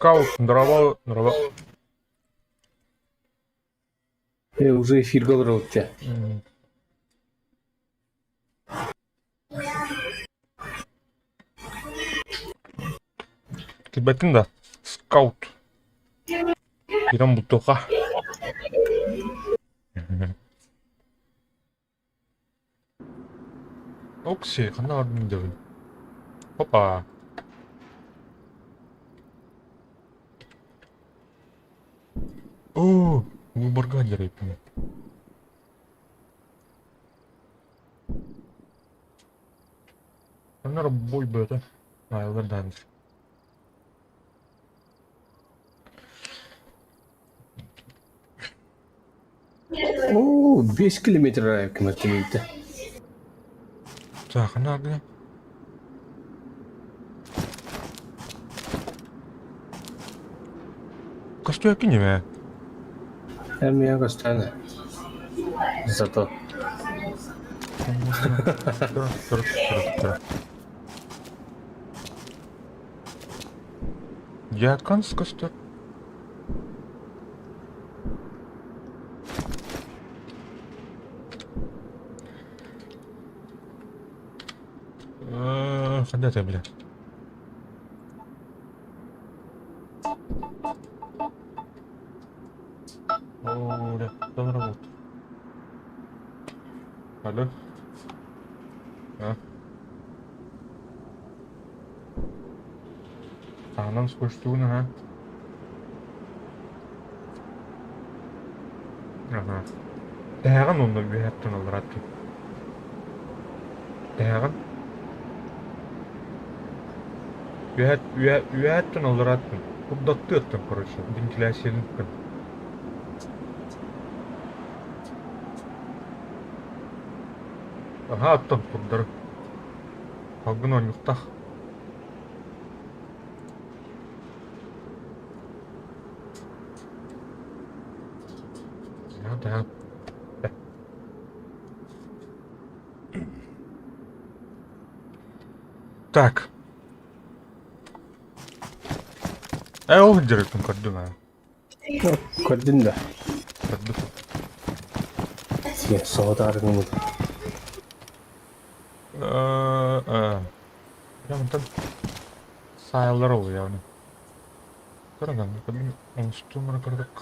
Скаут, дрова. Уже эфир говорил у тебя. Кибетін да, скаут. Иран бұттоға. Окси, қана ардын дөбін. Хопа. О, выборға дерейпін. Қанар бой бөті. Айлар даныр. О, 5 километр айып мәртебейді. За, қана арды. Касту яки неме? Әрмея қастаны. Зато. Тұр. Яканс касту. Қандай ты, бля? О, да, кто работает? Алло? А? Сағынан скөштуін, а? Ага. Дәғін онда бүйәттін олыраттың. Дәғін? Бүйәттін олыраттың. Құддатты өттің, короче. Вентиляциялың күн. Ага, аттан құддар. Қалғын он юқтақ. Да. Так. Ол директің көрді ма? Көрдің да. Көрді. Мен соғыда арғын мұды. Прямо сайлар ол яғни. Көрінген, көрдің, оңыстуымыра көрдік.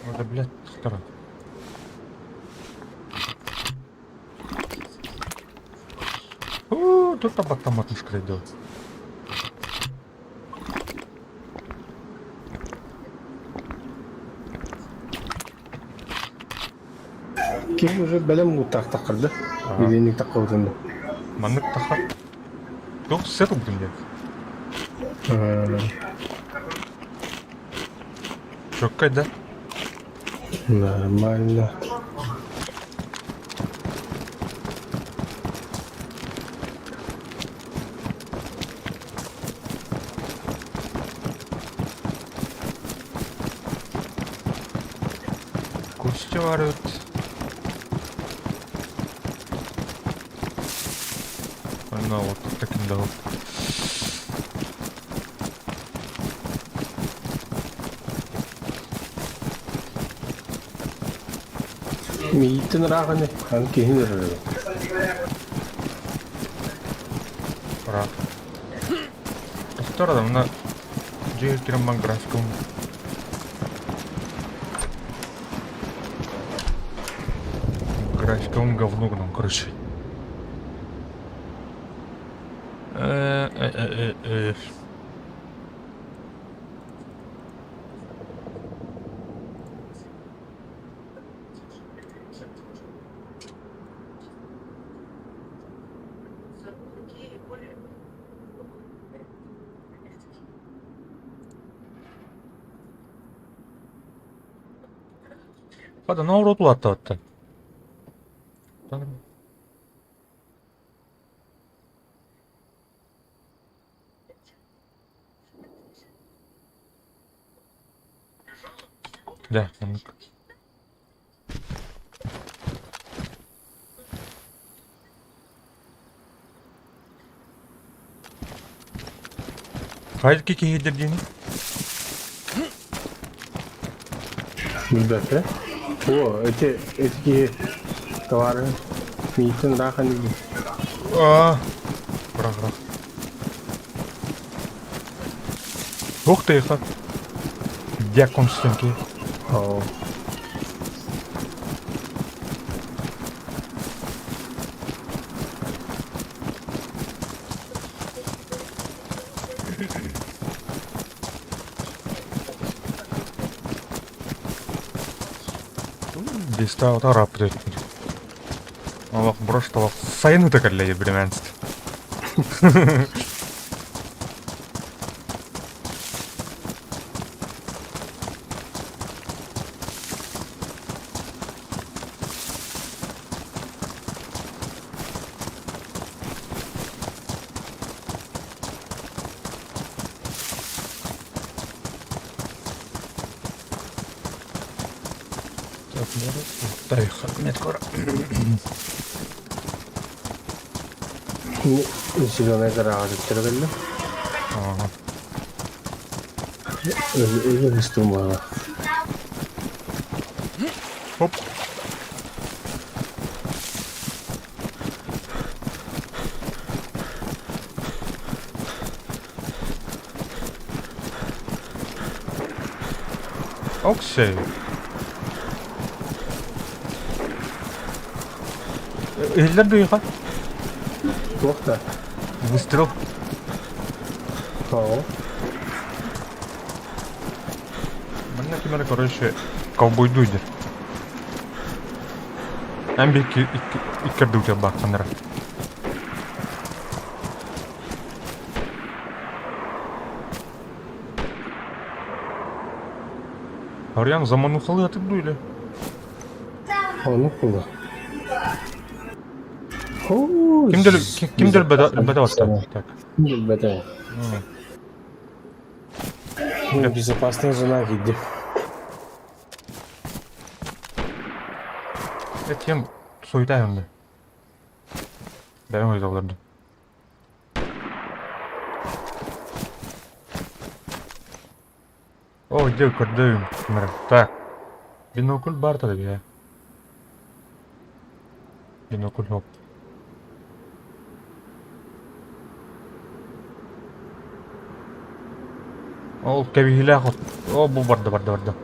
Надо, блядь, второй. Тут автомат шкрейдил. Кем уже бәлем бұттақ тақырды. Елені таққа өтінді. Маннык тахар. Yok ser bugün ya. Çok kayda. Нормально. Костя варит. Она вот таким дал. Мийтін рағыны, қан кейін үрірі. Рад. Сторода, она директором Манграфском. Графиком говно, короче. Hadi ne oldu hatta. Да, Haydi ki yedirdiğini. Bilbette. O öteki tavarı mitin rakan gibi. Aa, bırak. Yok da yıkar. Diğer konuşsun ki. Oo. Дистава тара апдейт. Бak burası da bak sayını tekerleyi bilemezsin. Дай хатмет кора. Silona kadar ağrıttır belli. Ага. Öyle bir sturma. Hop. Okey. Eller de yıkar. Yok da. Выстрел. Oo. Мене тепер, коротше, ковбой дуйдер. Hem bir iki duyacağım bak sanırım. Arayan zamanı kalıyor atıp duyuyor. Onu kullan. Oo. Kimdir bedava tak. Kimdir bedava. Безопасная зона видео. Etiyem soyutayım da. Ben öyle olurdu. О, где кордон? Так. Бинокль бар tabii ya. Бинокль yok. Ол кабиля хот. О, bu vardı.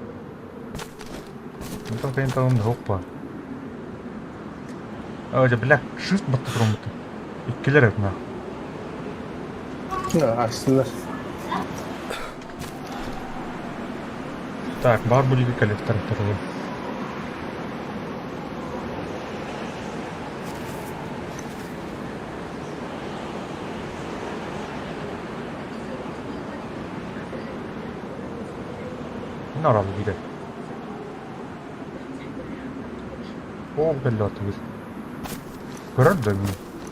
Bundan benim tamamda yok bu. Önce bilek shift battı durumda. İkiler etme. Ya aslında. Так, бар будет коллектор второй. Ne aradı bir de. O belli atıyor. Görer de mi?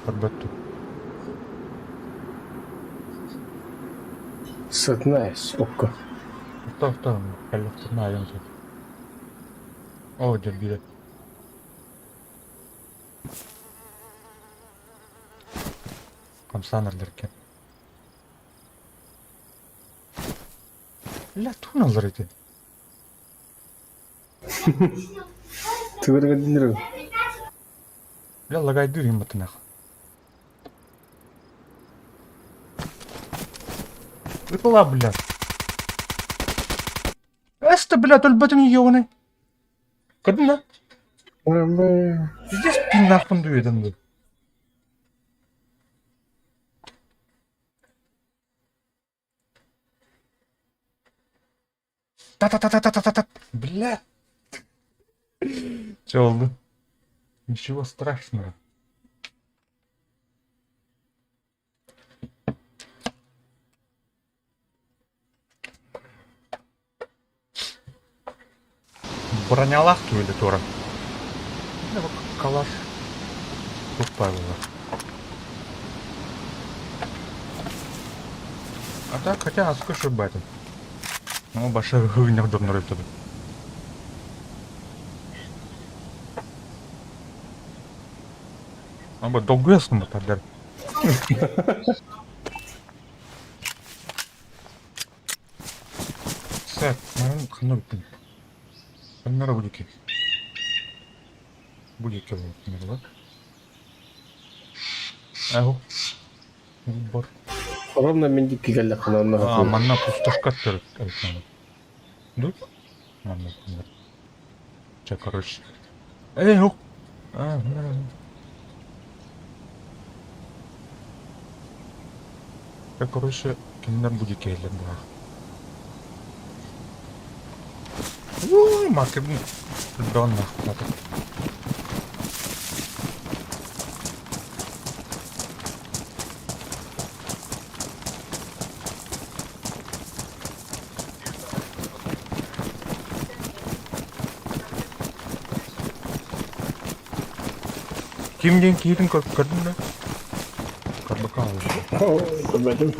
Elbette. Satın okku. Tamam. Коллектор ne ayağım sen. O gel bir de. Kamsan alırken. La tun alır idi. Tıvırga dindir. La lagay duyayım batına. Выпала, блядь. Это, блядь, өлбөтүн егоны. Көрдің ба? Здесь пинақпын дүйедім бі. Та-та-та-та-та-та-та. Блядь. Че oldu? Ничего страшного. бронялах түбеле тура. Ne bak kalaş. Çok парылар. А так, хотя сколько байтен. Ну, башы хыгнак дурнар өтөбү. Аба долгуясын ба тардар. Сәт, мен кана бүттім. Каннара будеке. Будеке болады. Ау. Бар. Ровно мен дик келе каналына. Манна пустошка тұрып айтсам. Дуй? Манна. Ча, короче. Ок. Короче, kimler bu dikeyler bu? Marketin donla. Kimden kiydin kadın ne? Kad bakalım. Görmedim.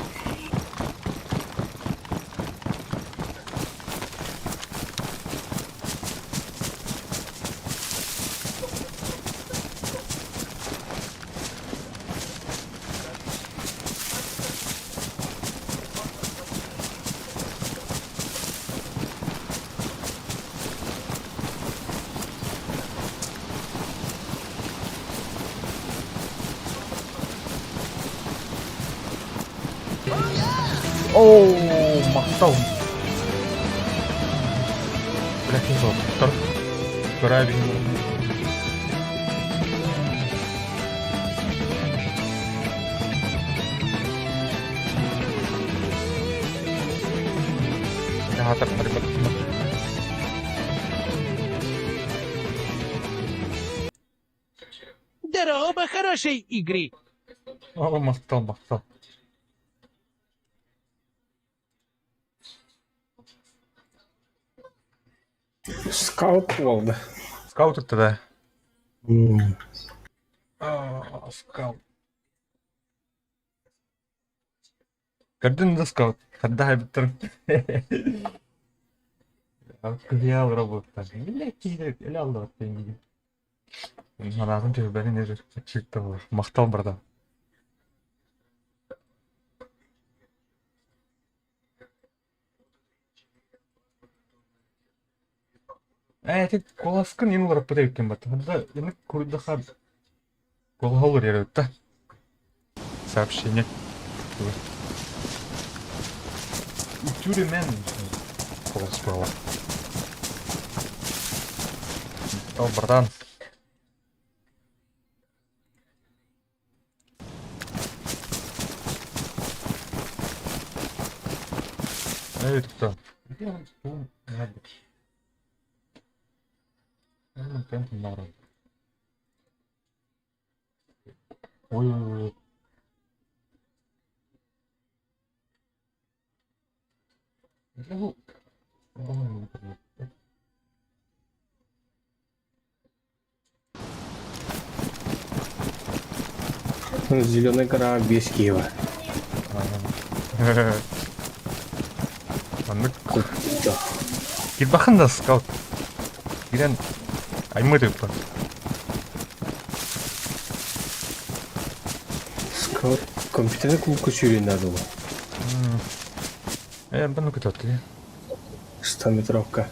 Мақтау. Бляхин зор. Тұр. Правильно. Хатар ребят. Здорово, хорошей игры. О, мақтау. Скаут болды. Скаут өтті да. Скаут. Көрдің да скаут? Қадда хайбіттір. Күлиял роботтар. Еле кейді, еле алды баттайын деген. Манағын төбі бәрін ері чекті болар. Мақтал барда. Тек коласкын ең олар бұта өткен баты. Хадда ең көрді қад. Қолға олар ері өтті. Сообщение. Ütürü men. Колас бұрала. О, братан. Это кто? Ой. Зеленый гора без Киева. Git bakın da scout. Giren aymadı bu. Скаут компьютерный клуб сүйрен надо было. Ben o kadar değil. 100 метровка.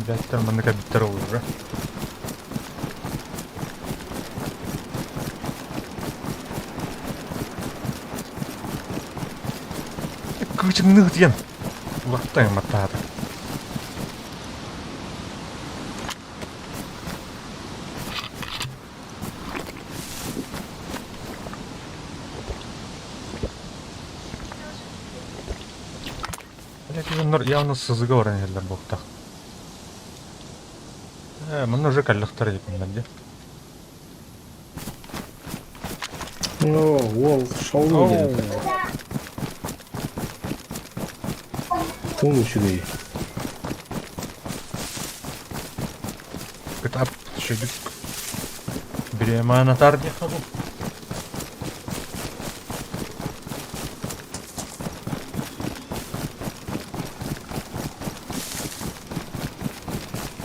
Zaten bana kadar bitter olur. Куча диен. Лахтай матата. Bunlar явно сызыгы бар әнелер болта. Мұны уже кәліқтар екенлерде. Ол шоу келеді. Тун үшігей. Кітап шегіс. Біреме анатар не хаду.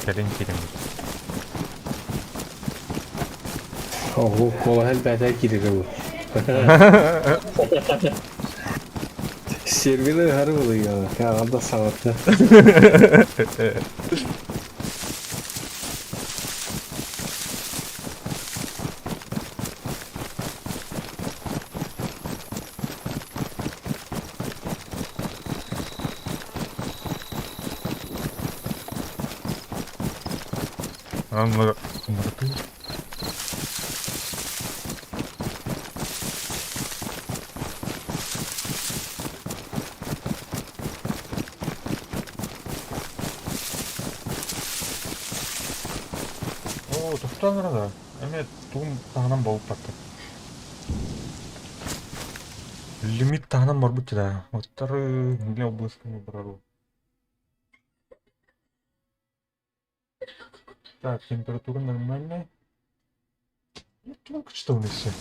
Келin. Ол кола хәл бәтә киреге бұл. Сервелер хәрі бұл егені. Ағанда сағатты. Анлы. О, туфтан арада. Эме туым тағынан болып баттı. Лимит тағынан бар бұтты да. Оттары не обласканы барару. Так, температура нормальная. Ну, тумка что у нас все?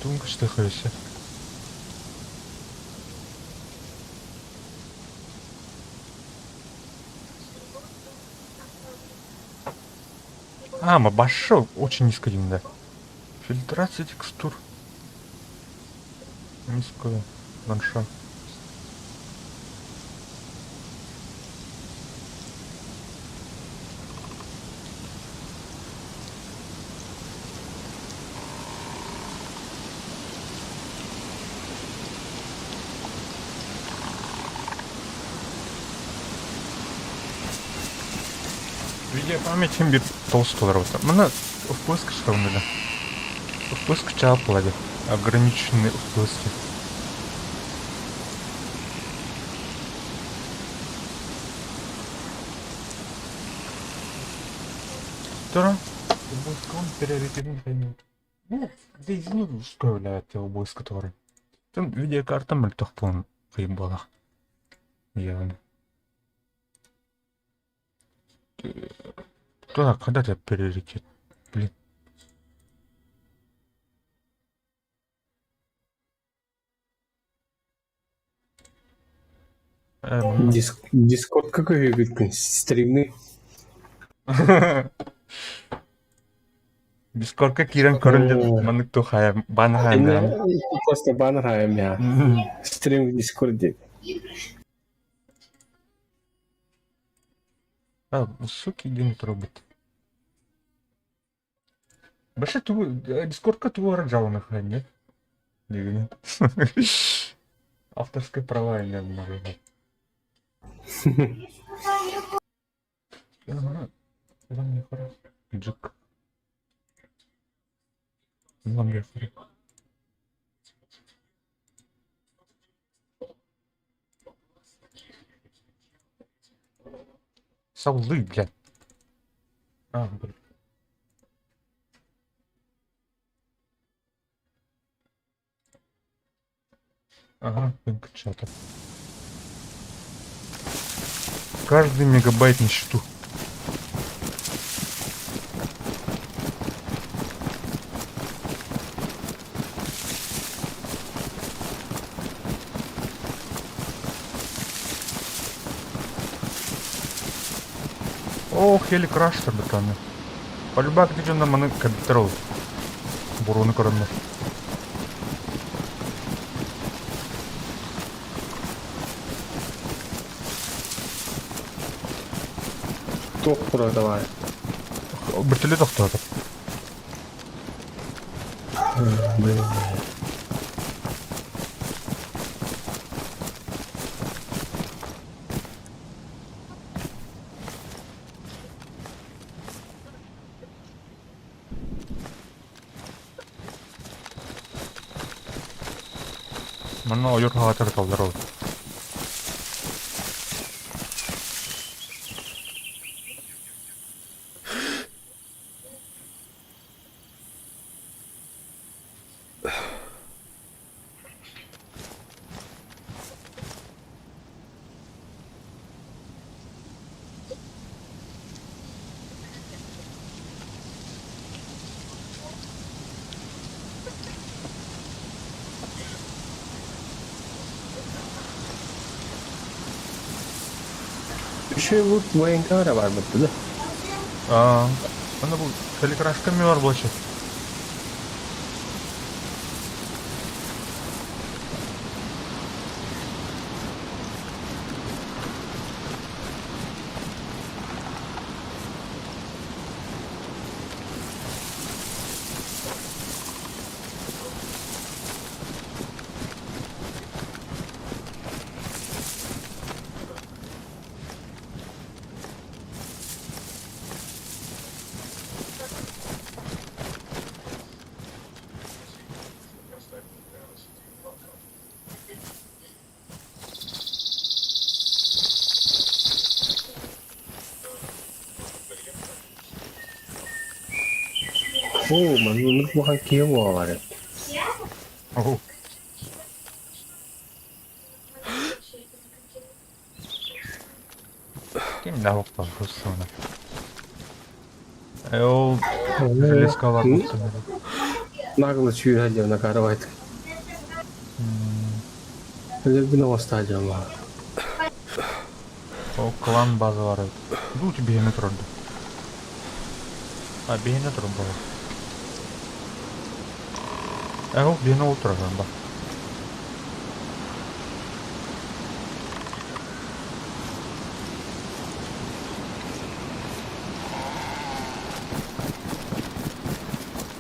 Тумка что хорошо. Мабашо очень низко да. Фильтрация текстур. Низкая ландшафт. Видеопамятен bir толстый вот. Мына впуск что он или? Впуск чаплади. Ограниченные впуски. Второй. Впуск он приоритетный поймет. Ну, здесь не устроили обоз, который. Там видеокарта мальтох план поебала. Явно. Так, когда тебя приоритет? Блин. Дискорд какой вид? Стримный. Дискордка кирен көрүндү. Маны то хая, бана хая. Просто баннер хаям я. Стрим в Дискорде. Суки день робот. Баша ту Дискордка ту раджала хая, нет? Дегене. Авторское права не может быть. Вам не хорошо. Джик. Вам не хорошо. Саулы, блядь. Блин. Ага, пинк чата. Каждый мегабайт на счету. О, хели краштер бетаны. Пальбак дижен маны кабитерол. Буруны көрөнмө. Тоқ бұра давай. Бір тілі тоқтады. Мана ойыр хағатыр талдар ол. Şey bu voyinka var burada da. Bana bu Kalikrashka mı var bulaşık? Menurut makan kiawa var ya. Oh. Kim daha bakta sonra. O железка var Hı? muhtemelen. Nagla çüğür hadi na kara bayt. Öyle bir navasta hacam var. O klан bazı var. Bu ki beni turdu. Beni turdu. O beni oturgan bak.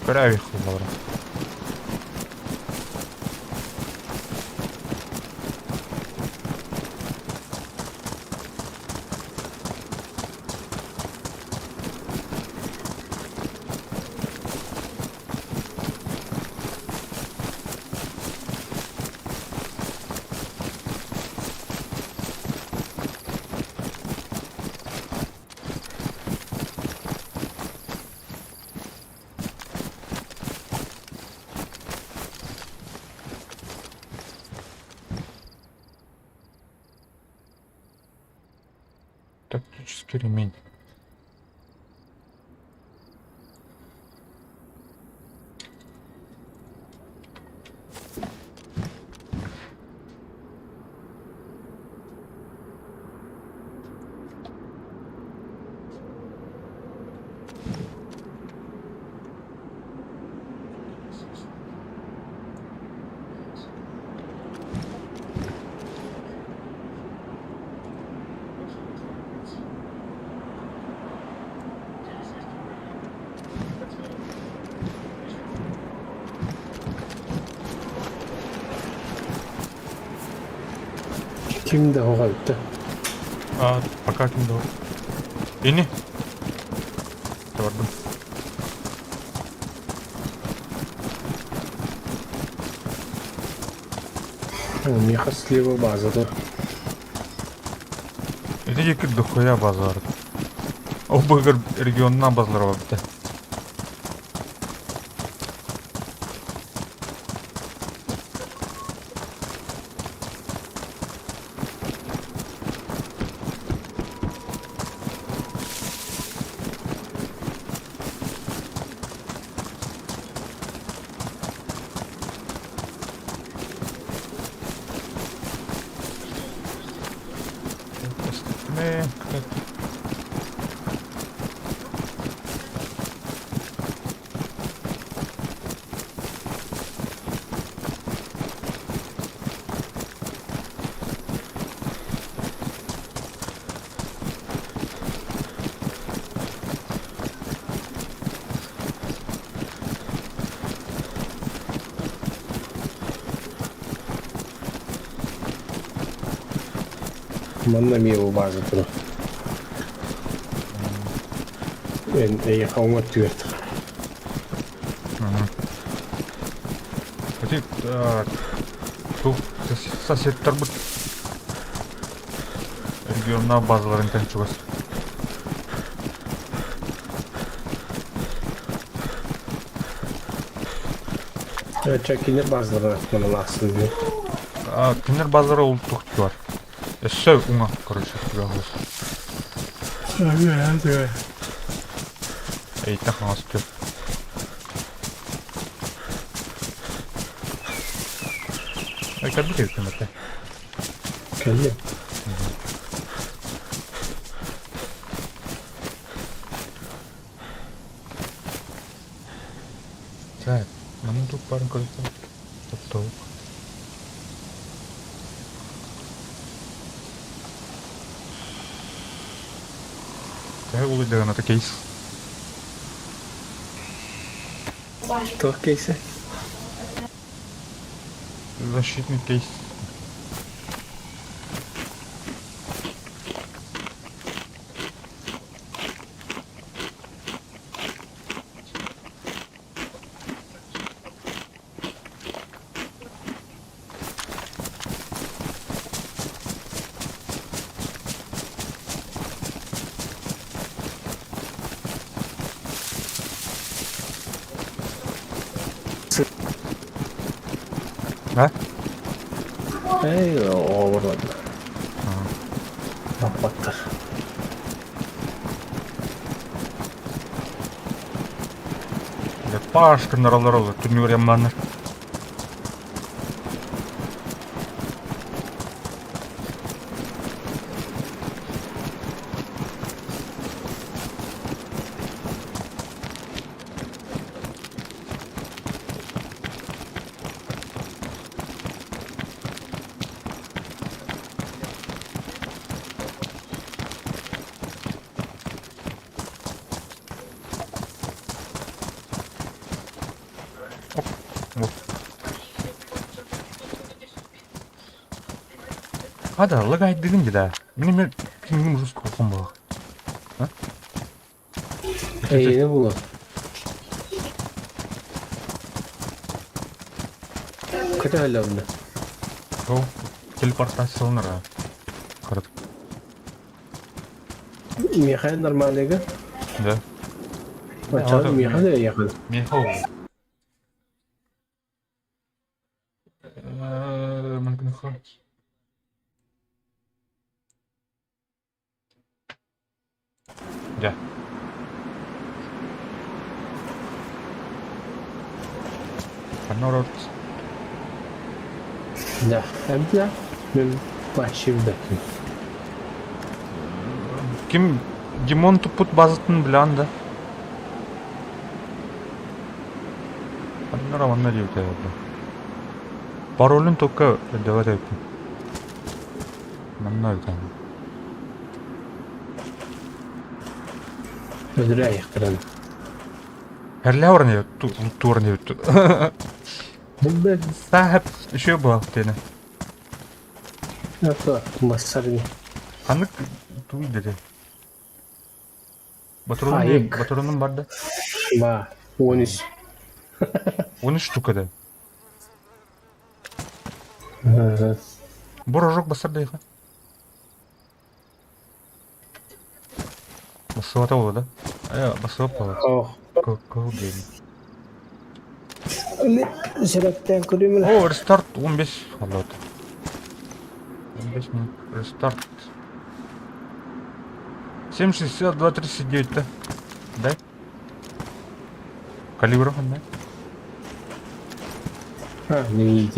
Проехал, добре. Тактический ремень. Kimde o kalpte? Пока kimde o? Beni. Gördüm. Михас лево базада. Это екі дохуя базар. O Bıgır regionundan bazıları var bir de. Ne? Manna mi o bazada. En havma tüyert. Хотя, bu соседтер bu regionuna bazıların tanışıyoruz. Çekinir bazıları atmanın aslında. Kimler bazıları ultuk var. Все, ума, короче, туда. Ey, так нас тут. Ey, как бы ты это? Kelli. Тук барын көрсөтөм. Топтолук. Бұл үйдеген аты кейс. Тух кейсі. Защитный кейс. Ha? Overladı. Baktır. Ya başka naralar olur. Tünür yamanlar. Hadi лагай dedim ki daha. Benim pingim Rus kokum bu. Ha? Ne bu? Kötü hala bunda. O телепортацияланыр. Кырдык. Михаил нормальныйга? Да. Бача Михаил да yakın. Михаил. Мungkin kok. Ya. Karena orang Da, hem de ben başımda. kim Димон Тупут базатын bilen de. Karena ravanlar yok ya. Parolun только давай так. Манна это. Ödüre ayıktıran. Herle var ne? Tur ne? Ben Sahip şey bu haftene. yapı masarını. Kanık tu dedi. Ayık. Baturunun vardı. Ba, 13. 13 штука da. Hı. Bu rojok basar da yıka. Basıvata oldu da. Ya basıvata oldu. Oh. Kau geli. Ne? Sebepten kurayım mı? O restart 15 Allah. 15 минут. Restart. 762 39 да. Дай. Калибров да. Ha, ne iyi.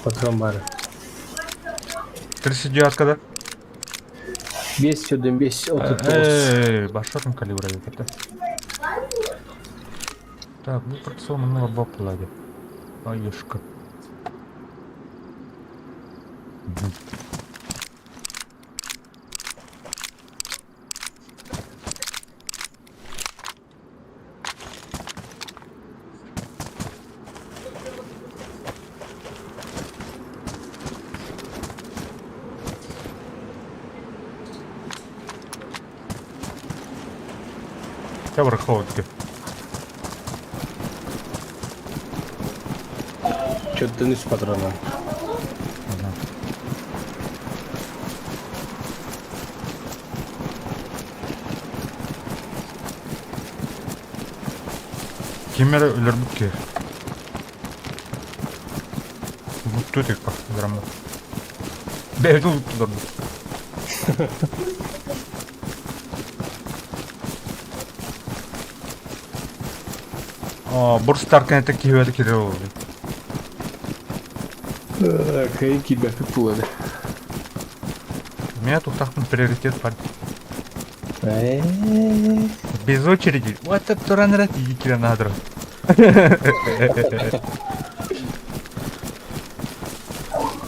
Patron var. 39 kadar. 5 sürdüm, 5 39. Başlatın kalibrayı это. Так, ну працово много баплади. Аюшка. Я враховки. Çöttün üst patronu. Kimere ölür bu ki? Mutlu tek bak drama. Bevde mutlu durdu. Burası tarkan etek kiveli kire oldu. Kayı ki bakıp bu arada. У меня тут так приоритет под. Без очереди. Вот это туран ради кира надо.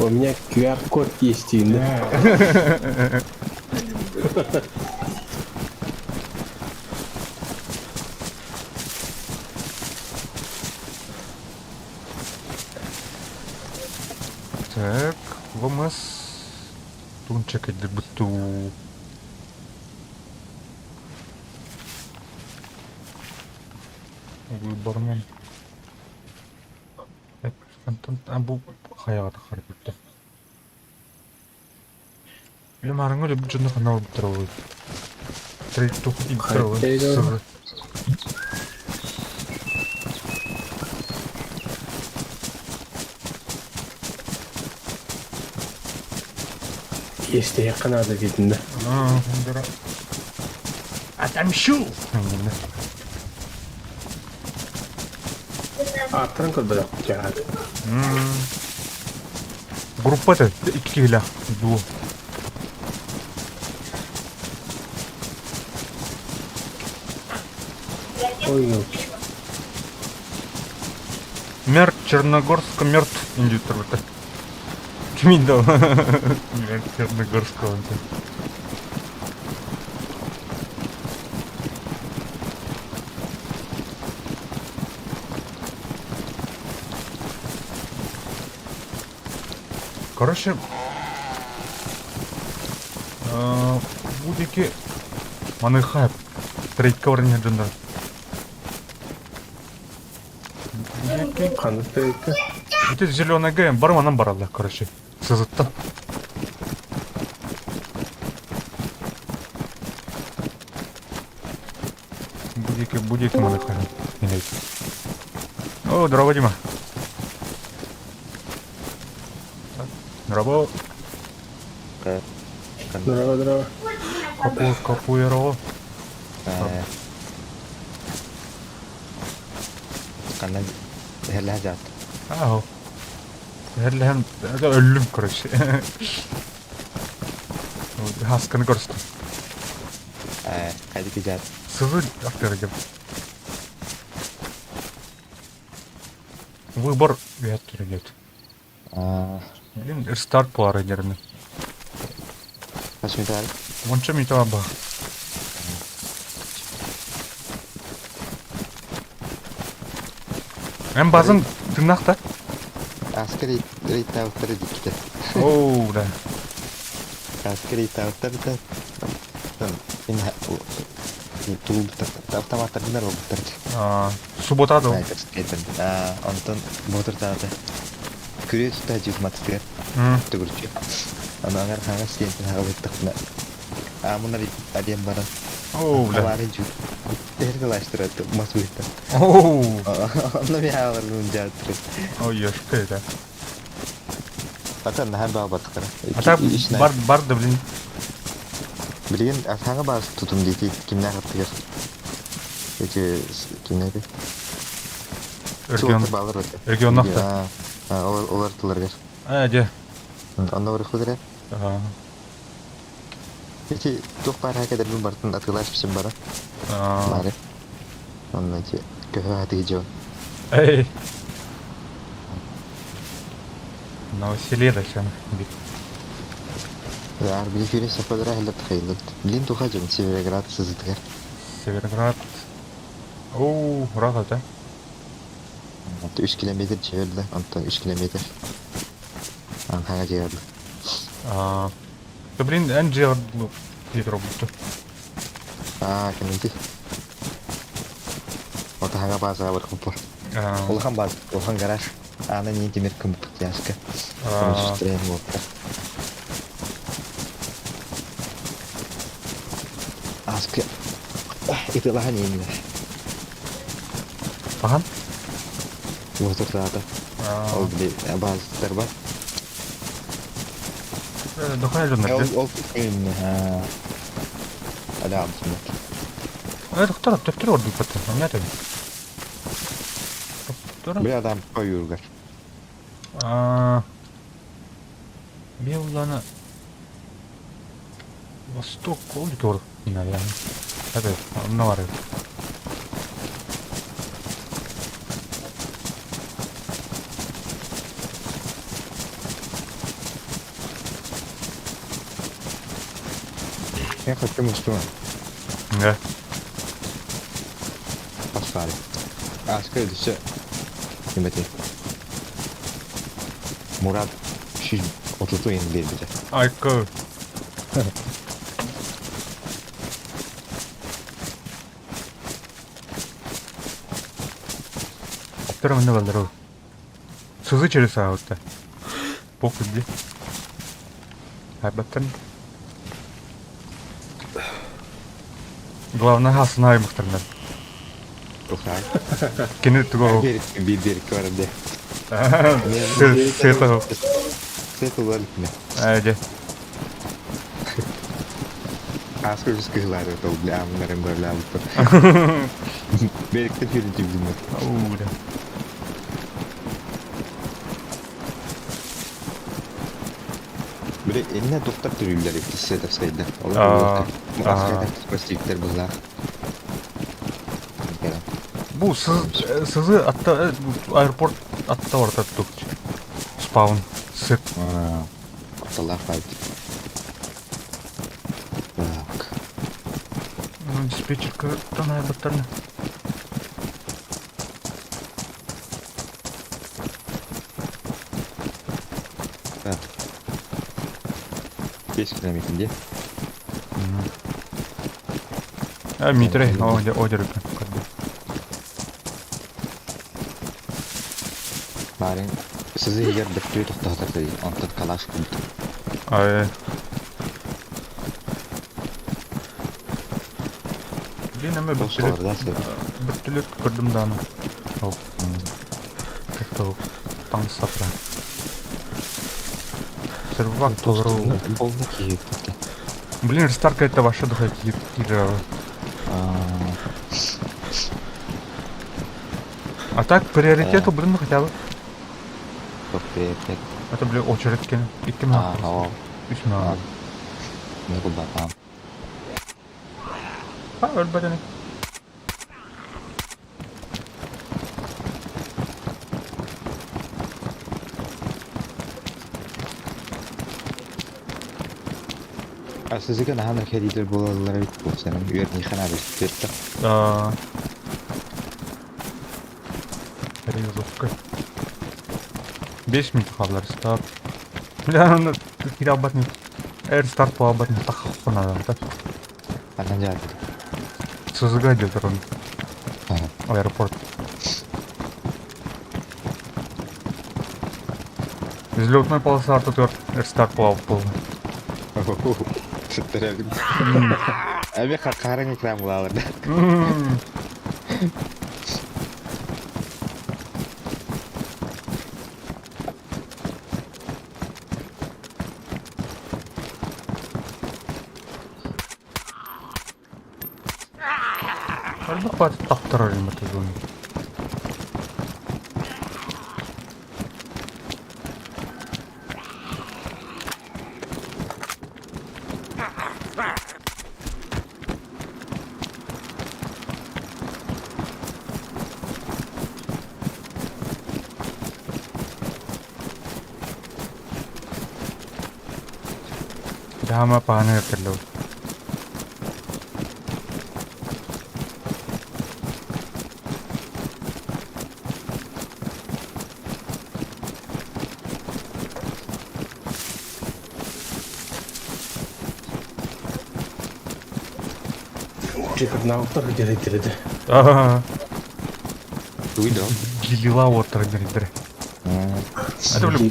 У меня QR-код есть, да? Так, ВМС. Тунчик иди буту. Выбормен. Так, Антон, бу хаяга тахар буту. Лемарыңы ле бүчүндө канал бутурабы. Трейд тухти бутурабы. Хайпейдо. Есть я Канада видно, да? Хондора. Отомщу! Аттан көрбөдө жагат. Группада 2 кило дуо. Ой, Мертв Черногорск мертв индюктор вот так. Чминдал. Мертв Черногорского. Короче, будики маны хайп трейд каврыня жында. кандай Это зеленая ГМ, барманан баралда, короче. Сызыттан. Будики маны хайп. О, здорово, Дима. Здорово. Здорово. Капуэрово. Kannan hella jat. Ау. Hem ölüm короче. Хасканы көрсөтүп. Кайдыки jat. Сызы актер. Выбор ветер идет. Блин, старт пары дерны. Кашмитар. Монча митаба ба. Hem bazın tırnakta. Askeri tavukları dikti. Oo da. Askeri tavukları da. Tulu tavuklar bunlar oldu. Suбота да. Антон мотор тағады. Күре тұта жүз матыстығыр. Түгірші. Аны аңар қаңа стенті қағып еттіқпіна. Мұнар әдем баран. Oo da. Аларын жүр. Әргілаштырады мас бүйітті. Oo. Оны мен ағырын жаттыры. Ой, яшкай да. Ата нәһән бағы батыққара. Ата барды блин. Білген асаңа басы тұтым дейді кімнә қаттығыр. Өте кімнә де? Регионахта. Олар тұларғар. Де. Онда ұрық бұдыр Ага. Эти тоқ бар хакадыр бұл бартын атылаш бішім бара. Бары. Онда ке көһі атығы жауын. Эй. Новоселеда чем. Яр білі фюрен сападыра әліп қайылды. Білін тұға жауын Североград сызытығар. Северград. Оу, рада да. 3 километр жебелді. Онтан 3 километр. Анхаға жегарды. Да блин, Анджел Петро будто. Кәменді. Отағаға базаға бір құпыр. Олған базы, олған гараж. Ана не темір күміп яшқа. Консустроен болыпты. Аскы. Итылаған емілер. Аған? Отырдады. Ол біле базыстар бар. Дохуя жондар, да? Ол көйінне. Әлі абысындар. Доктор, төптер орды патты. Не это? Бір адам қойырғар. Беллана. Восток, аудитор, наверное. Это, навары. Я хочу мусту. Да. Пасхали. А, скажи, все. Нимете. Мурат, шиш, отуту енді берді. Айко. Аптырым не балдыру. Сызы через аутта. Похуй где. Айбаттан. Главное хасын аймақтарынан. Тухай. Кенет туго. Берік көрді. Сетого. Сет олар не. Айде. Аскы жүскілер өті ол бля, мұнарым бәрі алып. Берікті көрінді білмек. Ауля. Böyle eline doktor türüller etkisi ederseydi. Bu Aa. askerde spesifikler bunlar. Bu sızı atta airport atta orada tuttuk. Spawn. Set. Aptallar fight. Bak. Диспетчерка тонай батарны. Evet. 5 kilometre. Митре, одерка. Bari sizi yer bir toxtatırdı. Ondan kalaş buldu. Ай. Блин, аме бүттілік көрдім да аны. Как-то таң сапра. Сервак толыру. Болды ki. Блин, рестарка это ваша духа тира. А так, приоритету, блин, ну хотя бы. Çok приятно. Это, блин, очередь кен. Икки ма. О. Ишма. Ne kullan tamam. Ölbedeni. Sizi kan hamle kediler bolalara bit bu senin. Üyerini kana bir tuttu. Перезапуска. 5 минут қалды рестарт. Бля, аны кире албатын. Рестарт по албатын таққы надо да. Анан жаады. Сызыга делдер он. Аэропорт. Взлетной полоса тут рестарт по албатын. Sütтерелдим. Әбе қарың экран булалар. Альбо хватит таптырар им эту зону. Дама паны керлөө. Чекер науктар директорды. Дуйдо. Гибила отыр бердир. Это, блин,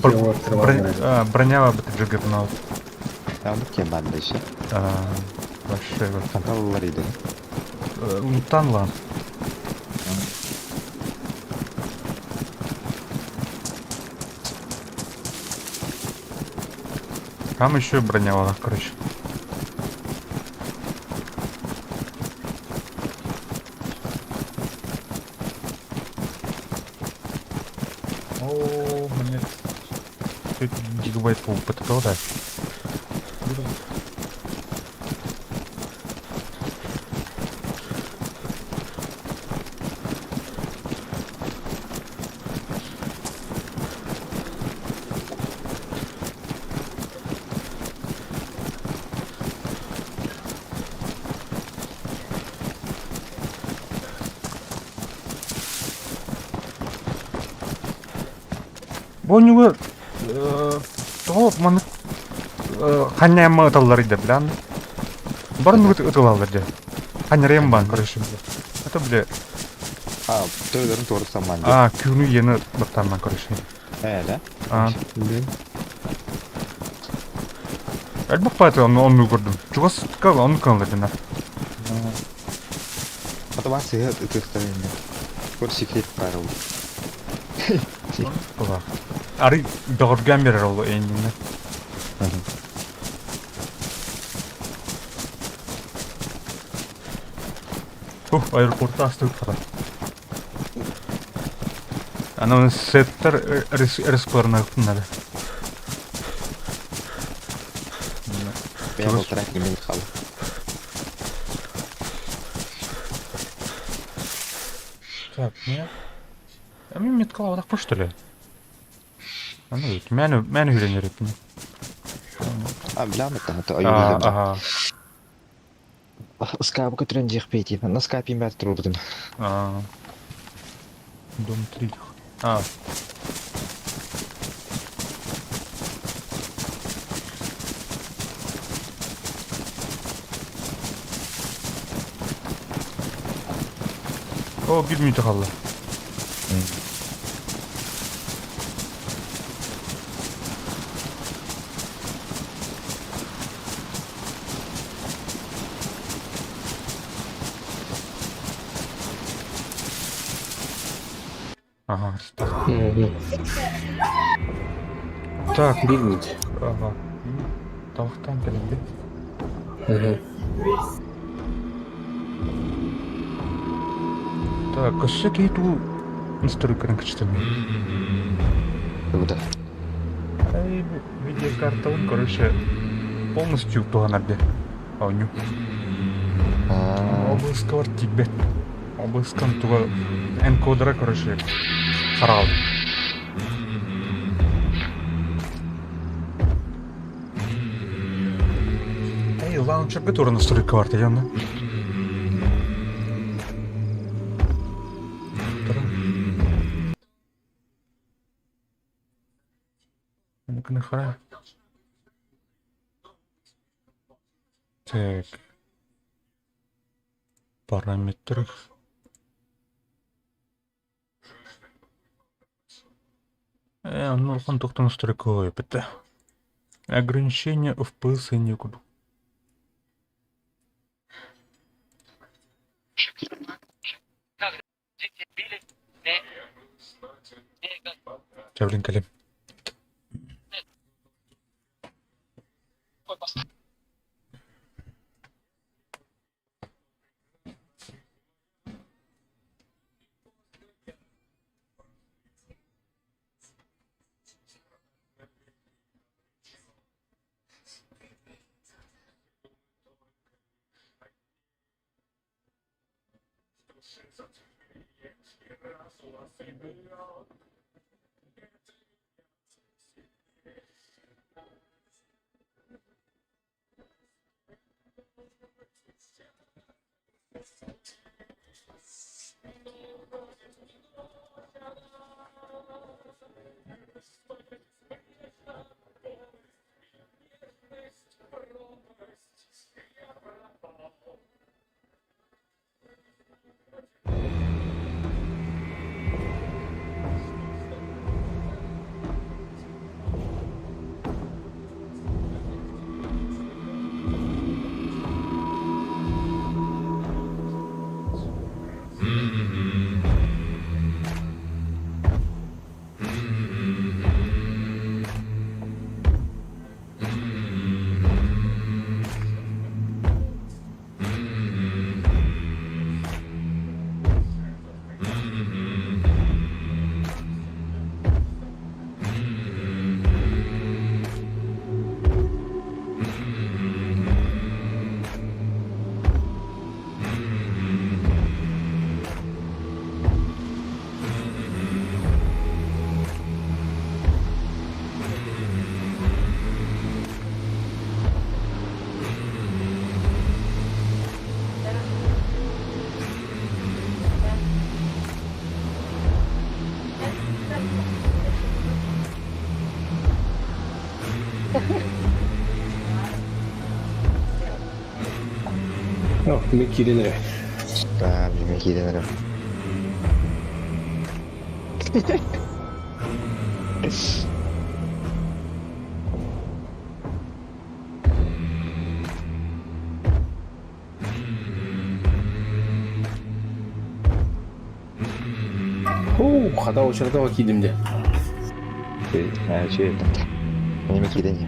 броня бы ты джиггернал. Андык кен банда иши. Вообще, Канталылар иди. Лутан лан. Там еще броня была, короче. О, мне гигабайт опыта, да? Бонюга то маны ханьяма аталлары да билан. Барын утылалар да. Ханьрем бан короче. Это бля. Tölerin doğru saman. Күнү ені баттаман короче. Да? Әлбәттә паты onu gördüm. Чугас кал onu канлы дина. Ата бар сыйат ытыктарында. Көр секрет бар ул. Була. Ари дорган берер ол эндине. Аэропортта астык фара. Ана сеттер ресторан надо. Я был трек не мелькал. Так, нет. А мне меткала вот так что ли? А ну ведь, меня үйренер екен. Білем это аюу. Ага. Скапы көтірен жекпейді. На скапе бәрі тұрудым. Дом 3. О, 1 минута қалды. Ага, так, Bilmeydi. ага. Tavuktan gelindi. Так, кошек еду настройканың качествами. Куда? Видеокарта, он, короче, полностью туганарде. Ауню. Облыскалар тибет. Облыскан туга энкодера, короче, харал. Лаунчерге тоже настройка бар деген да. Ну-ка, нахара. Так. Параметры. Ну, он только настройка это. Ограничения FPS некуда. Тебя, блин, Калим. Yok, ben kirlenir. Daha bilmek iyi denir. Hada uçurda bak gidimde. Ha şey yaptım. Bilmek iyi denir.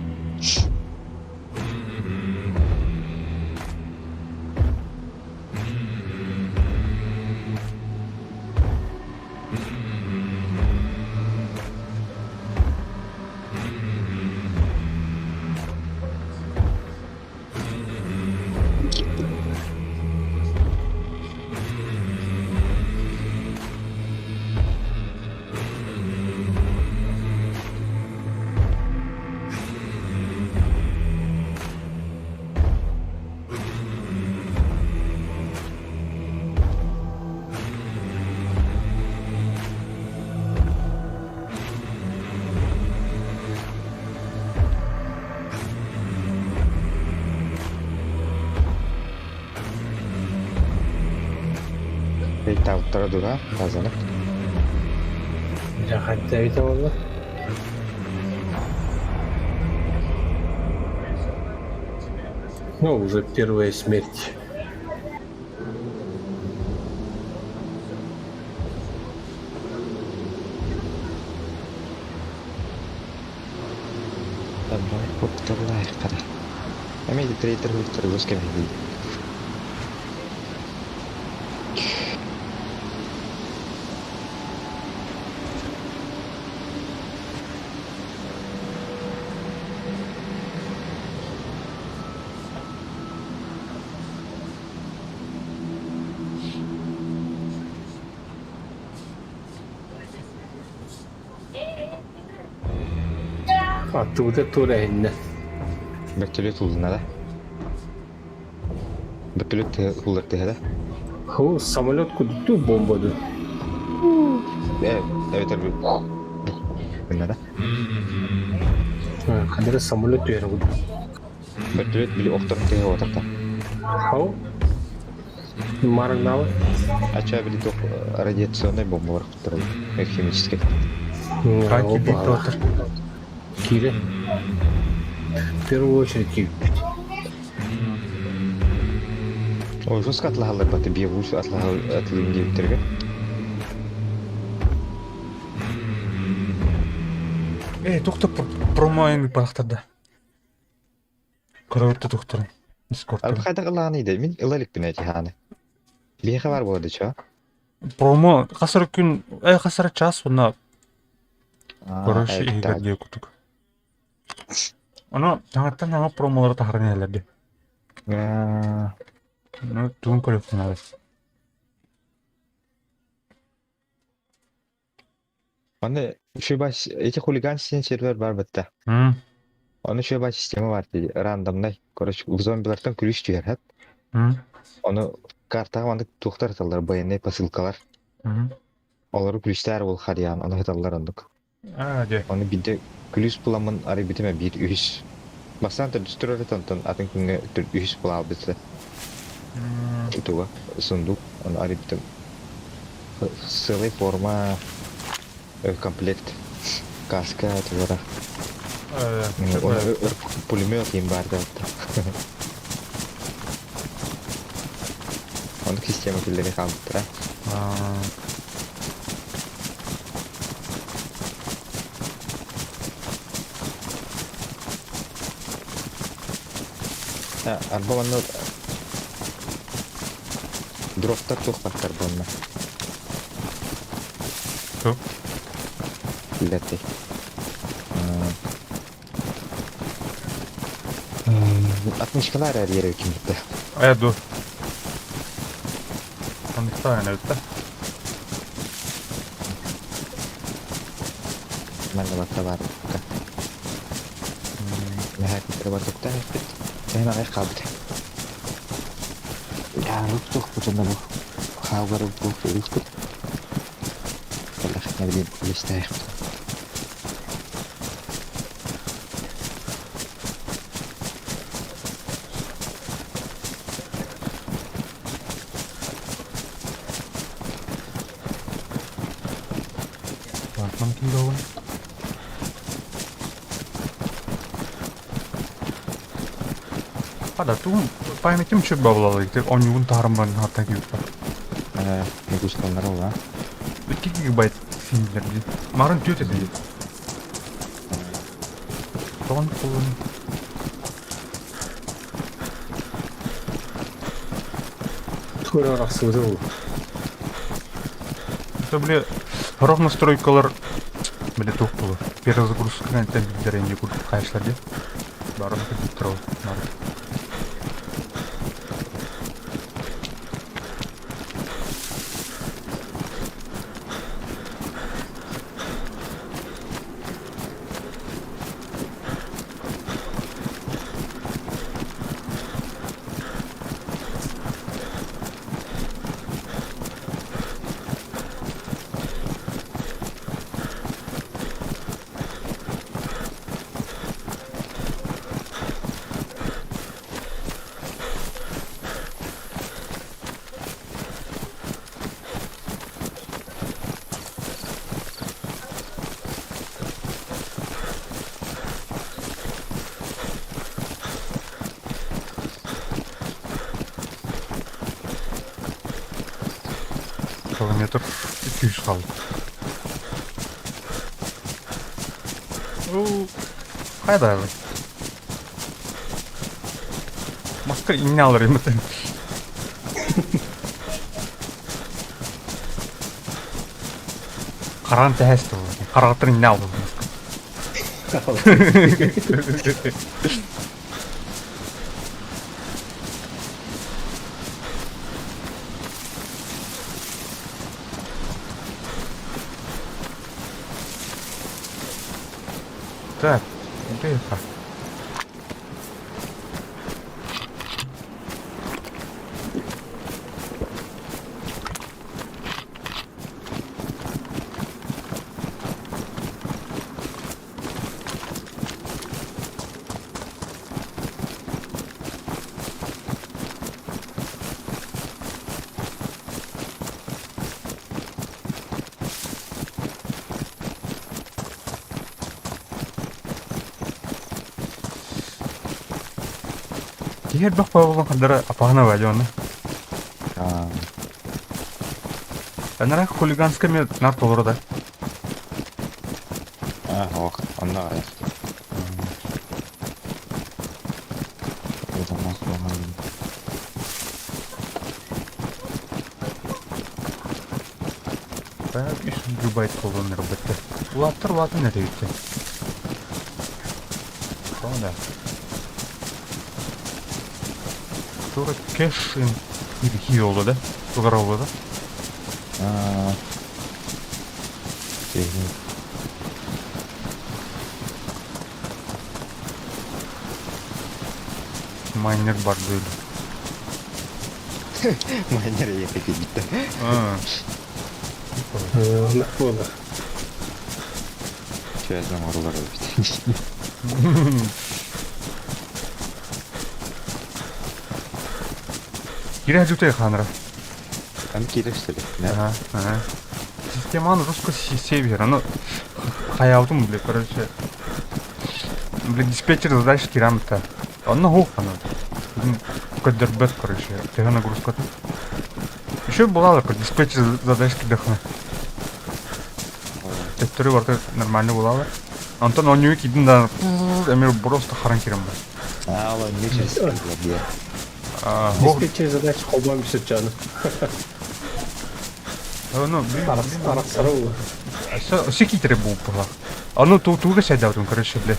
Peki tavuklara dur ha kazanıp. Hatta bir tane oldu. Ну, за первая смерть. Tamam, koptarlar kadar. Ama ఇది ట్రేటర్ హుక్టర్ గోస్కెమెది. Attı bu da tuğla eline. Бөтөлөт улдуна да. Бөтөлөт улдурту да. О, самолет кудукту бомбаду. Evet tabii. Bunlar da. Kadere самолет tuyarı kudu. Bötөлөт били октоп теге отакта. О, марang нава. Ача били ток радиационный бомба бар куттуру. Химический. Хаки бит отыр. Кире. В первую очередь кире. Ой, жестко атлахалар баты бия вуш атлыгын кебиттерге. Тоқтап промоинг барақтарда. Көрөтті тоқтырын. Албы Дискордтан. кайда кылган иде. Мен ылалык бин айти ханы. Бияха бар болду чо. Промо қасыр күн, қасыр час бұна көрөші егер дей күтік. Оны таңаттан жаңа промолары тахарын елерді. Түгін көректің әлі. Аны şu baş iki хулиган сервер бар бітті. Onu şu baş sistemi var dedi. Randomday. Короче, зомбилардан күрүш жүйер хат. Onu картага мандык туктар аталар, баяндай посылкалар. Олар күрүштер бул хариян, аны хаталар андык. Де. Onu бинде күрүш буламын ары битеме бир үш. Бастан да дүстүрөр тантан атын күнгө үш булаа битсе. Туга сундук, onu ары битем. Сылый форма комплект. Каска товара. Пулемет им бар да. Он система пилleri kaldıra. Araba bana drop'ta çok bakar bana. Çok. Pilleti. 60'lar her yere hükümette. Dur. Sandıkta yani evde. Ben de bakta var. Merak ettim bakta. Sen ayak kaldı. Ya ruh bu canım bu. Kavga bu ruh. Allah ne bileyim liste. mungkin doang. Pada tuh paymetим çöp bablalı gitti. 10 yılın tarımdan hatta gibi. Ne kuşkanlar o ha. 2 GB filmler bir. Marın tüy dedi. Ton kullan. Тура рахсымды ол. Это, бля, рох настройкалар, бля, тух было. Перезагрузка на телевизоре курт кайшлар де. Барын кредит тұрау. Километр 200 kaldı. Hayda abi. Maskar iğne alır ümitten. Karan tehesti bu. Karatır iğne aldı bu maskar. Так, тихо. Dia bak bawa kadar apa hana wajah na. Benar хулиганская мне нар толор да. Ох, она. Ben bir Dubai kullanır bitti. Ulatır nereye gitti? Sonra. Sonra keşin bir oldu da. Sugar oldu da. Miner var böyle. Miner ya peki gitti. Nak болды. Çözüm oralara bitti. Кире жутэй ханара. Там кирэштэй. Ага. Система на русском сервере, оно хаявдым, бля, короче. Бля, диспетчер задачи кирамта. Он хух оно. Кодербет, короче. Тега нагрузка. Еще была такая диспетчер задачки дохна. Тестері варты нормально была. Антон он не кидин да. Эмир просто харан кирам. Ала не честно, бля. Диспетчер задач қолдан бісіп жаны. Ну, Арақсары ол. Все китеры был была. Ну, туга сядал там, короче, бля.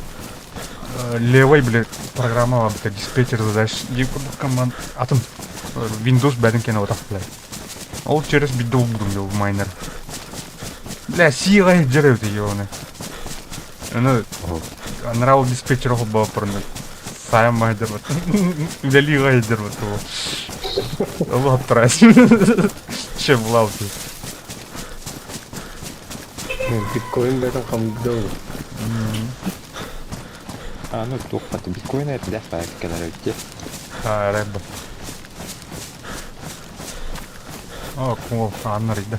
Левой, бля, программа, бля, диспетчер задач. Команд. Атом. Windows бәдін кені отақ, бля. Ол через биддол будем делать в майнер. Бля, сиғай жүріп де оны. Оны, нравил диспетчер оғы бава пұрынды. Сайын майдыр бат. Үләли ғай дыр бат ол. Ол аптырайыз. Че бұлау дейді. Биткоин бәдің қамды ол. Ну, тоқтаты. Биткоин это дәфа кәлер өтте. Рэбба. О, кумов, аннар иді.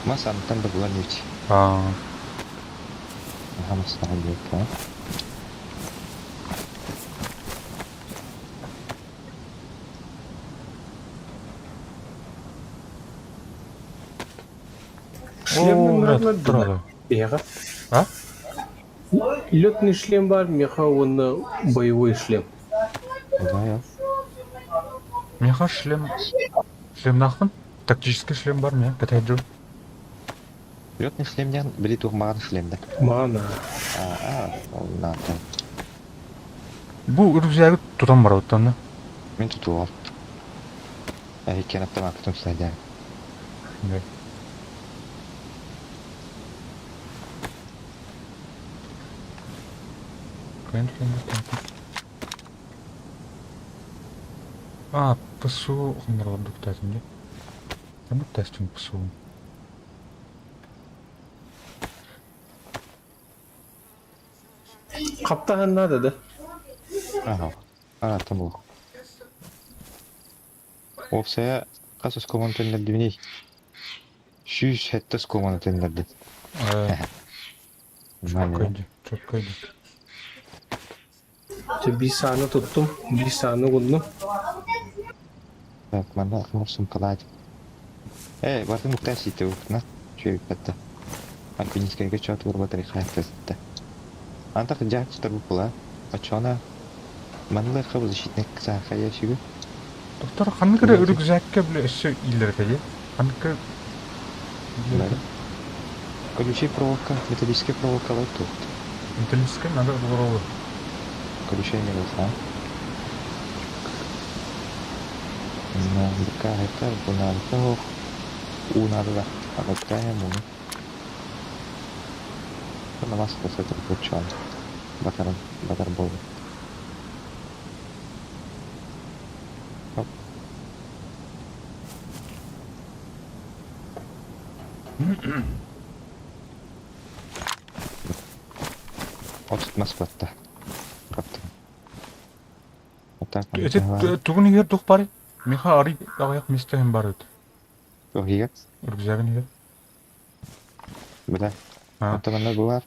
Масантан да булан юч. Хамас таһаллык, а? Шлемнің О, нормально тұрады. Бега. А? Летный шлем бар, меха он боевой шлем. Да, я. Меха шлем нақпын? Тактический шлем бар мен, бітайджу. Лётный шлемден били турмаган шлемде. Мана. Ол наты. Бұл үргізәгі тұтан бар оттанды. Мен тутуал. Кен автоматтың слайдер. ПСУ қындар орды күтәтінде. Кәмі тәстің ПСУ. Қаптаған надо, да? Тым бұл. Опсая қасыз командтенлерді біней. 100 хәттіс командтенлерді. Чөпкөйді. Bir sahne tuttum, bir sahne buldum. Так, манда ақмұрсын қалады. Барды мұқтан сейті өкіна. Чөйіп бәтті. Альпинискерге чөт ұрба тарихы әктізді. Антақ жақ тұтар бұпыла. Ачона манлы қабы защитник саққа яшігі. Доктор, қанықыры үргізәкке білі үші үйлерді де? Қанықыры... Колючий проволока, металлическая проволока лайк тут. Металлическая надо воровы. Колючий не лоса. Это бунарто унарда. А вот тая муну. На вас это почан. Батарбол. Вот Москва-то. Как-то. Вот так. Туғын егер тұқ бары? Меха ари ағаяқ местен бар өт. Егер? Үргізәгін егер. Бля. Атамандар бұлар.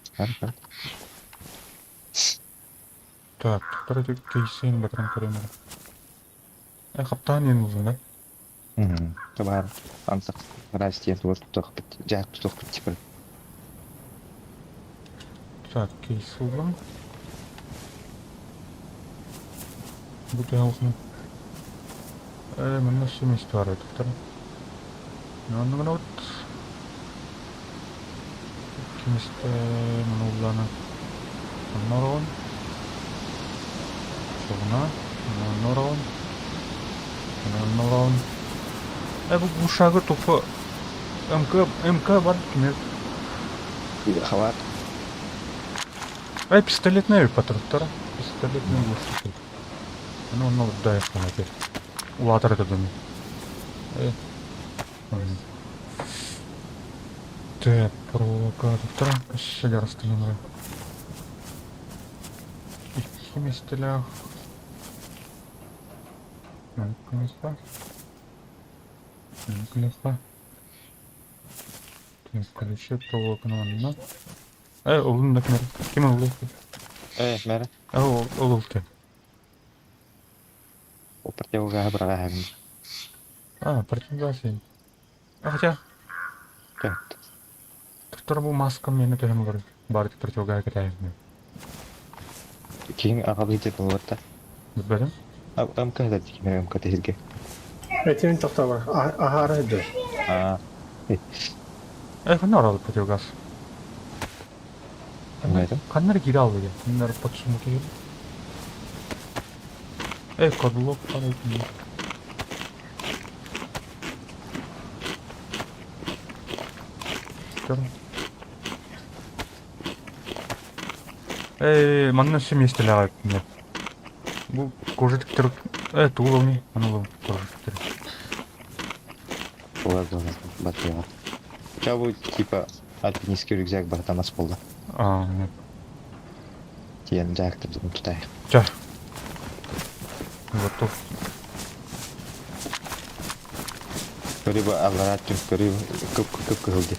Так, тұқтар өте кейсейін батыран көремеді. Қаптаған ең ұзын, да? Бар. Антық. Растет вот тұқ біт. Жақ тұқ біт типір. Так, кейс ұлғын. Бұты алғын. Мына семейсті бар өтіқтір. Мына ғына өт. Кеместі мұны ұлғаны. Мұны ұрғын. Соғына. Мұны ұрғын. Мұны ұрғын. Бұл шағы тұқы МК бар кемер. Хават. Пистолетный патроттар. Пистолетный глушитель. Ну, дай их там опять. Улатор это доме. Так, провокатор. Шеля расстрелял. Какими стилях? Ну-ка. Так, ключи провокатор. Олун докмер. Кем олун? Мәрі. Олун кен. Ол противогазға бұраға әмін. Противогаз. Хотя... Так. Доктор, бұл маска мені кәлім бар. Барды противогаз кәтәйін. Кейін ағалы етіп бұл бұртта. Білбәдім? МК да декемер МК тезге. Этим тоқта бар. Ағары еді. Қанна аралы противогаз? Қаннары кері алды ген? Қаннары подсумы кері? Кадулок қарайтын. Манна семейстелі ағайып. Бұл кожетіктер... Туғыл не? Манылы кожетіктер. Ладно, батыға. Ча бұл типа альпинистский рюкзак бар тамас болды. Нет. Тиен жақтыр дұғын тұтайық. Ча. Готов. Көрі ба алларат жүн, көрі көп көхілді.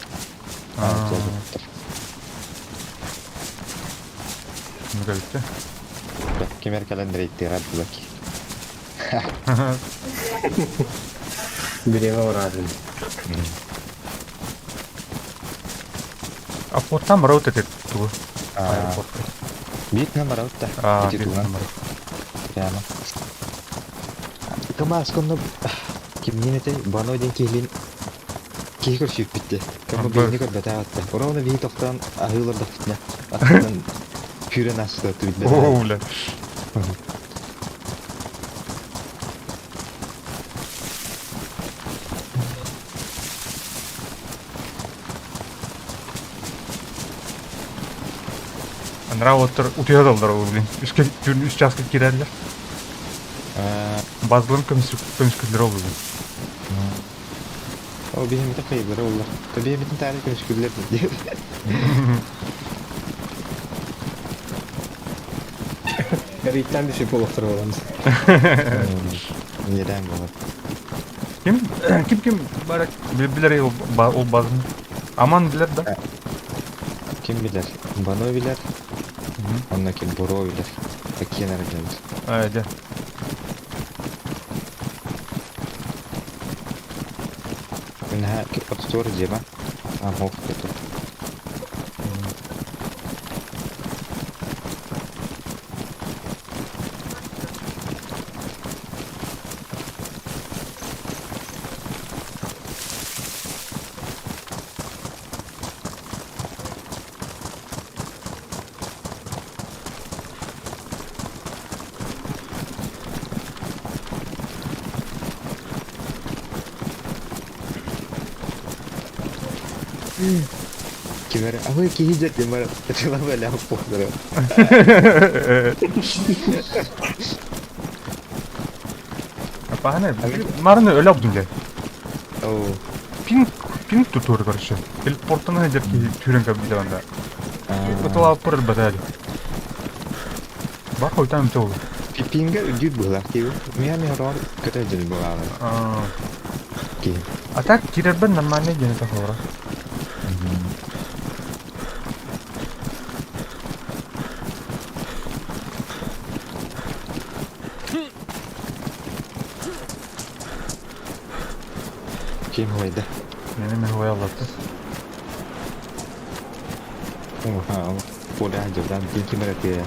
Ne kadar? Kemer kalender etti, raddı baki. Bireme uğradım. Aporttan mı rahat etti bu? Airport'ta. Бит номер отта. Bir numara. Прямо. Камас конно кимнинете баноден килин кийгөр шүйүп битти. Кама бейни көрбөтө атты. Борону бии токтон агылырда битне. Аттан пюрен асты битти. Oo ulan. Андра отыр утуядалдар ол блин. Үш жасқа кирерлер. Базлын көмүскүлөр ол блин. О бейни мете кайбыр олар. Табиэ битин тары көмүскүлөр битти. Ritten düşüp oluktur olamız. Neden bu? Kim barak bilir o bazını. Aman bilir da. Kim bilir? Bano bilir. Ondaki Boro bilir. Kenar gelir. Öyle. Minha que pastor jema. Hof betul. Gimana? Aku hijat gimana? Coba balik apa terus? Apa ne? Marını öyle yaptım ya. Oh. Pin tutur karşı. El portana hajar ki türen kabili anda. Betul apa berbedali. Bak o tam tuh. Pipingga udah bola kiu. Mia orang kita jadi bola. Oke. Atak kira ben namanya jenis apa orang? Kim hoyda? Nene hoya Allah'tı. Wow. Udah jalan tinggi mereka ya.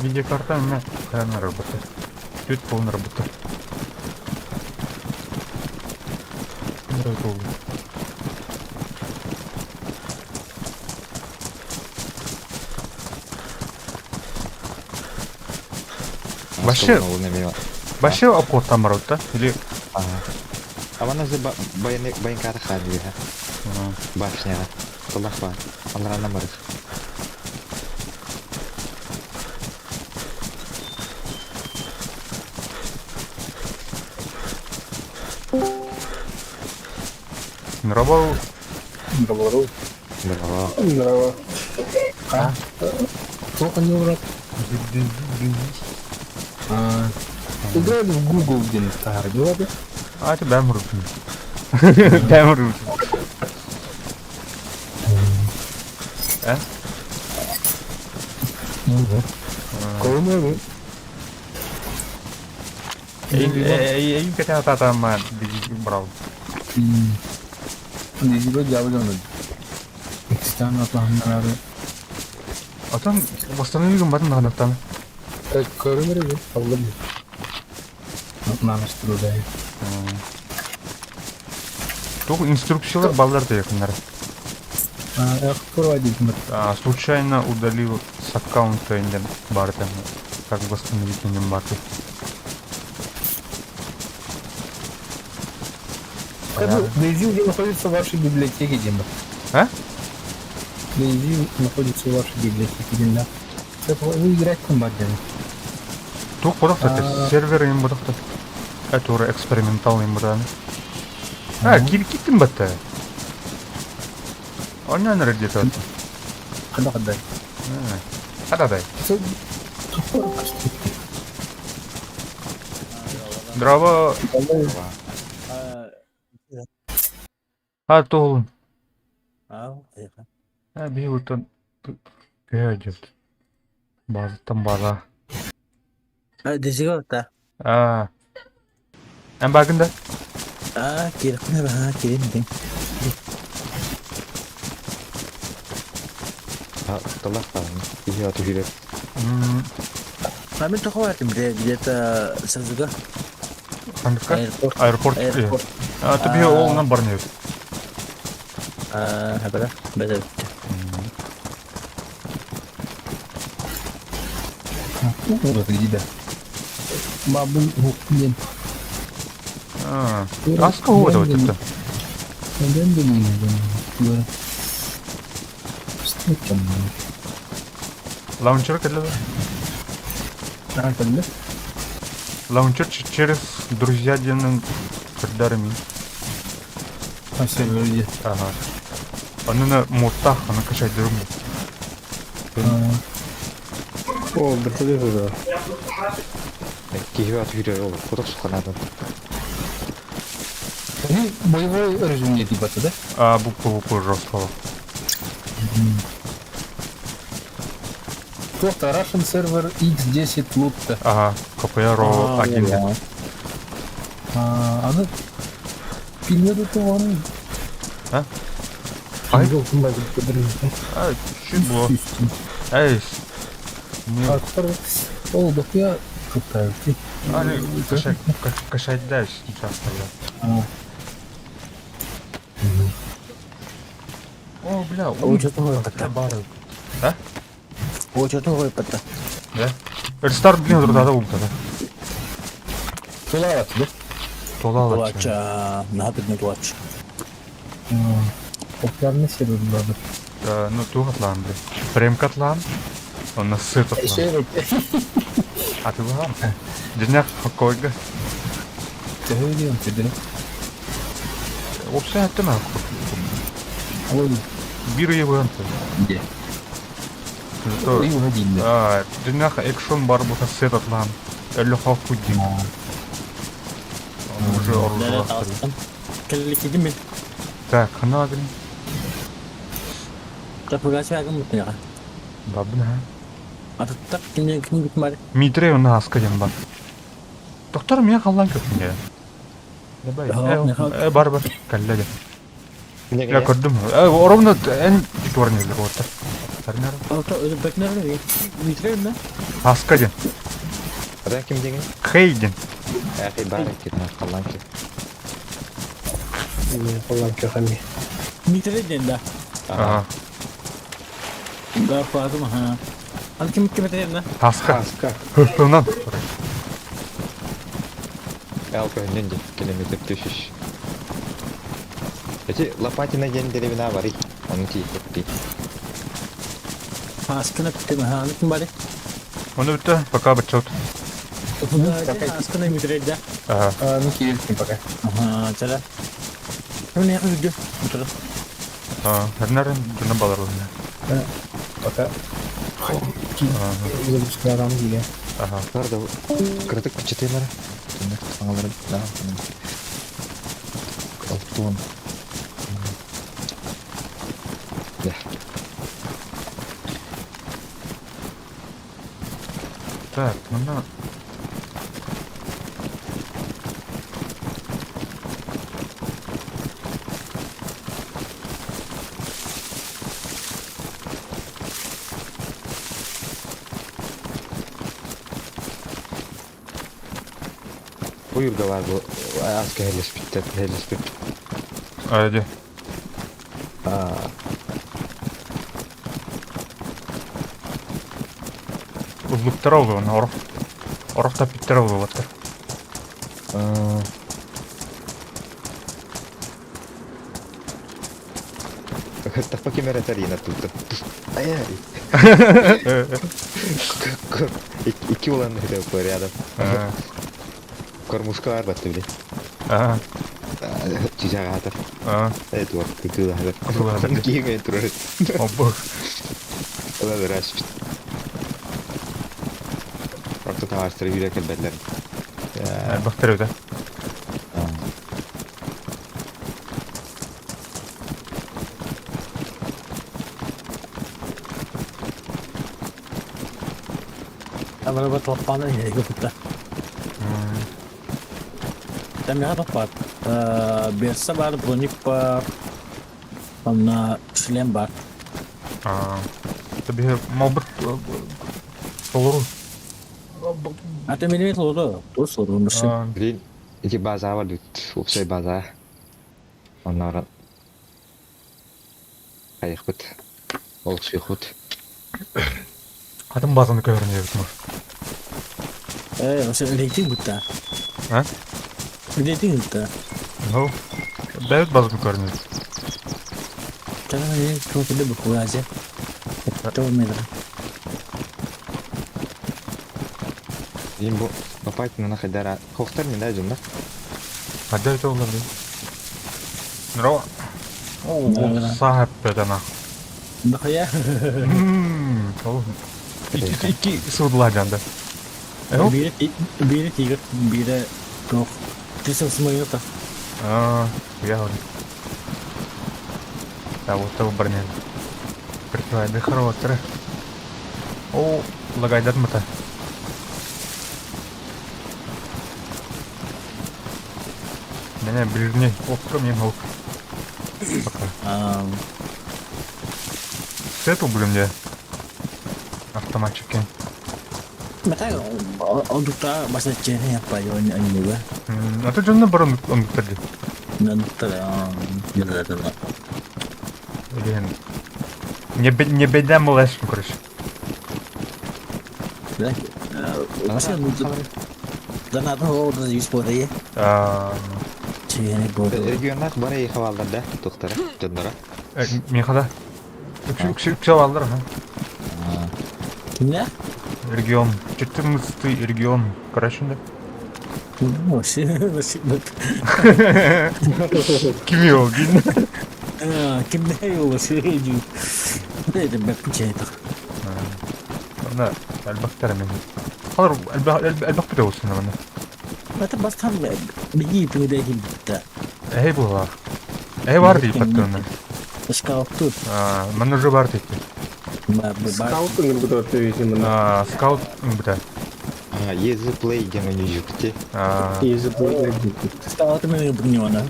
Видеокарта у меня она работает. Чуть полно работает. Вообще обход там работает, да? Или... А mana bayang kata kan dia. Basnya. Tolak pak. Antara nomor. Здорово. Здорово. Здорово. Здорово. А? Сколько не урок? Играли в Google где-нибудь старый, была бы? А это бэмрут. Бэмрут. А? Колумбия. Ийм кэтэй татаа маань брау. Дизиго явуулна. Экстана планараа. Отон восстановили мадам нагнатан. Колумбия авлаа. Намаас трудаа. Только инструкциялар балларда якындар. Случайно удалил с аккаунта инден барда. Как восстановить инден барда. Дейзи где находится в вашей библиотеке, Дима? А? Дейзи находится в вашей библиотеке, Дима. Вы играть в команде. Тук подохтат, сервер им подохтат. Это уже экспериментальный мудан. А, киттин батта. Оня на радио. Кандай. Ададай. Дрова. А, толун. А, биутон. Гэджет. База там база. Дезиго та. А. Ам багында? Кирик не ба, кирик. Талах там. Ihe atı hüret. Мен тохватым где-то Сазуга. Хандыка? Аэропорт. Аэропорт. А, ты би ол нам барнет. Хабара. Бәдә. Вот где. Бабун хукмен. А. Аска хода вот это. Нeden bilmiyorum. Что там? Лаунчер кадлы? Кадлы? Лаунчер через друзья денің кырдарами. Серверде. Ага. Анына моттах, ана кашайдырым. О, бітірді уже. Ihe atı hüret olur. Kodok sukanады. Они боевой режим не типа, да? А, буква жесткого. Просто Russian сервер X10 Lutta. Ага, КПР 1. Аны билмеді туғанын. А? Ай? Жолтын ба білдірін. А, чуть было. Эй, Ақтар ол дұқия құттайы. они кашайдай часто я. О, бля, Учетный гой патта. бары. А? Учетный гой патта. Да? Рестарт, блин, трудада ульта, да? Толарат, да? Толала. Туача, нахапит не туача. Популярный сервер надо. Ну, ту котлан, блин. Прем котлан. Он насыт котлан. Сервер. А ты вагам? Денег какой-то. Тегелен тедір. Вообще, это нахуй. Ой, Биру его анты. где? Ой, угодин, да. А, денег экшон бар бута сет котлан. Элло хавкудин. Он уже оружие. Келли кидим мен. Так, хана, блин. Тапыгасы агым мутняга. Бабна. Атыттак кине битмари. Митре он аскаден бар. Доктор меня халлан көпүнө. Давай. Бар. Каллага. Я көрдүм. Ровно эн тикорнелер вот. Тарнар. Алта өзү бекнер митре эмне? Аскаден. Adan kim деген? Хейден. Ахи бар кеткен қалан ке. Мен қолан көқами. Митре денда. Ага. Да фазым ха. Ал ким метре эмне? Аска. Аска. Хынан. Алко ненде километр төшүш. Эти лопатина ген деревина бари. Оны тиекти. Аскына киттим ха. Ал ким бари? Он өтті, пока бачот. Аскына митре да. Ага. Ну, келесін пока. Ага, чала. Эмне яқы жүрді? Утыр. Тарнар жана балар болду. Пока. Запускай адам келе. Ага. Бар да кырдык чытыйлар. Саңалар да. Алтын. Да. Так, мына Buyurga var bu. Aska helespit. Айди. Узлуктар алды, оны орақтап биттер алды баттар. Tappa kimera tarina tuttu. Ай. İki ulan ne de rядом. Кормушка бар бат били. Аа. Чижага хатар. Аа. Это вот туда хатар. Туда хатар. Киме турат. Обо. Ола раш. Орто тавастыр бирек элбетлер. Бактыр өтө. Ama bu toplanın ya grupta. Там я топат. Берса бар, броник бар. Онна шлем бар. Тобі, мабуть, солору. А ты меня видел, да? Тоже сложно, машин. Блин, эти база var düt. Upsay база. Onlar Hayır kut. Olçu kut. Adam bazını görünüyor bitmiş. Машин рейтинг будто. А? Рейтинг будто. Ну, дают bazını görünüyor. Тогда я просто люблю хуязи. Это у меня. Блин, bu попасть на хадара. Хохтар мен да жында. Hadi öte olabilir. Merhaba. Oo, Merhaba. sahip bedena. Да я. Oğlum. İki sığdılar canda. Yok. Biri tiger, biri yok. Ты смотрел так. Я говорю. Да, вот того барня. Прикрывай, да хорошо. О, лагайдат мата. Меня ближний. О, мне ног. Пока. Сету, блин, я. Автоматчики. Makanya untuk bahasa Cina apa ya ini juga. А ты что набор он тadi? Nanti benar-benar. Блин. Не беда малыш, короче. Masih untuk dan atau udah di sport ya. Cina bodoh. Регионнак барай хавалдарда тоқтара жондора. Мен қада? Үкші алдар, ха? Kimler? Регион. 14-й регион. Короче, Masih bet. Kim yok, gin. Kimler yok masih ju. Udah ada bet Cina. Ana, البختر مني. خضر البختر وصلنا منه. Mata bas tam begitu deh kita. هي بوا. هي واردي بتونا. Scout tuh. من уже واردي. Скаут ini betul tuh mana? Скаут betul. Езі плей деген не жүкте. Езі бұл. Scout memang punya mana?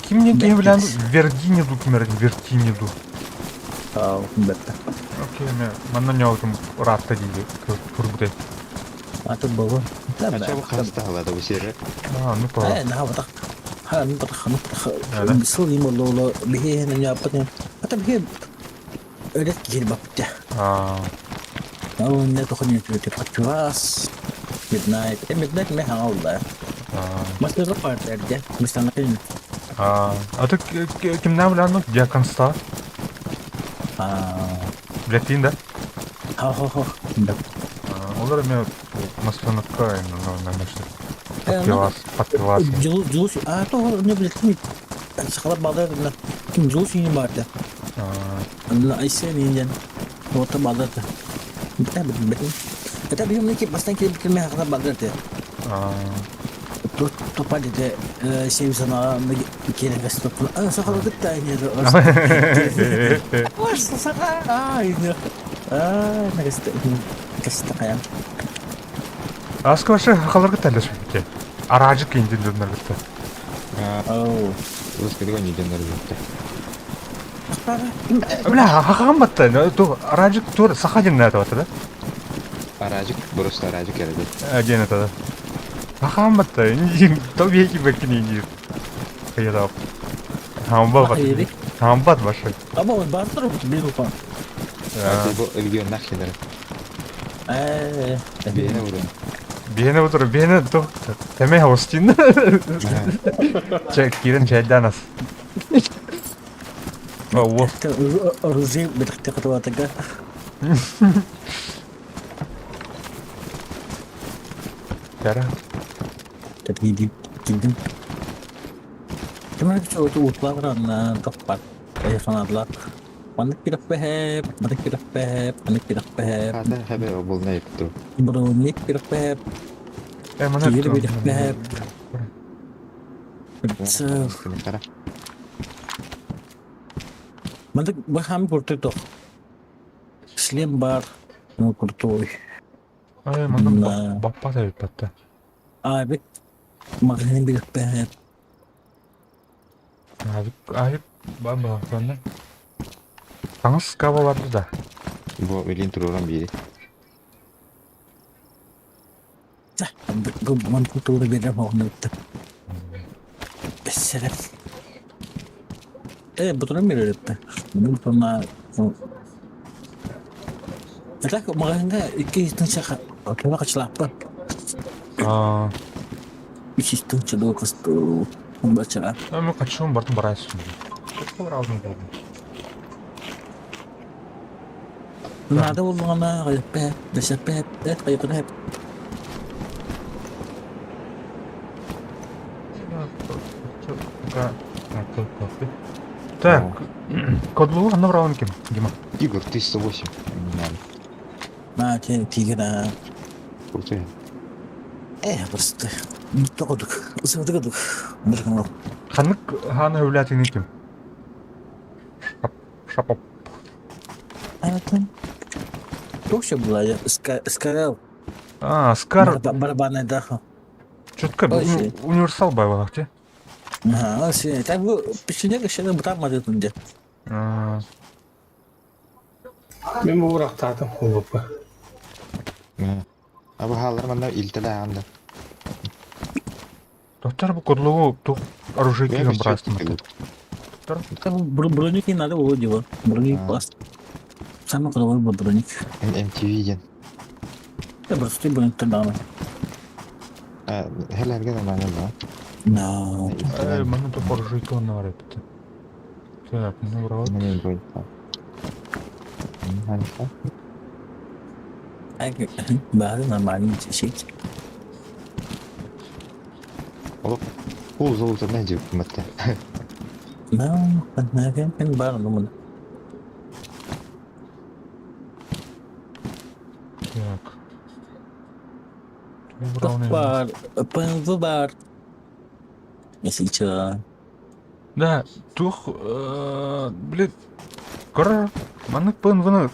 Kim ne gevlen Verginidu kimerdin Verginidu. Betul. Okey, mana ne oldu rahatta değil kurgude. Atau bawa. Ачабы хаста халады bu seri. Ну по. Nah, betul. Hal betul. Bisul ini malu bihe nanya apa nih? Atau bihe ada kiri bapaknya. Oh, ini tuh kan itu tempat keras. Midnight. Midnight mah Allah. Mas itu part aja. Misalnya kan. Atau kimden bilen o? Jakansta. Bildiğin de. Olur mu? Maslana kayn, ne işte. Patvas. Julus, tuh ne bileyim. Sekolah bazar lah. Kim julus ini bazar. Allah Aisyah ni jan. Waktu bazar tu. Betul. Kita biar ni pasti kita bikin meh sekolah bazar tu. Tu pada dia saya sana bikin gas tu. Sekolah kita ini. Wah, sekolah ini. Gas tu kan. Askı başı hakalar gittiler şimdi. Aracık indi dönler gitti. Terus kedua nih dengar gitu. Bля, hakam battı. Tu aracık tur sakacın ne tahtı? Aracık, burası aracık geldi. Gene tadı. Hakam battı. İnci tabii ki bekini inci. Kaya da. Hamba bat. Hamba başı. Ama o bazar bir rupa. Bu ilgiyon nakşeler. Beni vurun. Beni otur, beni tu. Temel hostin. Çek girin şeyden as. Oh, Ruzi betul ketua tegak. Яра. Tapi di gidin. Cuma itu utlah karena tepat. Sangatlah. Mana kira pehep, mana kira pehep, mana kira pehep. Hada habe bolna iptu. Brownie kira pehep. Mana Kiri tuh? beda pehep. So, Kara. mana baham kurte toh. Slim bar no kurtoi. Mana bapak saya patah. Abi makanya beda pehep. Ayıp baba sana. Tangas kava vardı da. Bu bilin tururan biri. Dah, gue mampu tuh beda mau nut. Besar. Betulnya mirip deh. Belum pernah. Ada kok makanya iki itu cakap. Oke, maka kecelapan. Isi itu cedok kestu membaca. Ama kaçıyorum Bartın Baray'sın. Çok var ağzını oldu. Nah, ada mana kayak pep, dasar pep, kayak pep. Так, кодлу на браунке, Дима. Игорь 308. Nah, tiga dah. Крутой. Просто. Токодук. Усадыгадук. Бирканов. Ханнык ханы өвлятын ким? Шапоп. Это. Тоже была я скарал. Скар. Барабанная даха. Чутка универсал байвалак, те? Ага, все. Так бы печенега şimdi bu tam adı diye. Мен бұл ұрақтадым, ол бапа. Абы халар манда илтеле анда. Доктор bu кодлу тух оружие киган брастым. Там броник не надо было делать. Броник пласт. Самый крутой был броник. MTV ден. Я просто броник тогда. Хелерге да мана да. No. Mana tuh оружие киган var hep. Так, ну брат. Мен бой. Ханса. Baru nормальный чуть. Олоп. Ол золото не жеп мытты. Ну, наверное, baru nomor. Так. Брауны. Бар, пензу бар. Если что. Да, тух, блин, кора, маны пын вны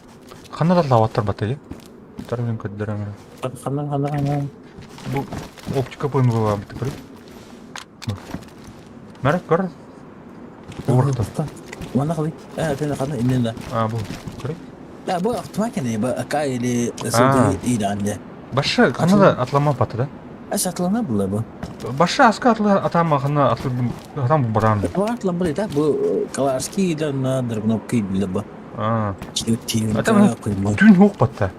ханада лаваттар батты, тарвин көддөрөмөр. Хана. Бу оптика пын вла битти көр. Мара кор. Орто. Mana kali? Ada kana ini dah. Бу. Көр. لا بو احتمال يعني بقى كايلي سودي إيد عنده. Башы ханада атлама батты да. أصلاً بلا بو. Башы аска атла атама хана атлы атам баран. أطلع بلا ده بو كلاسكي لنا ضربنا بكيد بلا بو. كتير. Атама түн хук батты.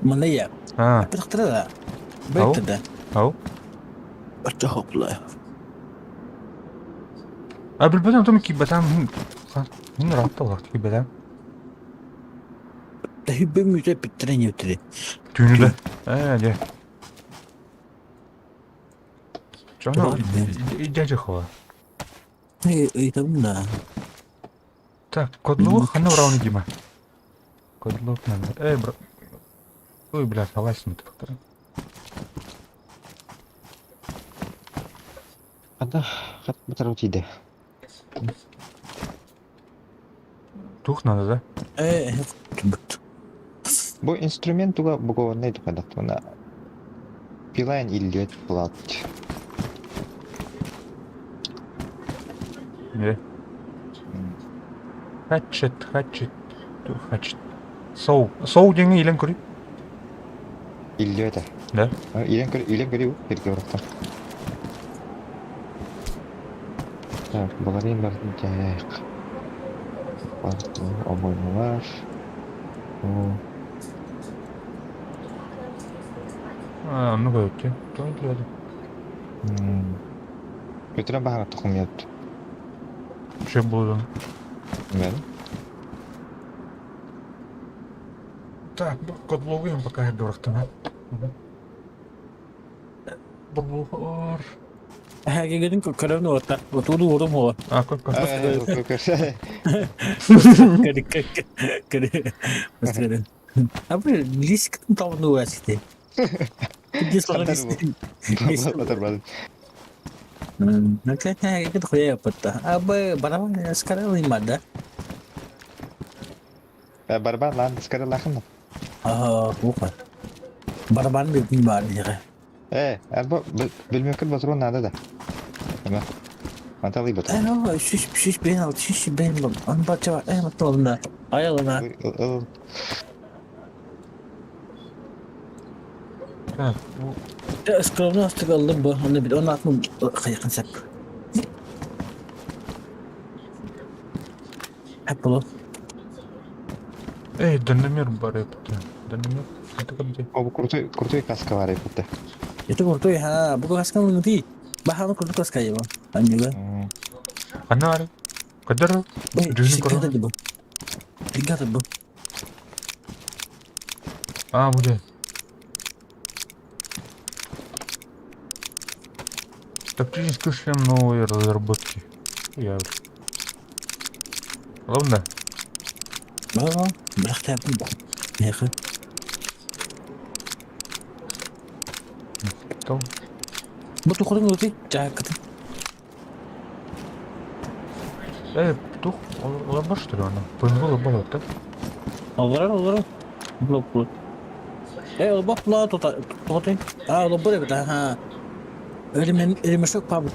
من ليا. بتختار ده. بيت ده. Ау. أتجهب لا. Bilbeden tom ki batam min rahatta olarak ki bedem. ده بميجي بترين يتري. Tüyünü de. De. Canım iyice хова. إيه تمام. Так, кодлу хана брауни Дима. Кодлу надо. Бро. Ой, блядь, согласен ты как-то. Ада хат батару тиде. Тух надо, да? تبت. Бу инструментуга буговарнай tukadат мына. Пилайн иллет плат. Не. Хачет. Соу деңе илен көрі? Иллета. Да? Илен көрі бу берге бараттан. Так, баларин бар жайық. Обойнылар. Ну көйте. Той біледі. Көтірен бағана тұқым еді. Şey buldum. Мен? Так, кодловуем пока я дурактана. Бор. Herkese gelin kararını orta. Oturdu vurdum hava. Koy. Kere. Abi risk tavanı var işte. Dia soal risk. Nanti kita kaya apa tah? Apa barang sekarang lima dah. Barbar lan sekarang lah kan. Bukan. Barang bir bar ya. Alba bilmiyorum batron nada da. Ama mantıklı bir batron. Şiş ben bak. An baca var. Betul dah. Ayalına. Sekarang nasıl kaldım bu? Hani bir onu aklım kayak konsep. Hep bu. Dinlemiyorum bari yapıp da. Dinlemiyorum. Hadi kapıcı. O bu kurtuyu kaska var yapıp. Itu kurtu ya, buku kas kan ngerti. Bahan kurtu kas kayak bang. Kan juga. Ana var. Kadar. Düzgün Tiga kurun. tadi bang. Tiga tadi bang. Bu da. Тактический шлем новой разработки. Ладно. Bang, berakti apa bang? Ya kan. Tamam. Butuh kurang ngerti. Cakap. Тух, olabilir что ли она? Понял, было, так? Olur. Belum. Bak lah tuh Allah boleh betul ha. Elime çok pahalı.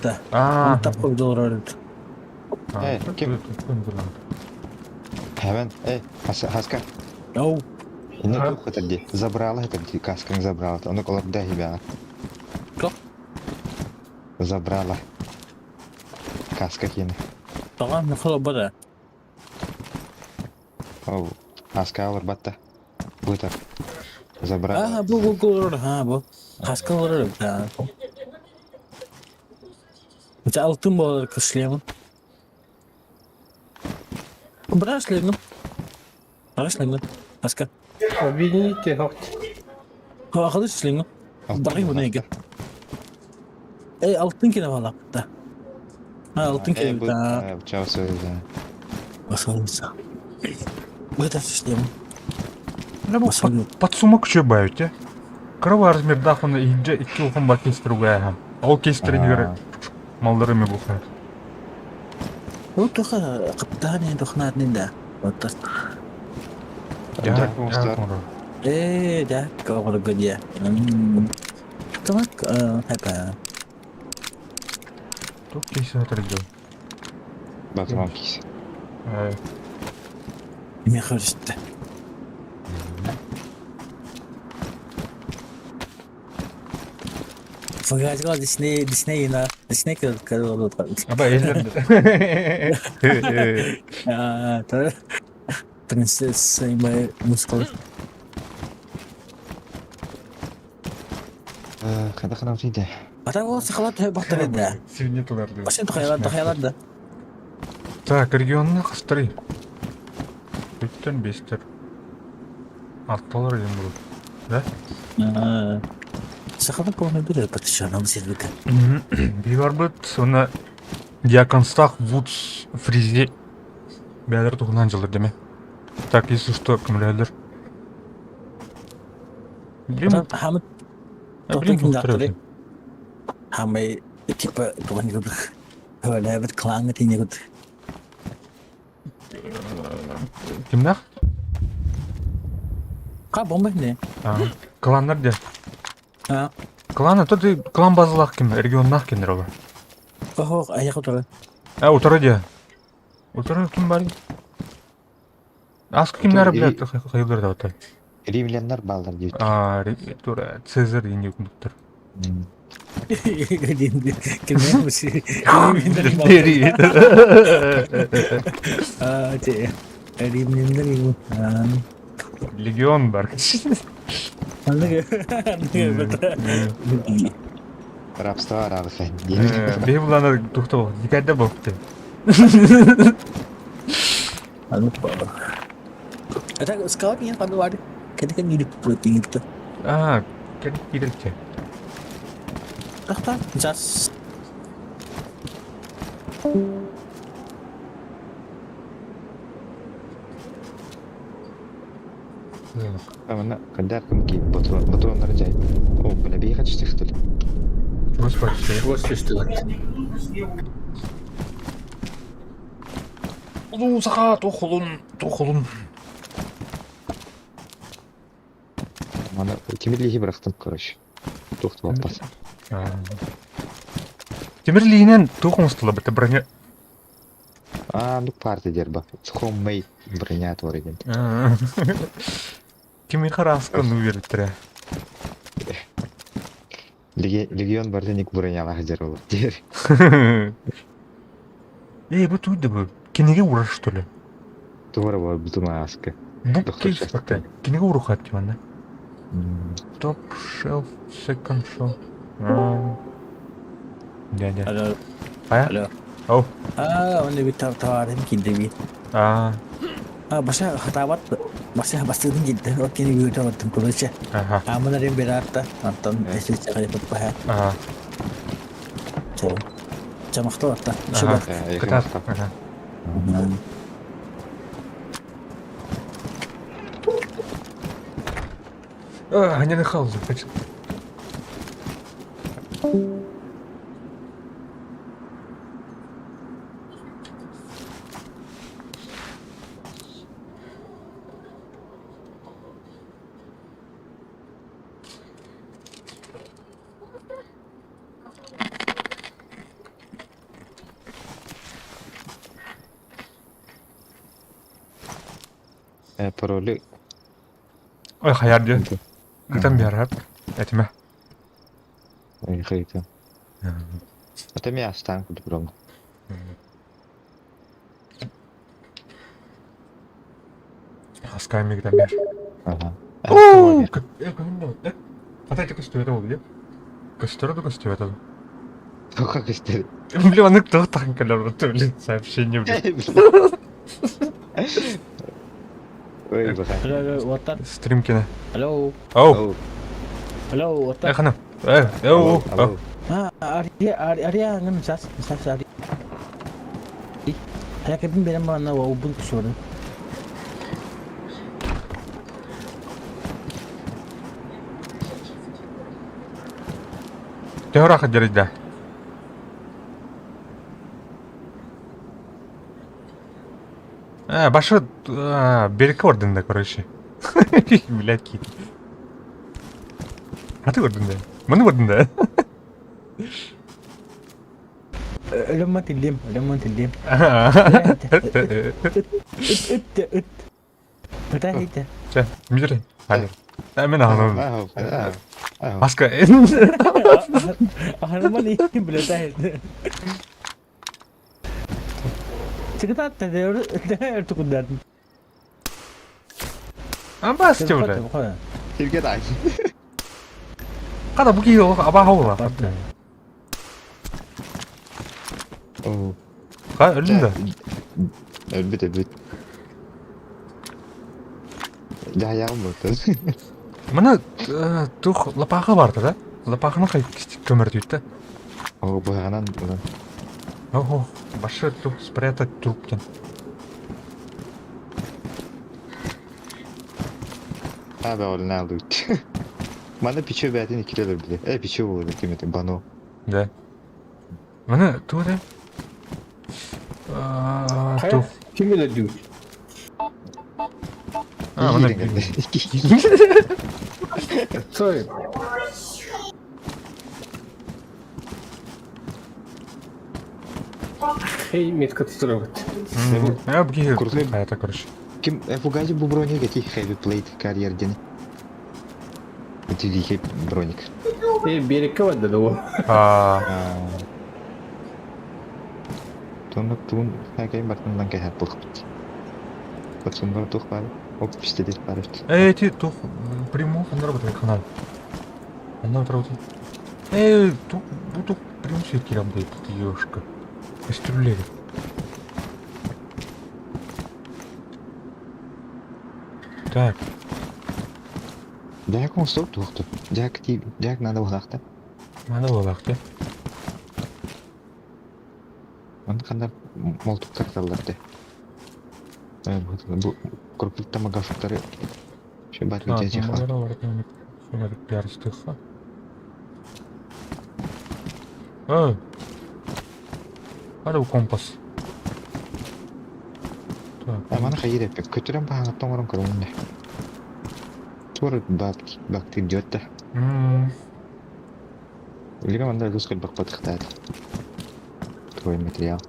Tak koydu orada. Kim? Hemen, Haska. Oh. Ini tuh kata dia, Zabrala itu di kaskang Zabrala. Onu kalau dah hilang. Kok? Zabrala. Kaska ini. Tamam ne kadar bada. Oh, Haska olur batta. Butar. Zabrala. Bu orada ha bu. Haska orada. Mesela altın bu olarak kıslayamam. Bıraşlayalım. Haska. Обвините, хот. Arkadaşlayalım. Bakayım bu ne ki? Altın kine valla. Altın kine. Ciao söyle. Басалымса. Быта система. Подсумок чебають, Кырова размер даханы иджа 2 ухын бар кестіруге ағам. Ол кестірігері малдарыми бұқай. Вот только капитане дохнат не да. Вот так. Да, Да, kalau dia. Как apa? Тух кейсі атырды. Батрон кис. Мне кажется. Фагатика Disney на Disney kalau Аба елдерді. та принцесса и мои мускулы. Kada kenal tidak? Ата ол сахалат бахтар да. Севнетілерді. Басын тахаялат да. Так, регионына қыстыры. Өттен бестер. Атталар ең бұл. Да? Сахалат полный бюджет подтяжал сервика. Бивар бұд, оны Диаконстах, Вудс, Фризе. Бәдір тұғынан жылыр деме. Так, если что, кімләдір. Хамид Блин, Dokter Hamai tipe tuan juga ada berkelang ini gitu. Кімдақ? Kak bomba ne? Кландар де. Ha. Кланы, тут и клан базылақ кім, регионнақ кендер олар. Oh, ayak otur. Утыры де. Утыры кім бар? Асқы кімдері білет, қайылдар да отай. Римляндар балдар дейді. Тура, Цезар дейін өкіндіктір. Kemana mesti? Дери. Cek. Dari minder ini. Легион бар. Betul. Рабство арабы fen. Бейбуланы тұқтау, декайда болыпты. Lupa. Ada scout yang pada ada. Kita kan hidup protein gitu. Керек керек. тахта жас. Ана кандar ким ки ботрондар жай. О, бля бей качты что ли? Чего спать? Вот что. Uzun sağa toxulun. Ана темирлиги бирактым, короче. Тоқтып алпас. Темирлигинен тоқуңстыла бітті броня. Ну парты дерба. Homemade броня твор екен. Кими хараскан уверттіре. Легион бартеник броняла хазер болот. Бұл туйды бұл. Кенеге урар, что ли? Тугара бар бутун аска. Бұл кейспакта. Кенеге урухат диванда. Топ шелф, секонд шелф. Дядя. Алло. Ая? Алло. Оу. Оны бит таварым кинде бит. Баша хатават. Баша бастыдын кинде. О кени бит таваттым көрөчө. Аманарым бератта. Антон эсил чагып баха. Чамахта атта. Шуба. Катат. Не нахал захочет. Пароли. Ой, хаяр диyor. Кытан биарат. Этиме. Ой, хайта. Это меня останку добром. Хаскайми кытан биар. Ага. Ооо! Атайте көстөбөтө болду, деп? Көстөрөдө көстөбөтө. Как истери? Блин, аны кто так колер, блин, сообщение, блин. Ой, баха. Алло, ватар. Стрим кино. Алло. Оу. Алло, ватар. Ханым. Оу. Ария ngam sas ari. Aya kebin benim bana o bun sorun. Tehora хаджарыч да. Башы берекке ордында, короче. Блядь, кит. А ты ордында? Мыны ордында? Ölümden tildim. Öte heyte. Sen, müdürüm. Hadi. Hemen ağlamam. Maska. Ağlaman iyi bile heyte. Çıkıtat da der tukundardın. Ama sıçı burada. Türkiye de Kada bu giyiyor, aba havula. Oo. Ha, öldün de. Elbet. Jayağım mı? Мына тух лапағы барды да. Лапағына қай көмір дейді. О, бұғанан бұдан. Ого, башы тух спрятать трупкен. Abi oğlum ne aldı? Bana piço verdiğin ikiler bile. Piço oldu kıymetim bana. Да. Мына туре. Тух. Kim öyle diyor? Мына Sorry. Hey, метка тестировать. Bu giyiyor. Hayata короче. Kim Fugazi bu bronye geçti heavy plate kariyerden. Öteki броник. Берекке var dedi o. Тун хагай бартынан кайхат булып. Пацандар тух бар. Оп пистолет бар. Эти тух приму, он работает канал. Она работает. Тух буду приму все кирам дает, ёшка. Кастрюлери. Так. Дяк он стоп тухту. Дяк надо вахта. Мана болақ те. Оны қандай молтук карталарды. Bu korkulukta magafukları şu batı cacığa. Мана бар екен. Шумадық ярыстыққа. Қара компас. Mana hayır yapıyor. Kötüren bağırtan varım kırmızı. Sonra bakti idiot da. Или манда русский бак подхватает. Твой материал.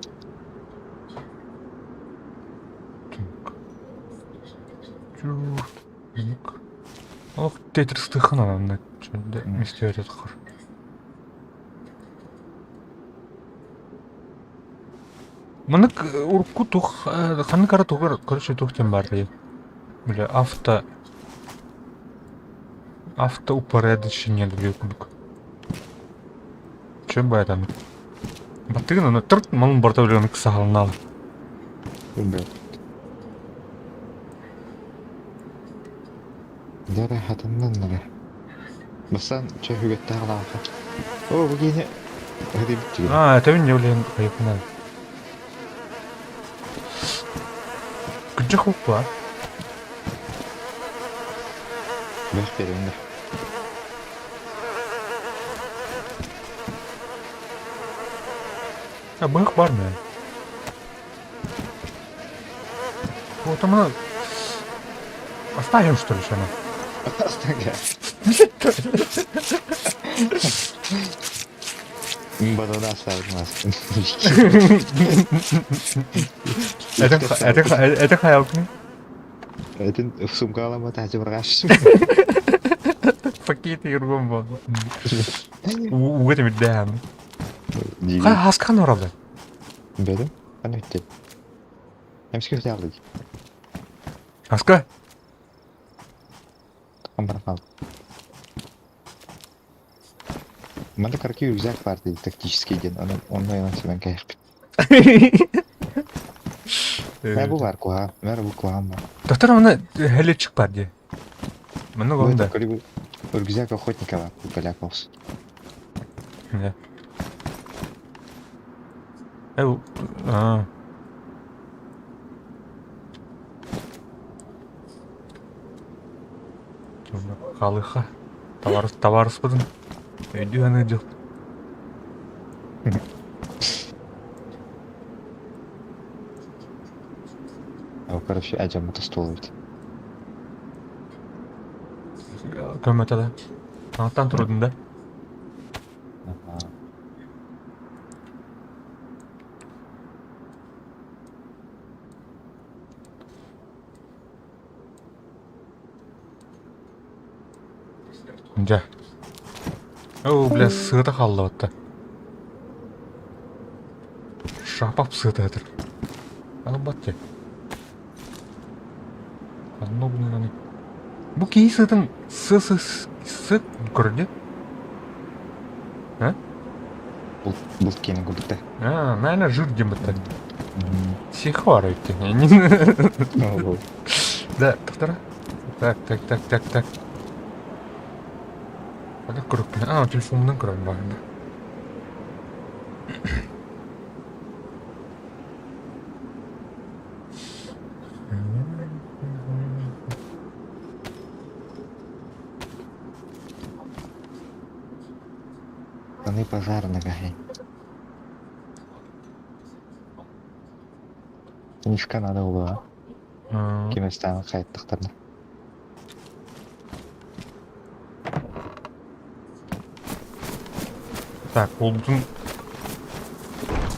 Ох, тетрістіған анамда. Жөнді мистерия тұқыр. Мұнық ұрқу тұқ, қаны қара тұғыр, көрші тұқтен барды. Біле, авто упорядочение біле күнік. Чөн байдан. Баттығын оны тұрт, малын барда біле оны кіса қалын алып. Bilmiyorum. Dere hatından nere? Basan çöhügette ağlağa. O bu yine hadi bitti. Әтәуін не білейін қайықынан. Күнчі қуық ба? Бәк беремді. Бұйық бар мен. Вот мы оставим, что ли, шана? Бадана оставилмaz. Это хаялкин. Этин сумка алама тачы бір қашшы. Пакеты ерген бол. Угетім дәм. Қай асқан оралды? Бәдім? Қаны өтті. Әмске өте алды. Аска? Қамбара қалды. Манда карки рюкзак бар дейді, тактический ден. Оны ойланса мен кайықпын. Бұл бар қуа, мәр бұл қуағым бар. Доктор, оны хәлетчик бар де. Мұны ғонда. Рюкзак охотника бар, бұл поляк болсын. Да. Қалыға. Таварыс бұдың. Өйді ғаны жоқ. Короче, әжем мотостол өйді. Көмөтеді. Аттан тұрудың да. Жа. Бля, сыта қалды отты. Шапап сыта әдір. Алып бат же. Қалны бұның ғаны. Бұл кей сытың сыт көрді? Бұл кені көрді. Наверное, жир дем бітті. Сех бар өйтті. Да, тоқтара. Так. Ada grupnya, telefondan keren banget. Ini pasar negahnya. Ini kan ada gua. Kimestan kait dokternya. Так, ол бұтын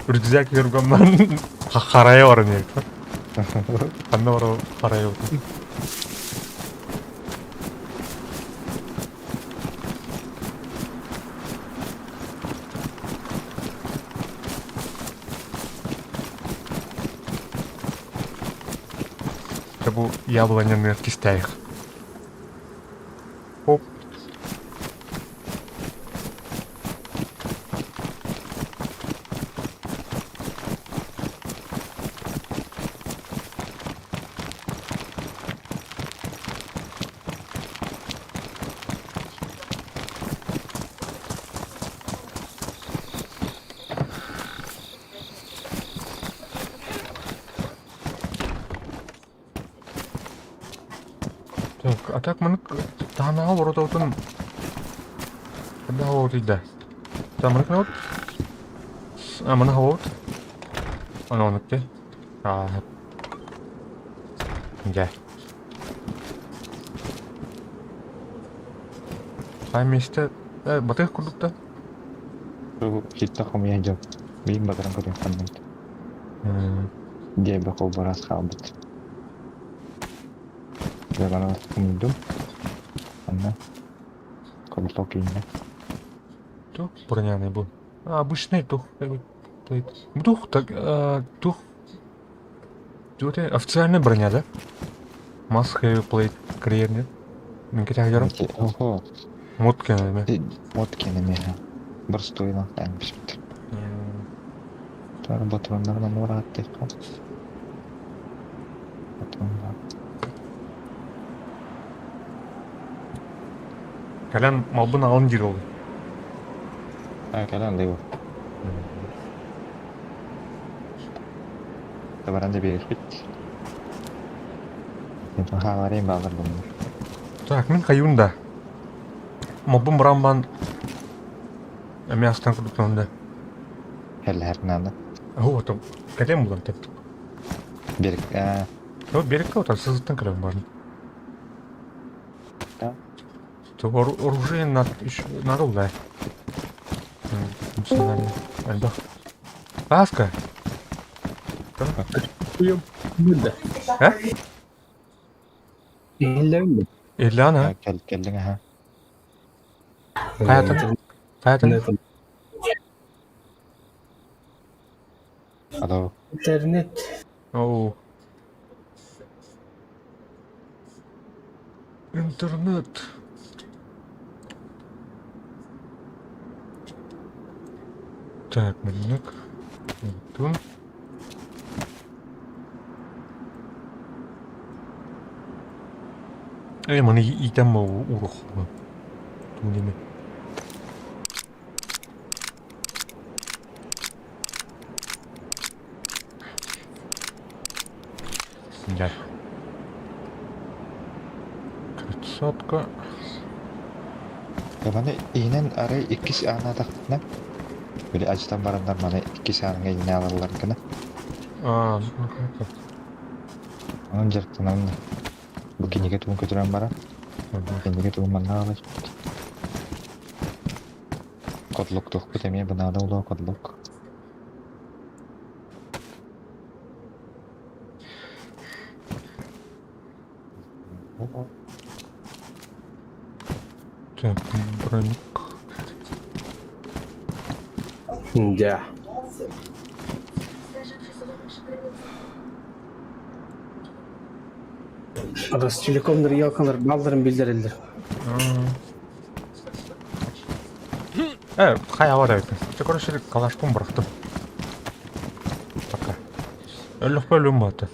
рюкзак ергеннен қарайы бар не? Қандай бар қарайы бұтын? Бұл яблоняны кистяйық. Оп. А так мынык таанага борототун када хавотыйда. Тамынык не вот? А мына хавот? Ана онукте. Ja. Месте батых курдукта. Хитта хомия жок. Бийим батырын көрүн канмайт. Дебе кол барас халбыт. Дебана кумдум. Анна. Колток инне. Тух броняный был. Обычный тух. Тух так тух. Это официальная броня, да? Must have played career нет? Мен кете хайдырым. Ого. Муткен эме. Моткени меха. Бір стойла таңбышыпты. Тары батрондардан орат дейт кал. Батрондар. Калян малбын алын жер ол. Калан дейбо. Табаранда бериш бит. Мен хаварин балдар бундар. Так, мен каюнда. Малбын брамбан эме астан курдуктанда. Хеллернанда. Вот там. Калем булан теп. Берик. Вот берекке отар сызыттан калем бар. Да. То оружие надо да. Альба. Ласка. Burada. Ha? Değiller mi? Ellana. Келдиң аха. Hayatın. Hayatın. Alo. İnternet. Oo. Интернет. Так, минут. Тун. Mana item mau uruh. Tunggu ni. Ya. Красотка. Mana inen aray 2 saat takna. Böyle açtan baranlar mana 2 saat yine alırlar kana. Onun jartından bu kiniga tuğun kötüren bara. Kiniga tuğun manna alır. Kodluk tohku demeye bana da ulu kodluk. Так, броник. Да. Ростелекомдар ялкандар балдарын билдирилдир. Хай авар айты. Короче, калашком бырактым. Пока. Өлүк бөлүм баты.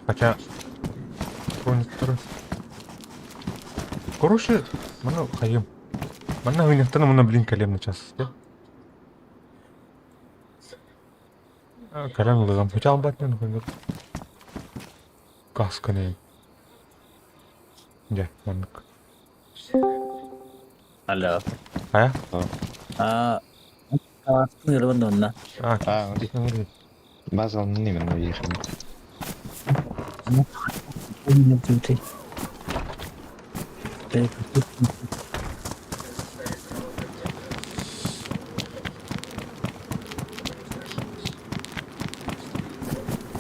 Хотя брониктары. Короче, мына хайым. Мына ойнактан мына блин калемный час. Калем ылыгам. Хотя албатнан койгор. Каска не. Ja, маннык. Alo. Ая? Sınırı bunda onunla. Öyle. Bazı onun nemin o yeşim.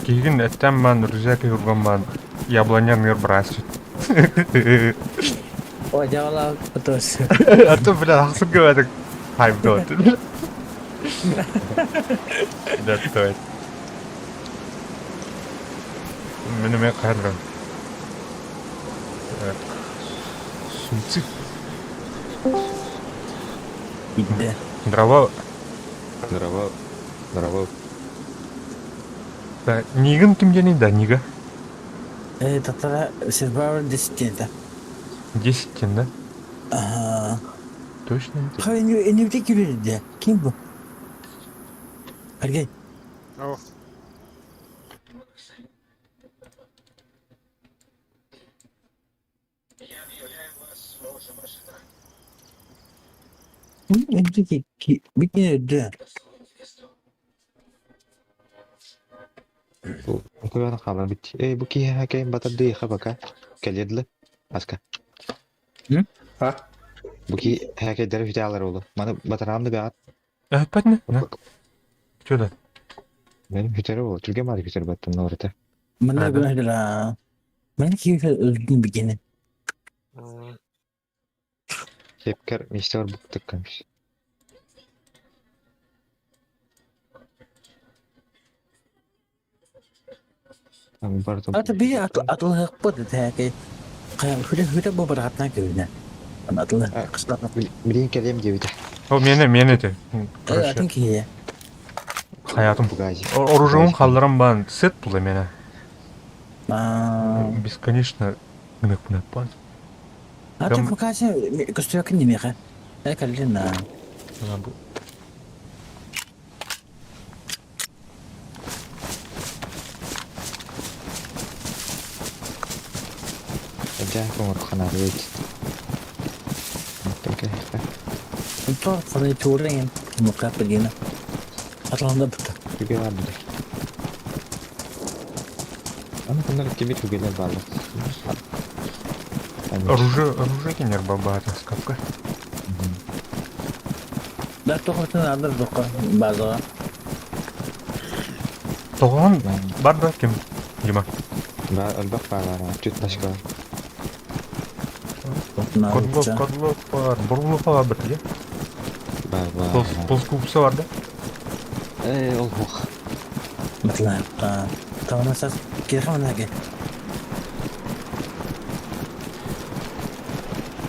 Кейін әттен мен рүзәк юрган мен яблонян мир брасит. O jawab betul. Atau bila langsung ke ada hype dot. Betul. Minum ya kadang. Сунцик. Gitti. Дрова. Здорово. Да, Ниган кем не да, Нига. Tatara Survivor 10 da. 10, да? Точно? Hayır, en tek yürüdü ya. Kim bu? Hadi gel. Ini bikin ada. Bu yana kalan bit. Bu ki hakayım batır değil baka. Keliyedli. Aska. Ha? Bu ki hakay derif idealar oldu. Bana batıramdı bir at. Evet ne? Ne? Şöyle. Benim hüteri oldu. Türkiye var hüteri battım orada. Mana Ada. guna adalah. Mana kita özgün begini. Hepkar müşteri bu tıkkamış. Ama barda. Tapi atau apa tu kayak sudah beberapa nak kena. Atau kesedak. Bilin keliyem gibi de. O meni de. Короче, Atın ki ya. hayatım. Bu gayet. Оружием қалдырам бан сет бұл мені. Ah, Бесконечно гнық бан. atau makasih kesedakan ini kan. Saya kalian nah. Bu. Acayip umur kanarı evet. Peki. Untuk pada curang yang muka begini. Atau anda betul. Türkiye var mıdır? Ama bunlar gibi Türkiye'ler varlar. Оружие кенер бабата скапка. Dah tu kau ada doka bazar. Тоған бар да кім? Дима. Albak var. Tüt başka. Кодлоп бар. Бұрылып бар бір де. Var. Полскупсы бар да. Ol bok. Betul. Tahu nasa kira mana lagi?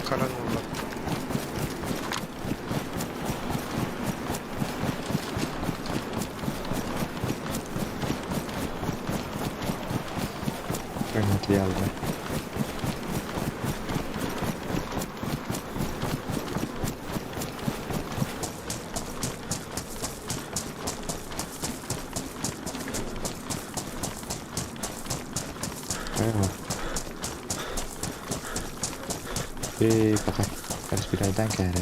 Karanlık. Örüntü yazdı. Pakai respirator kayak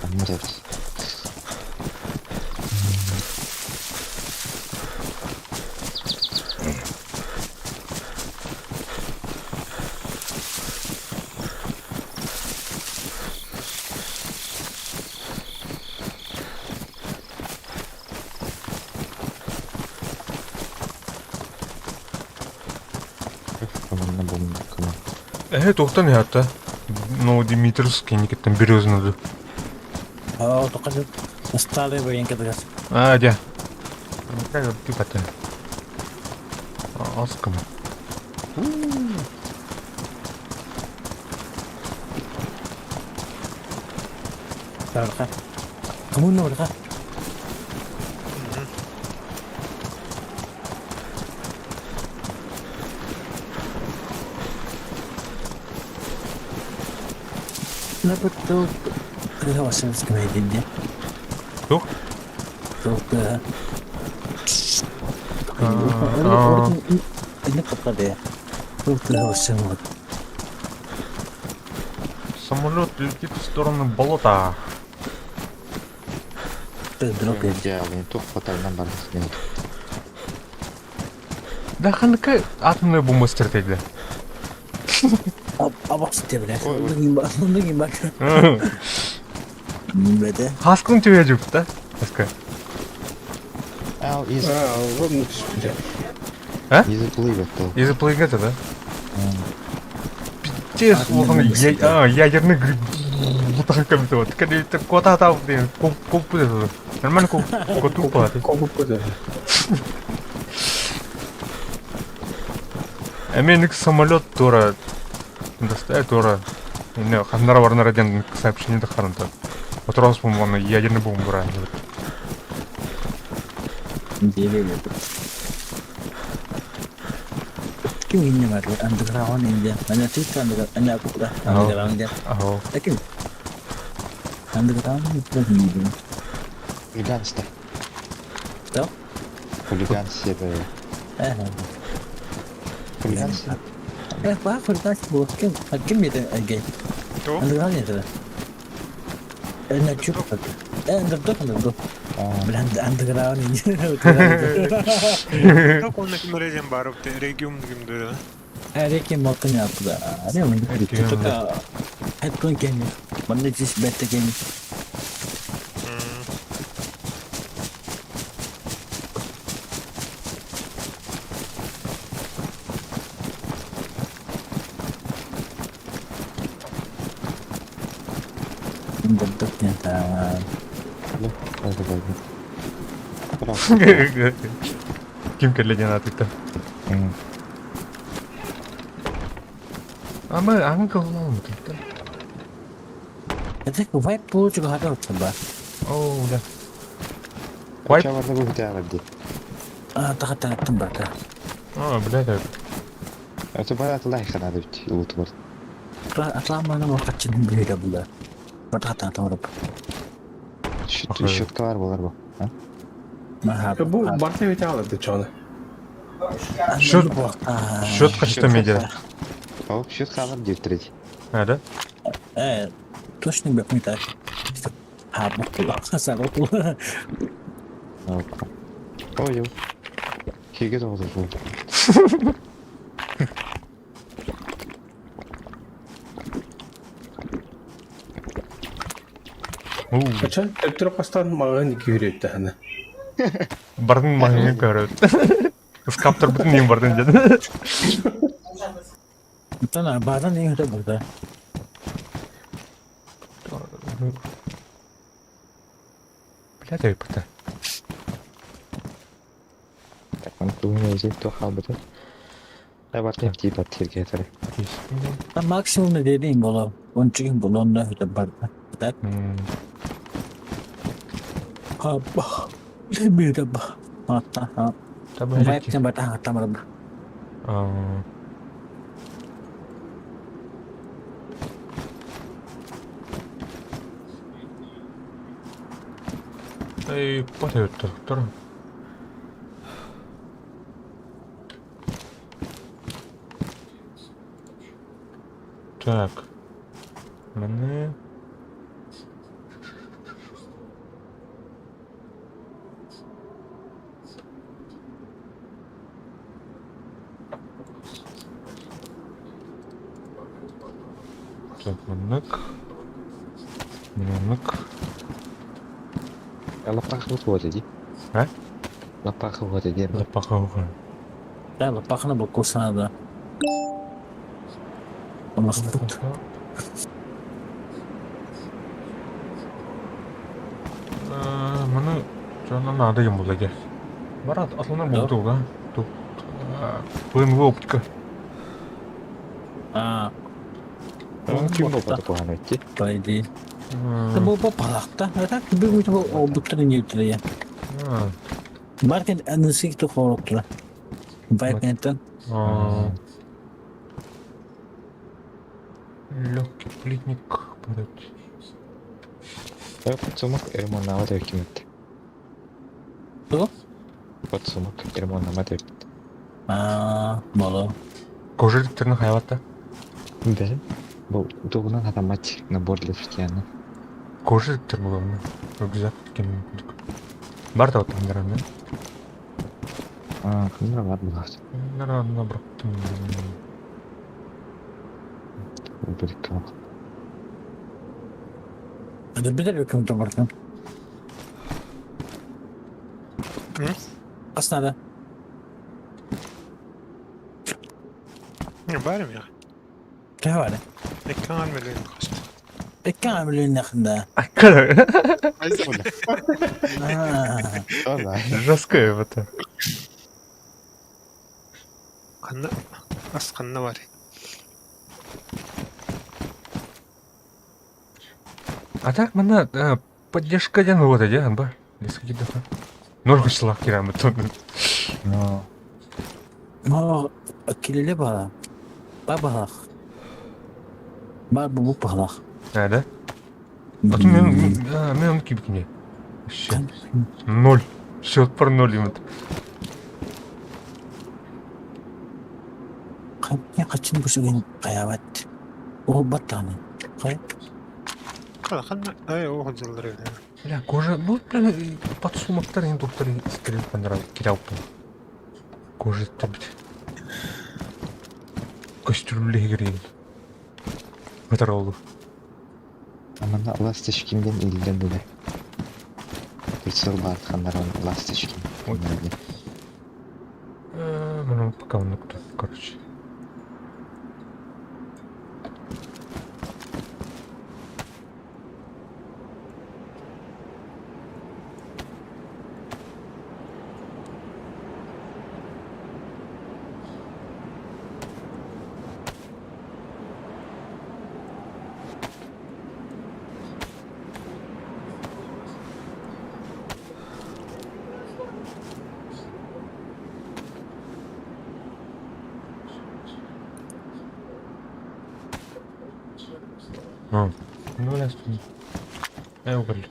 kamu terus. Тоқтан ята. Но Димитровский никеттен березный. Oh, tu kan style yang kita gas. Дя. Как ты потом? Аскам. Kan? Kamu nak kan? Kenapa tu? Kenapa wasam sekali dia? Tuh? Tuh ke? Ini apa dia? Tuh kenapa wasam? Самолет летит в сторону болота. Дроп Ya, itu fotoğrafından bahsediyor. Да қандай атомная бомба стратегия. Apa sih dia? Untuk gimana? Beda. Хаскын тебе жүк та. Хаска. Из вот мы сюда. из плывет то. И заплывет это, да? Пиздец, ядерный гриб. Вот так как это вот. Когда это кота там, коп это. Нормально кот тупо. Кого подали? Мен самолет тура достает тура. Не, хандар радиан сообщение до харанта. Вот раз по-моему ядерный бомбу ранил. Деревья. Ini baru underground ini dia. Banyak cerita underground aku dah underground dia. Oh. Tapi underground itu ini. Хулиганство. Что? Хулиганство это. Хулиганство. Bak hırdaş bu. Kim yedi gay? Кто? Underground yedi. Ne çok tatlı. Underground. Bilen underground yedi. Кто комнату мөрөйден барып, региум гүмдө. Erkeğin malkını yaptı da. Ne mi? Tutuka. Hep kon kendi. Bana cis bette kendi. Bentuk nyata. Kim kellejen atıkta. Ama angka olmadı mı? Jadi vibe bu juga ada coba. Oh udah. Wipe? Чаварда бұл тәғірді. Tak tembak. Oh birader. Өті бар атылай қанады бүт, ұлты бар. Selama nama kacin beda bulan. Pada kata tahu apa. Шүтка бар болар бұл. Mahal. Bu Bart'a bir tane aldı çoğunu. Счет kaçta medya? Алып шүт қалар дептіреді. Ada? Точно не помню так. Saya lupa. Ой, ой. Хеге тоғызы жол. Kaçan Türk aslan mağın iki yürüyüp hani. Bardın mahini görüyor. Skaptır bütün neyim bardın dedi. Tanah badan ini ada burada. Birader yapıda. Оны бүгін өзі тоқа бұды. Әбартын тиіп аттер кетірі. Ben maksimum ne dediğim bola. Onun için bolonda ada burada. Tak. Apa? Lebih dah bah. Mata. Tabii Vibe öyle ki. yang batang atam ada. Ey, потётто, второй. Так. Мене. Так, менек. Менек. Лапақ бұд болады де. А? Лапақы болады де. Запаховка. Dah lepas kena bagus ada. Maksud. Мұны жаңа надо ем бұл әге. Барат, атылынан болды оға. БМВ оптика. Оның күйім болмады қоған өтте. По идее. Это был попалахта. А так тебе будет обуттар не утре. Маркет анысык то хорокла. Байкентен. Легкий плитник. Подсумок ремонтнама тәуекемет. Что? Подсумок ремонтнама тәуекемет. Мало. Кожеліктерінің хайватта. Бәрі? Бұл тұғынан автоматик набор для шутияны. Кожеліктер бұл оны. Рюкзак кеткен мүмкіндік. Бар да оттан дарамын. Кімдер бар бұлағыз? Наранына бұрақтым. Бөлік қамақ. Ada bir de kım tamarkan. Aslında. Барым я. Ne var? Экран мелен кашты. Ekkan bilin yakında. Akkada. Солай. Жесткая это. Канна асқанна бар. А так мына поддержкадан вот эти, анба. Несколько дефа. Норго сылақ керамы тонны. Mau kilele bala. Babalak. Bu balak. Да? А то мен оны кибкине. Ноль. Счет про ноль именно. Kaç için bu sugin kayavat. O battağını. Kay. Kanna о хожалар эве. Бля, кожа, ну, бля, подсумактар енді доктор скрин панера кирауптың. Кожа табит. Костюмлі гірейін. Өтір олу. Аманда ласточкинден илден деле. Прицел бар хандаран ласточкин. Ой. Мұны пока он кто, короче. Ну, ляс. Уголь.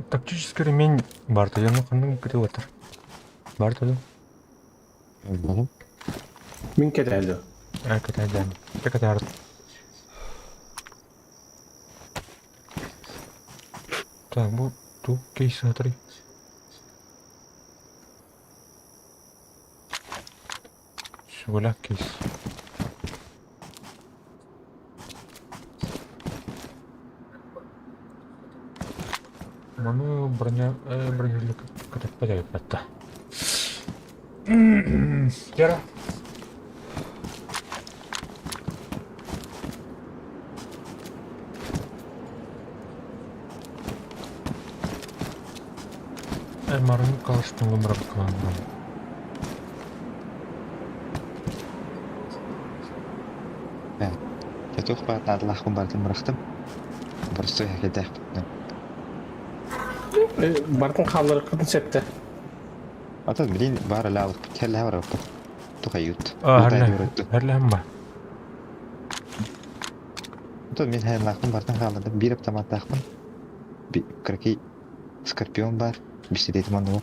Тактический ремень барда, я ну кіріп отыр. Барда да? Болом. Мин кетеді. Кетеді. Кетеді. Так, бұл тут кейс отыр. Шугуляк кейс. Мұны бронелік кітап бәдәйіп бәтті. Кера. Әлмарын қалыштың өмірі бұқыланған. Я тух бат надлахым бардым мырақтым. Просто я кедах. Бартын қалдыры қытын сәтті. Ата билин бар лаалык келе бар апа. Тухайют. Әрләм ба. Ата мен хайлахым бардым қалдырдым. Bir автомат тахмын. Bir кракей скорпион бар. Бишедетим аны.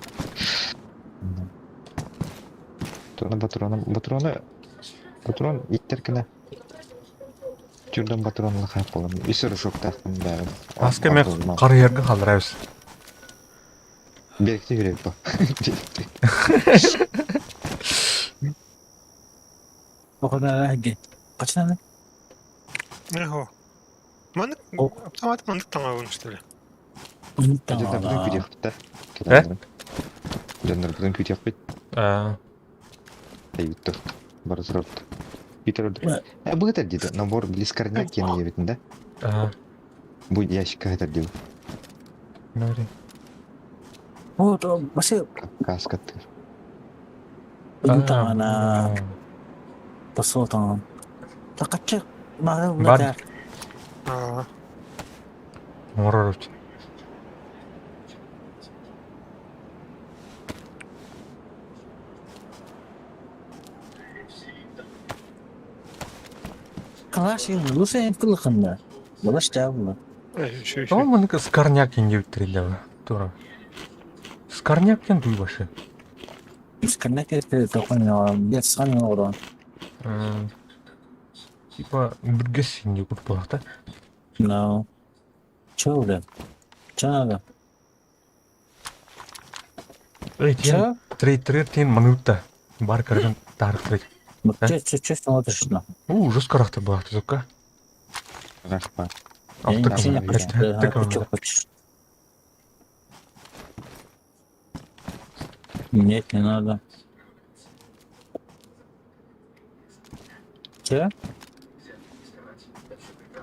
Патрон иттер кенә. Жүрден патронлы қайып болам. Үсір жоқ тақтым бәрін. Аска мен қар ергі қалдырайыз. Беректе жүрек ба. Оқыда әге. Қачын әне? Эхо. Маны автомат мандык таңа что ли? Жөндөр бүгін күдек бітті. Жөндөр бүгін күдек бит. Әйбітті. Бары сұрапты. Бұл ғытар дейді. Набор блискарняк кені ебетін да? Бұл ящикка ғытар дейді. Нәре. О, то басы Каскаттыр. ұнтағана басылтан. Тақатшы мағыл Бар. ұнатар. Морар өтін. Қалаш еңі, лұса әмкілі қында. Бұлаш тәуілі. О, мұныкі скарняк енде өттірелі ба. Тура. Скарняк ен дуй башы. Скарняк әкелі тоқын бет сған ен оран. Типа бүргес енде күт болақта. No. Чөулі. Чанағы. Тен трейд тен мұнытта. Бар кірген тарық трейд. Чөстің отыршына. Жүз қарақты болақты зөкка. Рахпа. Нет, не надо. Че?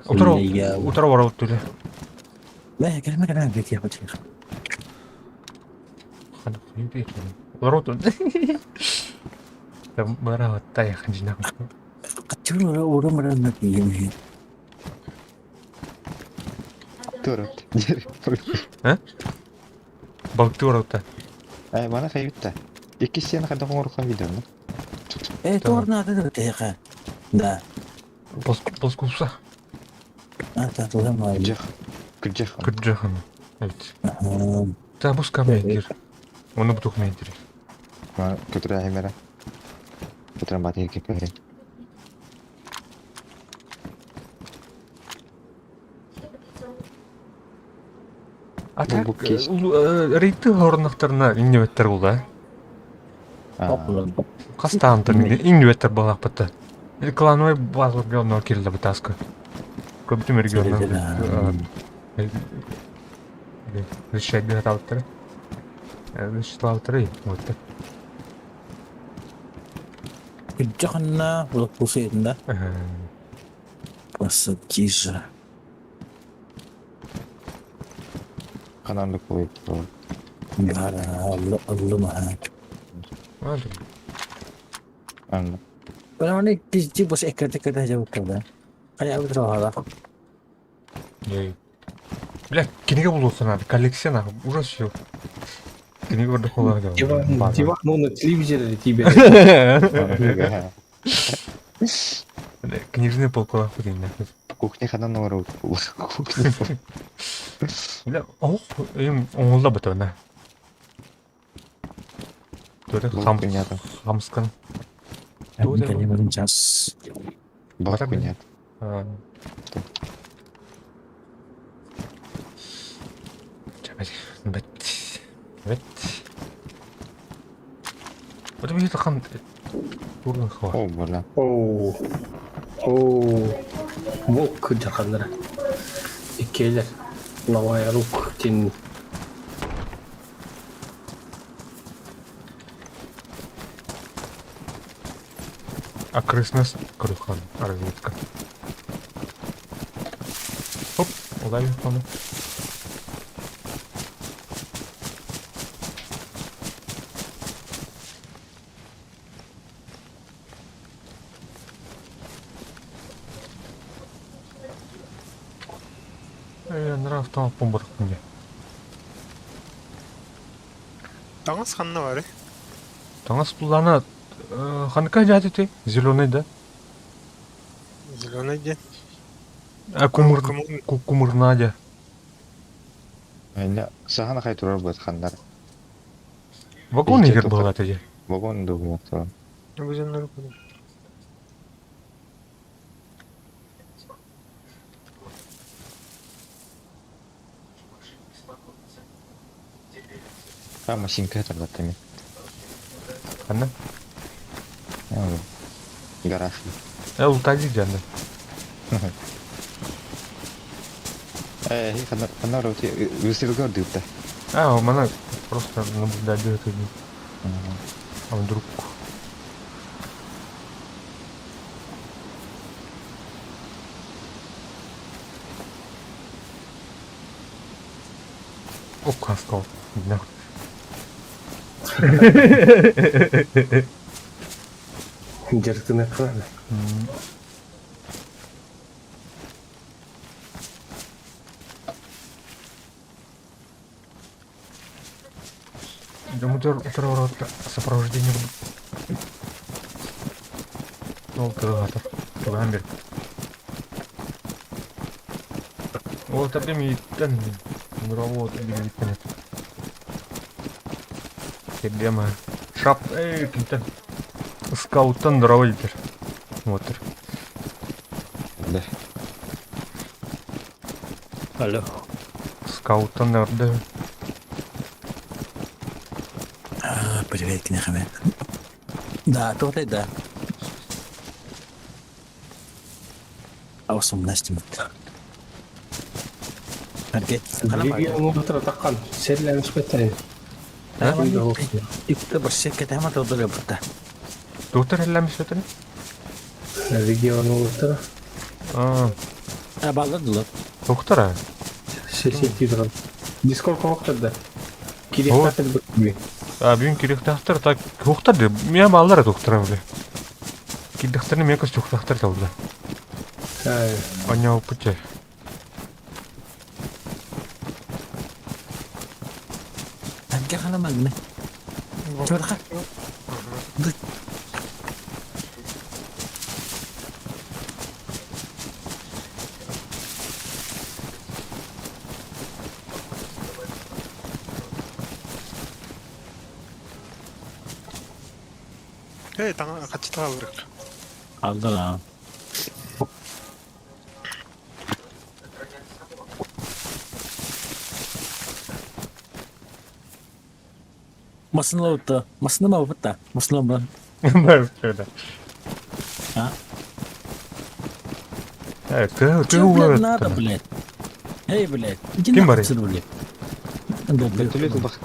Утро ворот туле. لا كلام بيك يا بطيخ. خلق يبيك ورود. مرة وطايا خنجنا. قتلوا ورمر النبي. Turut. Balık ورودта. Bana kayıtta. İki sene kadar konuşkan video mu? تورنا هذا دقيقة. Да. Boskupsa. أنت تقول ما Gıcık. Gıcık. Kırcık mı? Evet. Табус камендир. Оны бутук мендир. Ма көтөрө хемера. Көтөрө баты кепе. Атак Бу кеш. рейты хорнактарына иннебеттер булда. Кастаантыр иннебеттер балак бата. Клановый базар гённо кирилде бутаска. Көптүм регионнан. Решать готовтер. Решать вот так. Jangan nak pusing dah. Pasal kisah. Канандык болуп. Gara Allah mah. Aduh. Anda. Kalau ni kisi bos ekor aja bukan dah. Kayak aku terus Бля, книга булусан abi, коллекция нахуй, ужас все. Книга гордо холодно. Диван, ну, на телевизоре тебе. Книжный полкова ходим нахуй. Кухня хана номер. Бля, им оңолда бата на. Төре хамскан. Ada yang mencas. Бак понят. Бет. Вот мне это хан турн хва. О, бля. Мок жақандар. Икелер. Лавай рук тен. А крысность крыхан, разведка. Оп, уловил пану. Нрав там помбар мне. Таңыз ханна бар, Таңас пулана ханка жады ты? Зеленый, да? Зеленый де. А кумыр Надя. Айна сахана кай турар бат хандар. Вагон егер была тоді. Вагон думаю, то. Өзен нұры көді. А машинка это баттами. Ханна? Гараж. Ултади жанды. Хана роти высылгар дыпта. А, мана просто наблюдать это. А вдруг... Оп, каскал. Нахуй. Жарты қырады. Мутер сопровождение буду. Ол кылгатыр. Туган бер. Ол табем иттен. Мураво табем иттен. Проблема. Шап, киттен. Скауттан дровольдер. Вот. Да. Алло. Скауттан дорды. Привет, княхаме. Да, тут да. А у сумнасти мут. Аргет. Либия мутра таққан. Серләмеш беттен. Икті бір секет әмі тұлдыры бұрда. Доктор әлләмеш өтірі? Регион мутра. Балдырдылар. Доктор ә? Сесети тұрады. Дискорд қоқтырды. Керек тәтіл бүкбей. Бүгін керек тақтыр, так доктор мен балдар доктор бile. Киддіктеріне мен көз доктор талды. Оня опыты. Әнке қаламады ме? Көрді. Качы таалыр. Алдыра. Масынла утта. Масынла ма утта. Масынла ма. Да, да. А? Ты Чё, блядь, вот. надо, блядь? Эй, блядь. Иди Кем нахуй барай? отсюда, блядь. Да, блядь. Түлет бак.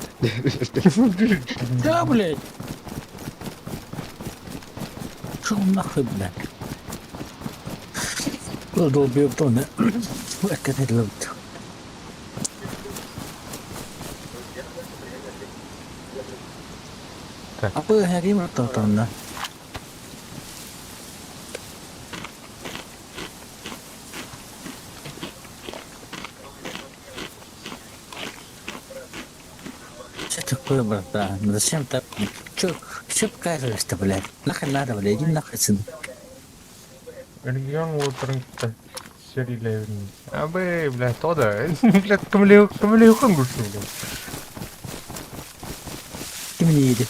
Да, блядь. Шел нахуй, блядь. Долбёб то, да? Это не лут. Так. Apa hari mata tanda? Что такое, брата? Зачем так? Чё показываешь-то, блядь? Нахрен надо, блядь, иди нахуй отсюда. Регион отырыңды серилерін. Абы, блядь, то да. Блядь, кімлеу хангурсын, блядь. Ты мне едет.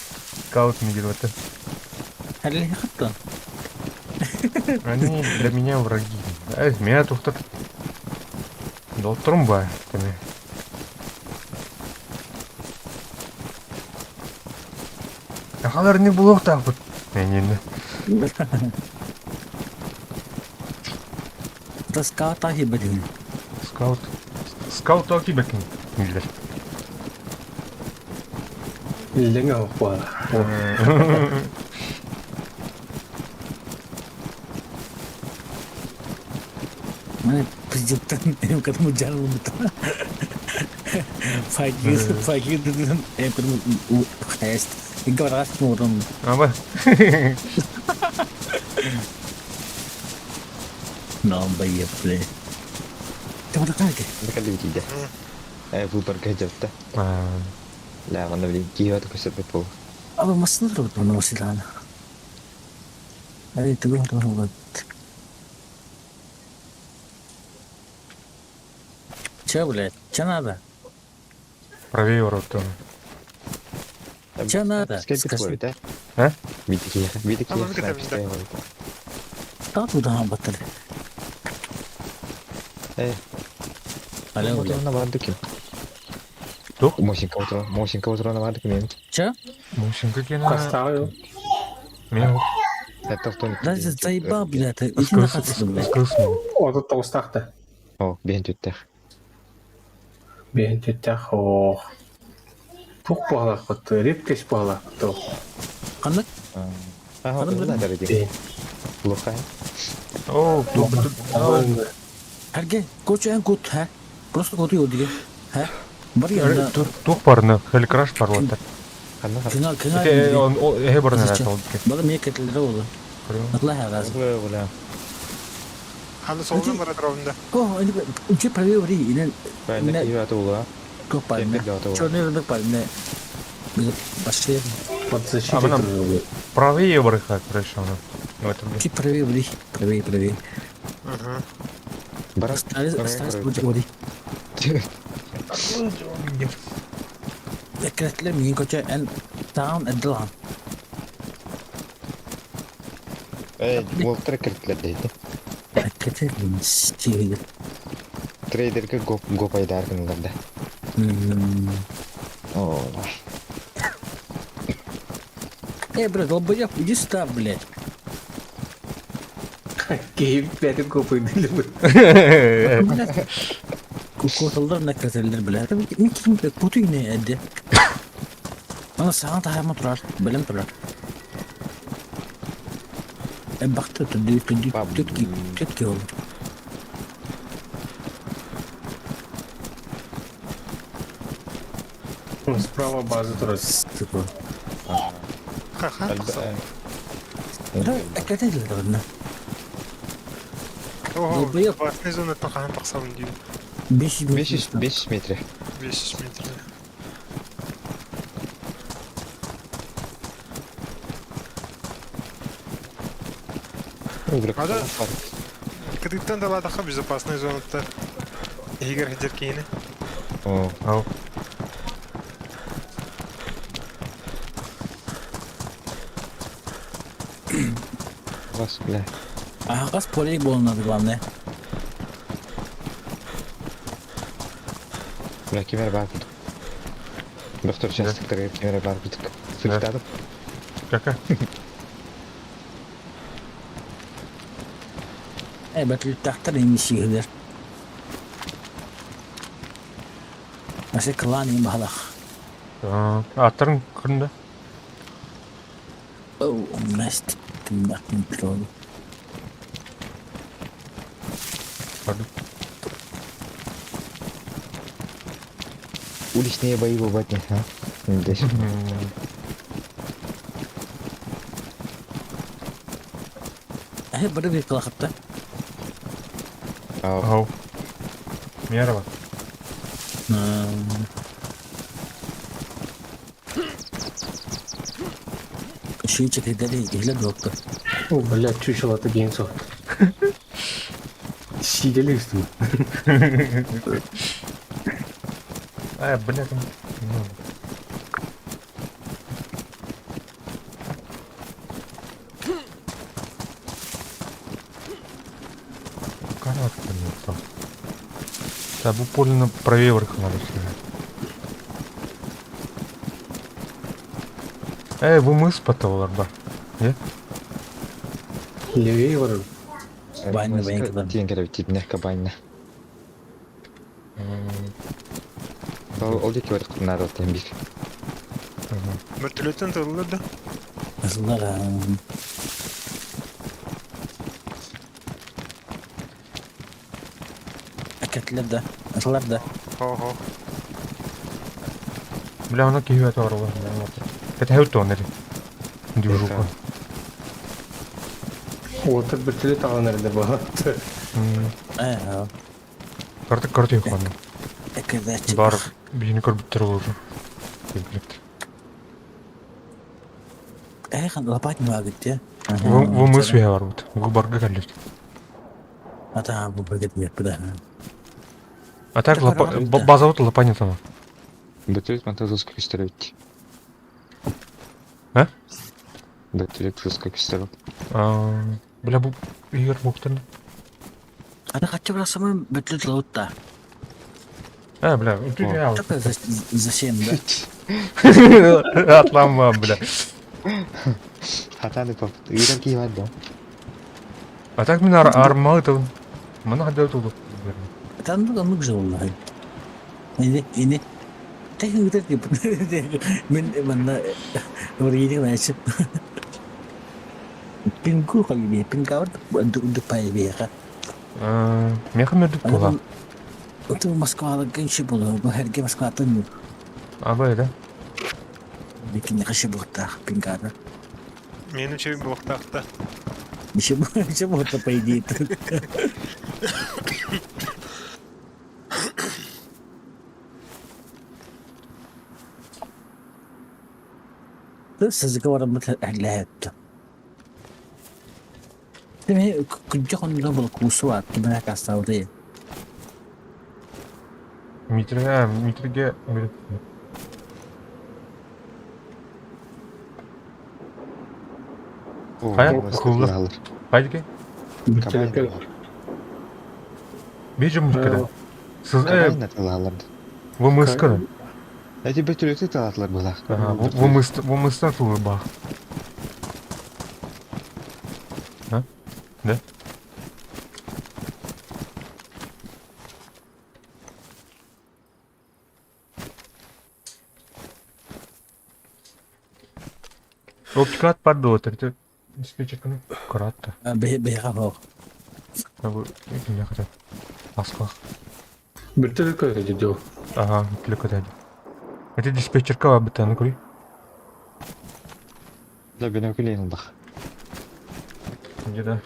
Скаут не делает. Алле, хатта. Они для меня враги. Меня тухтат. Доктырым ба, теме. Ақалар не бұл оқтақ бұд. Мен енді. Это скаута хибадин. Скаут оки бәкін. Нелер. Илден ауық бара. Mana президенттен кәдімгі жаным ұмытты. Факир дедім, кәдімгі қайаст. Инга барғаш кім орын. Абы. Нам байып, бле. Ты бұда қанке? Bakal di tidak. Bubar gajah Lah, mana beli kiyo tu kusut bepo. Абы масын тұрып бұны масиланы. Әй, түгі тұрып. Че, блядь? Че надо? Правее ворот. Че надо? Скажи, Скажи. да? А? Видите, Ama bir de bizde. Та тудан баттыр. Алло, блядь. Motoruna vardı kim? Тух? Moşinka oturana vardı kim? Че? Мушинка кена. Қастағы Мен Hatta oturun. Да заебал, блядь. Иди нахуй отсюда, блядь. скрылсын. Оты тоғыстақты. O, ben tütter. Бен теттақ оқ. Туқ бағалақ бұтты, рептес бағалақ бұтты. Қандық? Ah, Hanım o da derdi. Бен. Лухай. О, Әрге, көчі ән көт, ә? Просто көті өдіге. Ә? Бар yanında. тух барны, хеликраш бар отыр. Kanna Kına Бар нәрәт алып кет. Бала мие кетілдері oldu. Atla her lazım. Ulan. Hadi soldan var etrafında. Oh, ini uci pravi uri ini Ben de kiyo atı ula. kok par ne. Kendi de atı. Çorne rıdık par ne. Biz başlayalım. От защиты Абы нам тұрды. правее барыха, короче, аны. В этом. Ki pravi uri, pravi. Ага. Barak. Старый uci uri. Ekretler mi koça en tamam edilan. Voltra kirtledeydi. Ekretler mi stiği. Trader'ga gopay darkınlarda. Oo. Брат, долбоёб, иди сюда, блядь. Кейіп бәді көп өйділі бұд. Kurtuldur ne keserler bile. Tabii ki kim kötü yine eddi. Ama sana da hemen durar. Belim durar. Baktı tütki olur. Справа базы тұрады. Sıkı. Ха-ха. Да, eklet edilir bana. Ого, Bu yap. опасный зона тақахан тақсам деймін. 500 metre. 500 метр. Ада кредиттен дала тақа безопасный зонада. Егер хедер кейіні. Oo. Ау. Ағас, бля. Ағас полей болынады главное. Бля, кемер бар бұдық. Доктор частықтарға кемер бар бұдық. Сұрықтадым. Кака? Бәтіл тақтар емі сүйгілер. Мәсе клан емі халақ. Аттарың кірінде? Оу, мәсті. Тымдақтың тұролы. Пардон. Уличные бои бывают, не, а? Здесь. Бәрі бір қылақытта. Ау. Мерова. Шүй чекедері елі доқты. О, блядь, чучело-то гейнсо. Сидели üstüme. Блядь. Канат не. Да, bu поле правее вверху надо стрелять. Bu mı ispatavalar бар? Не? Левее ворон. Байны байынкадан. Тиен керек типнехка байна. Ол деке бар құтынады оттан бик. Вертолеттен тылылыр да. Асылдар. Әкетлер да. Асылдар да. Хо. Бля, она киюет орла. Это хеутон ери. Дюжука. Отыр бітілі тағын әрді бағатты. Карты хваны. Әкедәчі. Бар, бейні көрбіттер олжу. Қан лапать мағыт, я? Вы мысли я ворот. Вы барга каллют. Ата бұл бөгет мерпі да. А так база лапанет она. Бөтөлет монтажовский пистолет. А? Бөтөлет жестко пистолет. Бля, бұл егер бұқтырды. Ана қатшы бірасымы бөтлет лауытта. Бля, ты реал. Чапа зачем, да? Атлама, бля. Хатаны топ. Үйрен кейіп да. А так мен армалы-то. Мана қадау тұлды. Танды да мүк жыл олай. Ені. Тәйін өтер деп. Мен манна өргейден әшіп. Пинку қали бе. Пинкавар үндік пай бе. Мен қамердік бола. Өтір Москвалы көнші болу. Бұл әрге Москватын мүк. Абай, да? Бекіне қышы бұғытта пинкады. Мені че бұқтақта. Біші бұғытта пай дейті. Сізігі орамыт әлі Demek күнде қонында бұл куысы бар, кімін әкастауды. Митрге... Кулы. Қайдеке? Бейжі мүмкеді. Сіз... Бұл мысқы. Әді бөтөлеті талатылар бұлақ. Бұл мыстан тұлы бақ. Да? Оптикат падот, это диспетчерканы кратта. Бейға бұл. Бұл не хотят. Асқақ. Бітілі көйді деді. Ага, бітілі көйді. Это диспетчерка var bir tane koy. Da ben öküleyim bak. Bence de.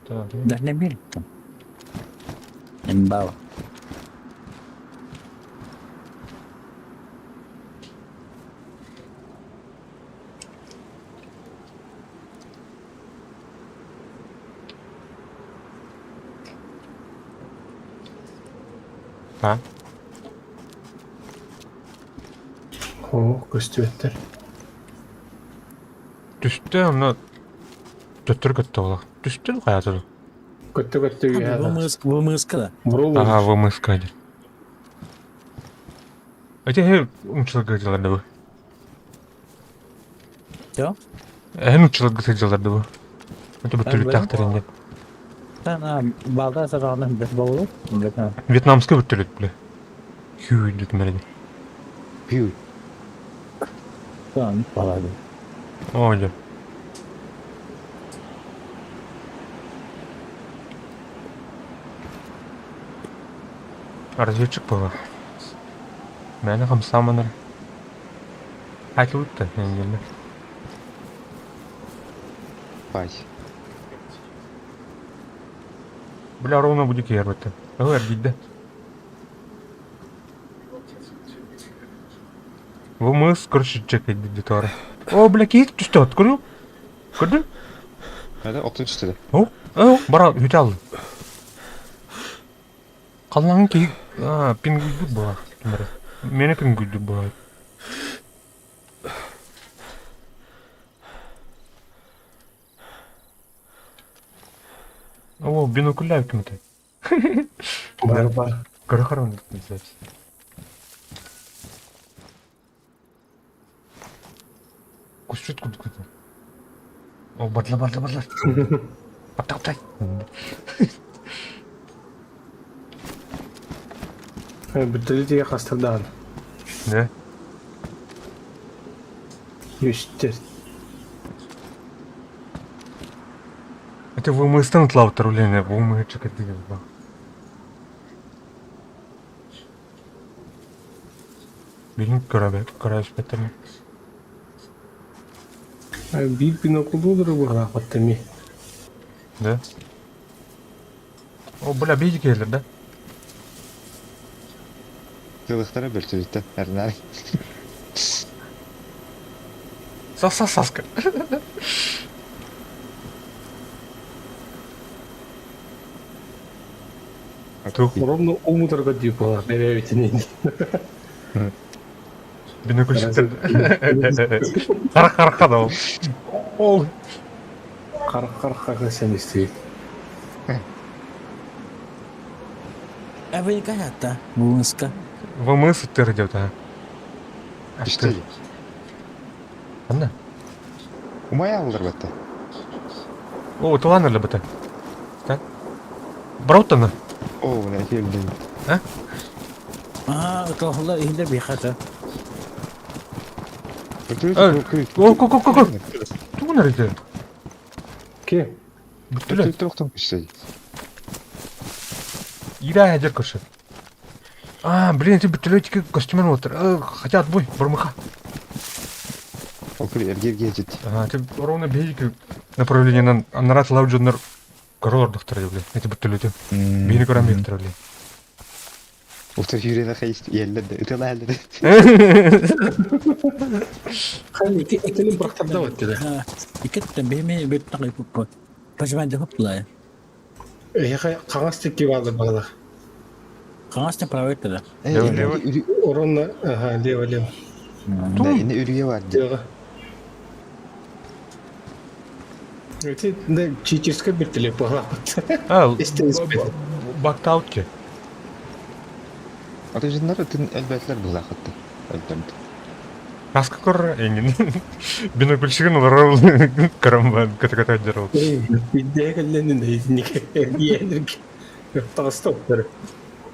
Tamam. Da ne bileyim. Embao. Ha? О, көстібеттер. Düştü onu Төттөр көттө ола. Түстүн каятыр. Көттө Вымыска да. Бурул. Ага, вымыска. Эти училга жыларды бу. Чо? Училга жыларды бу. Это бүтүлүк тактыр инде. Sen balda sarağının bir bavulu. Вьетнамский бүтүлүк биле. Хүйдүк мереди. Пью. Tamam baladı. Ой. Разведчик была. Мәні қамсаманыр. Айтыл өтті, енгелі. Бай. Бля, ровно будет ер бітті. Ағыр дейді. Вымыз көршітчек еді детары. О, бля, кейт түсті от, көру? Көрдің? Hadi oktun üstüde. О, бара, өте алды. Қаланын кей... пингүйді бұла. Мені пингүйді бұла. О, бинокуляр кімді. Бар. Қарақаран дейді. Көшет күдік. О, бадла. Батай. Бүтілі деге қастырдан. Не? Юштер. Это вымыстан отлавтар уление, вымычек это ба. Билин көрәбәш бәттерме? Бейт бинокулды олары бұға қаттырме. Да? О, бля, бейді келер, да? Kılıklara böltülükte. Ernari. Саска. Ровно умутарға дейіп олар. Бәрәуетінен. Бинокульшіктер. Қараққа да ол. Қараққа сән істейді. Evvel hayatta vımıska. Вымыз өттер деп та. İşte. Анда? Umaya alır batta. О, тулан әлі біті. Так? Бұрауттаны? Oo ne geldi. Aa, tohumlar ihinde bir hata. Ко. Туғын әрейді. Ке? Бүттілі. Böltülükte oktun işte. Ира әдер көрші. Блин, ты бүттілі тікі костюмен отыр. Хотя отбой, бұрмыға. Okul erger geçit. Ты ровно бейді направлениенен анарат лауджонлар көрілердіқтір деп. Эти бүттілі ты. Бейні көрәм бейіктір өлі. Otur yüreğine kayıst yerlerde. Ütela elde. Хан икенің бұрақтарда өтті де. İkitten behme bir takı bu. Pajman da hopla. Қағас текке барды бағда. Kangas ne para verdi. Оронна, лева. Yine ürüye vardı. Деға. Өте, читерске бір тілеп бағда. Esteniz bedi. Бактаут ке. Atıcılar ötün elbetler bu zakıttı. Öldürdü. Наска көр еңген. Бинокульшігін олар қарамба ката-ката жарау. Биддегілленін дейсінеке. Ендерге. Тағыста өттірі.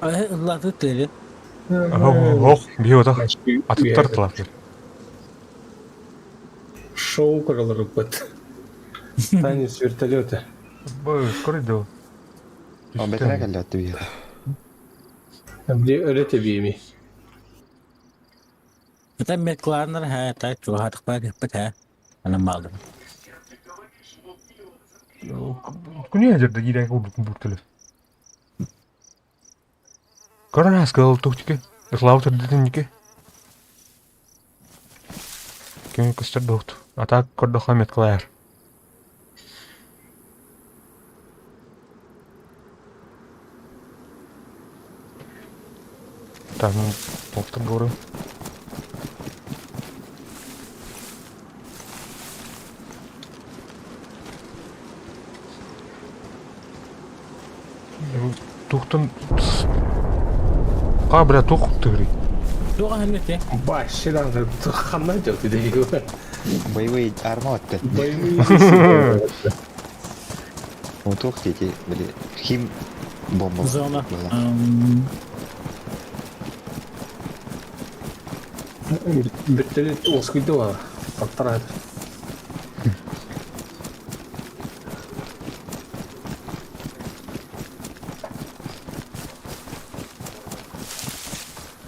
Allah tuttu. Ох, бей отақ. Атыптар тылапыр. Шоу құрылыр өппет. Танец вертолеты. Бой, скорый дел. Ama betene geldi attı bir yere. Біле өлеті беймей. Kita meklarlar ha ta chu ha tak pa pat ha. Anam baldı. Күне әдерді еден бұттылы. Көрін асқал тұқтеке. Ұтлауытыр дедін неке. Кеме күстір бұқты. Атақ көрді қамет қылайыр. Там повтор говорю. тухтан... бля, тух тыгри. Туға хәлмәте. Başıdan tıkandan çok dedi. Боевой арма отты. Bayılıyor. Утух дети, били, хим бомба. Зона. Bütleri oskuydu var. Taktara.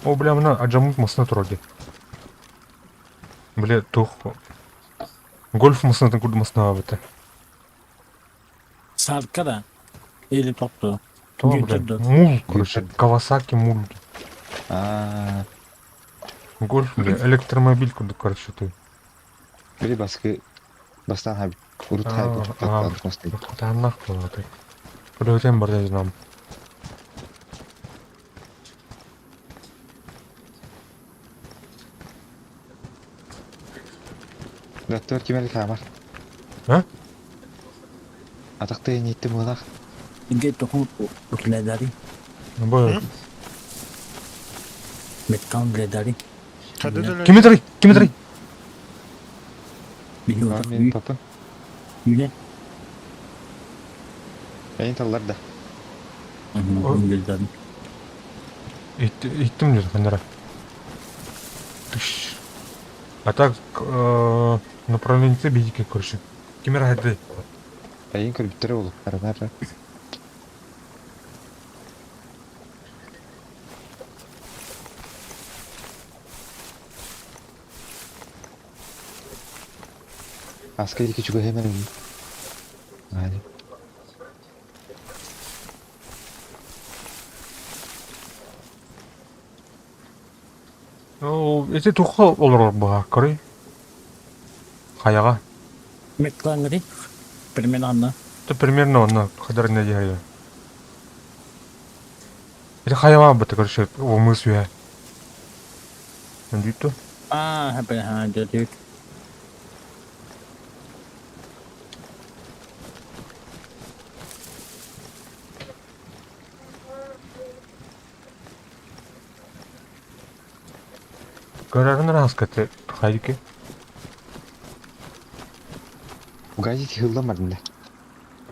О, бля, мына ажамут масына турады. Бля, тух. Гольф масына куд масына бите. Сарка да. Или топты. То, бля, мул, короче, Кавасаки мул. Гольф, бля, электромобиль куды, короче, ты. Били баскы, бастан хабит. Урут хабит. Таннах болады. Көрөтен бар да знам. Доктор кемел камар. А? Атақты ниетті болақ. Инге тоқу утледари. Бой. Меткан бледари. Хады дөлі. Кимитри, кимитри. Били Бар отақ менің папын. үйне. Әйін таллар да. Бледари. Иттим деді қандара. Тыш. А так, направлениеде бейдеке, короче. Кемер хайды. Әйін көрбіттері олып. Арабары. Аскери кичуга хемен өйін. Али. Эти тухы олар бұға, көрей. Қаяға. Меткан гри. Примерно анна. Это примерно он хадар не деревья. Это хаява бы ты, короче, в мысли. Надито. Хапен дядик. Көрәрін раскаты хайдики. Угазить хылламадым да.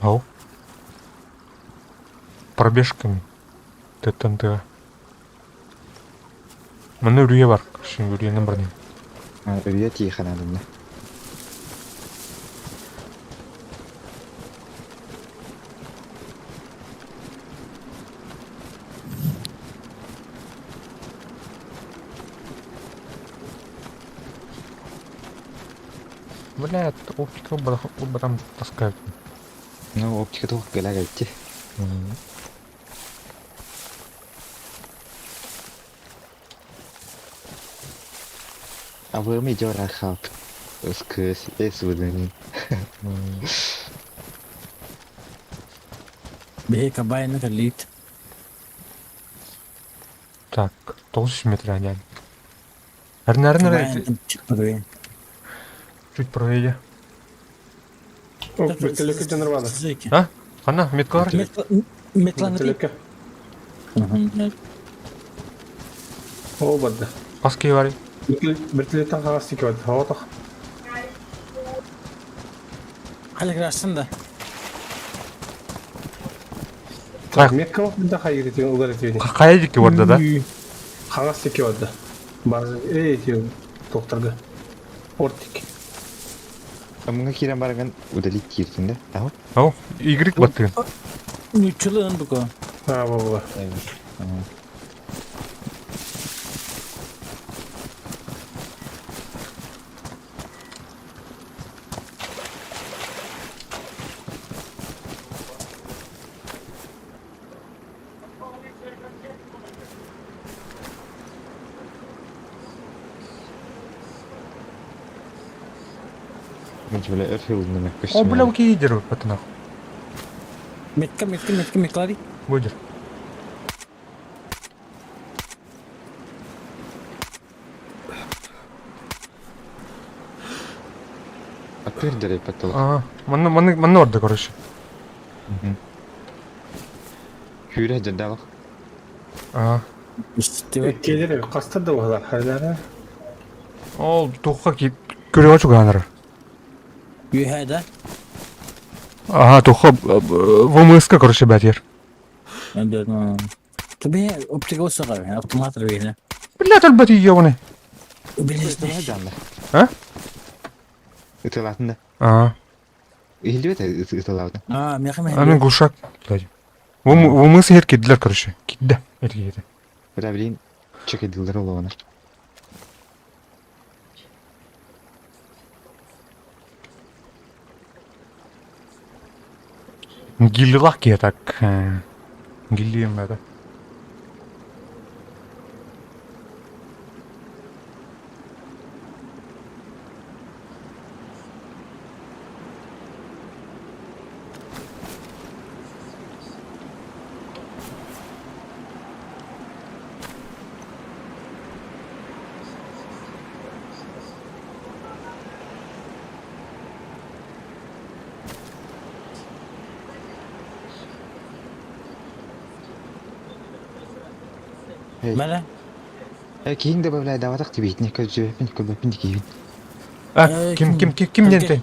Ау. Пробежками. Тэттантыға. Мына үрие бар. Шын үриенің бірінен. Үрия тейхан адым да. Блядь, оптика батам таскают. Ну, оптика тух гәләг әйтте. А вы ми жора хап. Скыс, выдани. Бихе кабайна калит. Так, 900 метров дядь. Арнарнар чуть правее. Bütleri canırvadı. А? Ана, меткар? Метлан гри. Bütleri. O badda. Паски вари. Bütleri taha sikiyordu. Hava tak. Хали грашсан да. Metka bak bir daha yürütüyor. Ular ediyor. Қая жеке орда да? Hava sikiyordu. Bazı ediyor. Doktorga. Ortik. Амыңа кирен барган удалить кирсин да. Ау? Ау, игрик баттыгын. Нючулын буко. Ha baba. Мыч бля эрфил неме. О, бля, окей, идер, патынақ. Меткари. Будер. Аппердерей паттыл. Маны орда, короче. Hüyre janda bak. Aa. İşte Keleri kastır da var herhalde. Ол тухка кит көрөп ачу ганыр. Yüheyde. Ага, тухка ВМСК короче бәтер. Tabii optik olsa var. Автомат рвели. Блядь, албат ебаный. Bilirsin. Итылай жанды. А? Итылатында. Ага. Илди бет итылауды. Aa, meyxem А мен глушак. ВМС хер кидлер короче. Кидде. Элгейди. Бирабилин чек эдилдер олоона. Гиллилах так. Гиллием это. Mene? Кейін де бөлай даватақ дебейтіне көзжөбін көбөпін декейбін. А, ким ненте?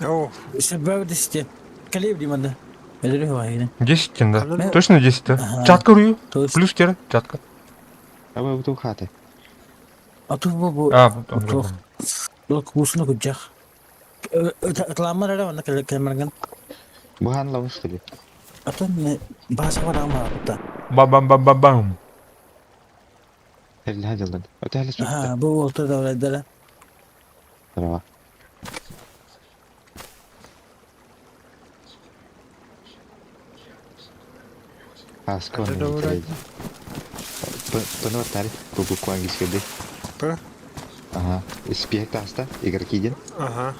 О, Sebep de işte. Kalib di mana? Öyle var yine. 10 да. Ага. Точно 10 да. Ага. Чатка урую. То есть, Плюс тер, чатка. Аба бұту қаты. bu А, Betul. Lo kusunu kujak. Lama ada mana kemergan? Бұған лауыш қылы. Atau bahasa apa nama kita? Бам. Әлі хажылдады. Өте әлі сұқты. Ha, bu waktu da öyle. Bravo. Аска Әлі де оны орайды. Бұны өттәрі бұғы қуангыз көрді. П? Ага. Спиек таста, игроки ден. Ага.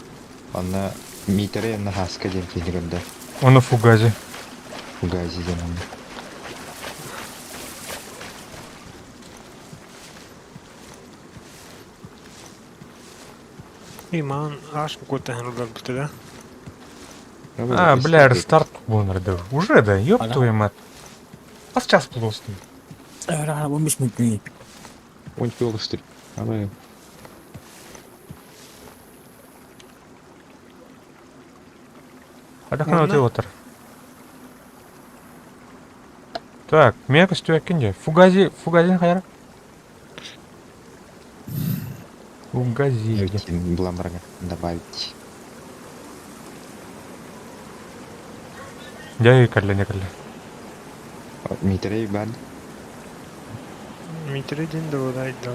Оны митере на хаска ден кейді көрді. Он на фугазе. Гази ден оны. Иман аш какой-то ханудар бутыда. А, бля, рестарт бонер да. Уже да, ёб Ага. твою мать. А сейчас просто. Öyle bu mismikli. Он пёлыштыр. Абай. Адахна Ладно. өте отыр. Так, мега стюекенде. Фугазин хайра. Фугази. Бламбрага добавить. Я и калля. Митере бад. Митре ден да орайды да.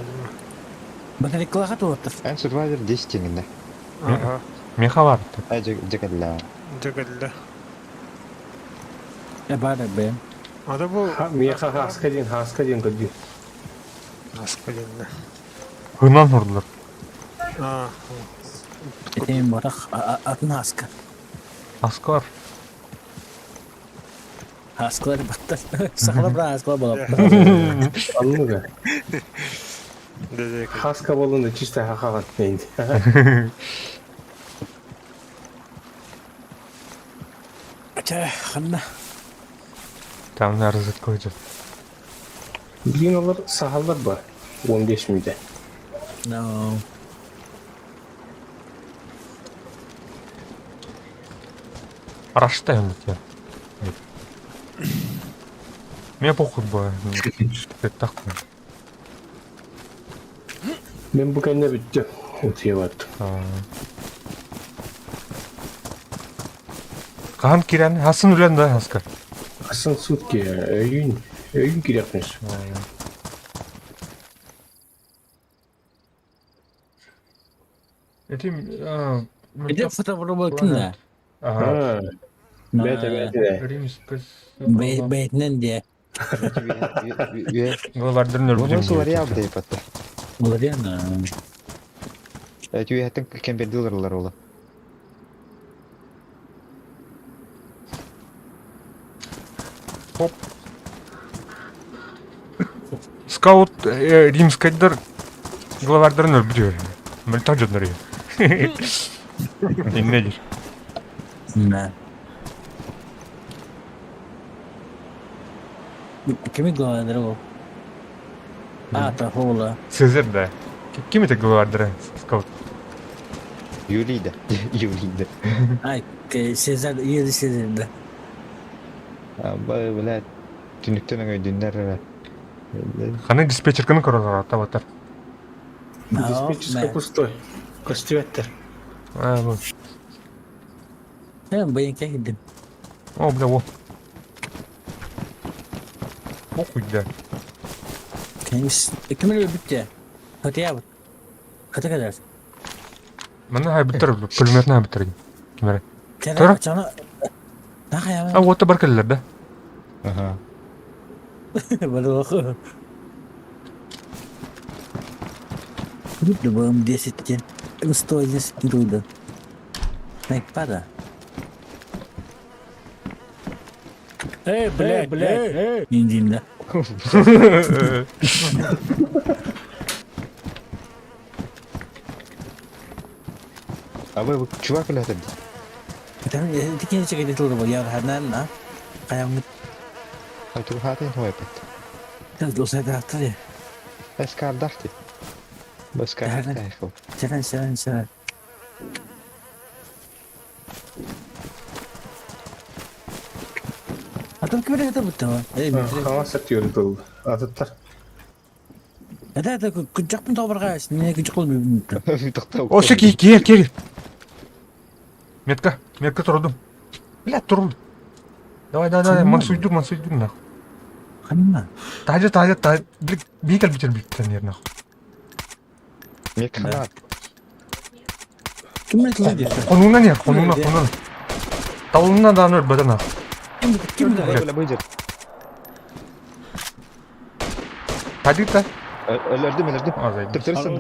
Bakın iklaha da otur. Эн Survivor 10 теңінде. Ага. Меха бар. Жекелла. Дегелде. Ya bana be. Ада bu Меха хаска ден көдді. аска денде. Хынан урдулар. А, Eteğim barak atın askar. Аскар. Asklar battı. Sakla bırak asklar balap. Anladın mı? дедек. Хаска болуында чисто хақаған енді. Aça xanna. Там на розет койды. Bilgin олар сахалар бар. 15 миде. No. Раштай он тебя. Мне похуй бы. Это такое. Мен bu kayında bitti. Öteye baktım. Kaan kiren Hasan ulan da Haskar. Asıl sutki ya. Öğün girekmiş. Этим Ede fotoğrafı bakın da. Ha. Bete de. Римская. Beytinden diye. Голлардын Bunu suları öldürdüm. yaptı yapatı. Olur ya na. Түйәттің кем берділерлер олы. Хоп. Скаут римскайдар главардарын öldürüyor. Ben tak canları. Nedir? Na. Kimi glavadır o? Ta hola. Сезер, да. Kim это главардыр? Скаут. Юлийді. Юлийді. Ay, Sezar, yedi Sezar'da. Біләт. Түніктен өңөй дүндер. Ханы диспетчерканы көрөр табатар. Диспетчерский пустой. Костюветтер. Вот. Ben bayınca gittim. О, бля, во. Похуй, да. Kimin bitti? Hadi ya. Hadi kadar. Мына хай битер, пулеметны хай битер. Кимере. Tera çana. Nah ya. А вот бар келлер, да. Ага. Baru aku. Hidup lu belum dia situ. Gusto aja situ udah. Naik pada. Блядь. Индинда. Bu çuvak bile tabii. Tapi dikini cek itu loh yang hanan ah. Kayak Hayır, hatayın hava yapet. mungkin dosa dokter ya. Eskar daktı. Baskar Nerede? daktı. Jalan. Atau kemana kita betul? Hava satıyor dolu. Atıtlar. Ada kucak pun tahu berkas. Ini kucak lebih betul. О, все, кер. Метка тұрдым. Бля, тұрдым. Давай, мансуйдур, нахуй. Kanima. Тажа, бля, бейкал битер нер, нахуй. Ne kadar? Kemana itu lagi? Қонуна. Таулуна да нөр бада, нахуй. Kim dah? Böyle bıcır. Тадик-та. Öldürdüm. Азай. Tıptırırsın.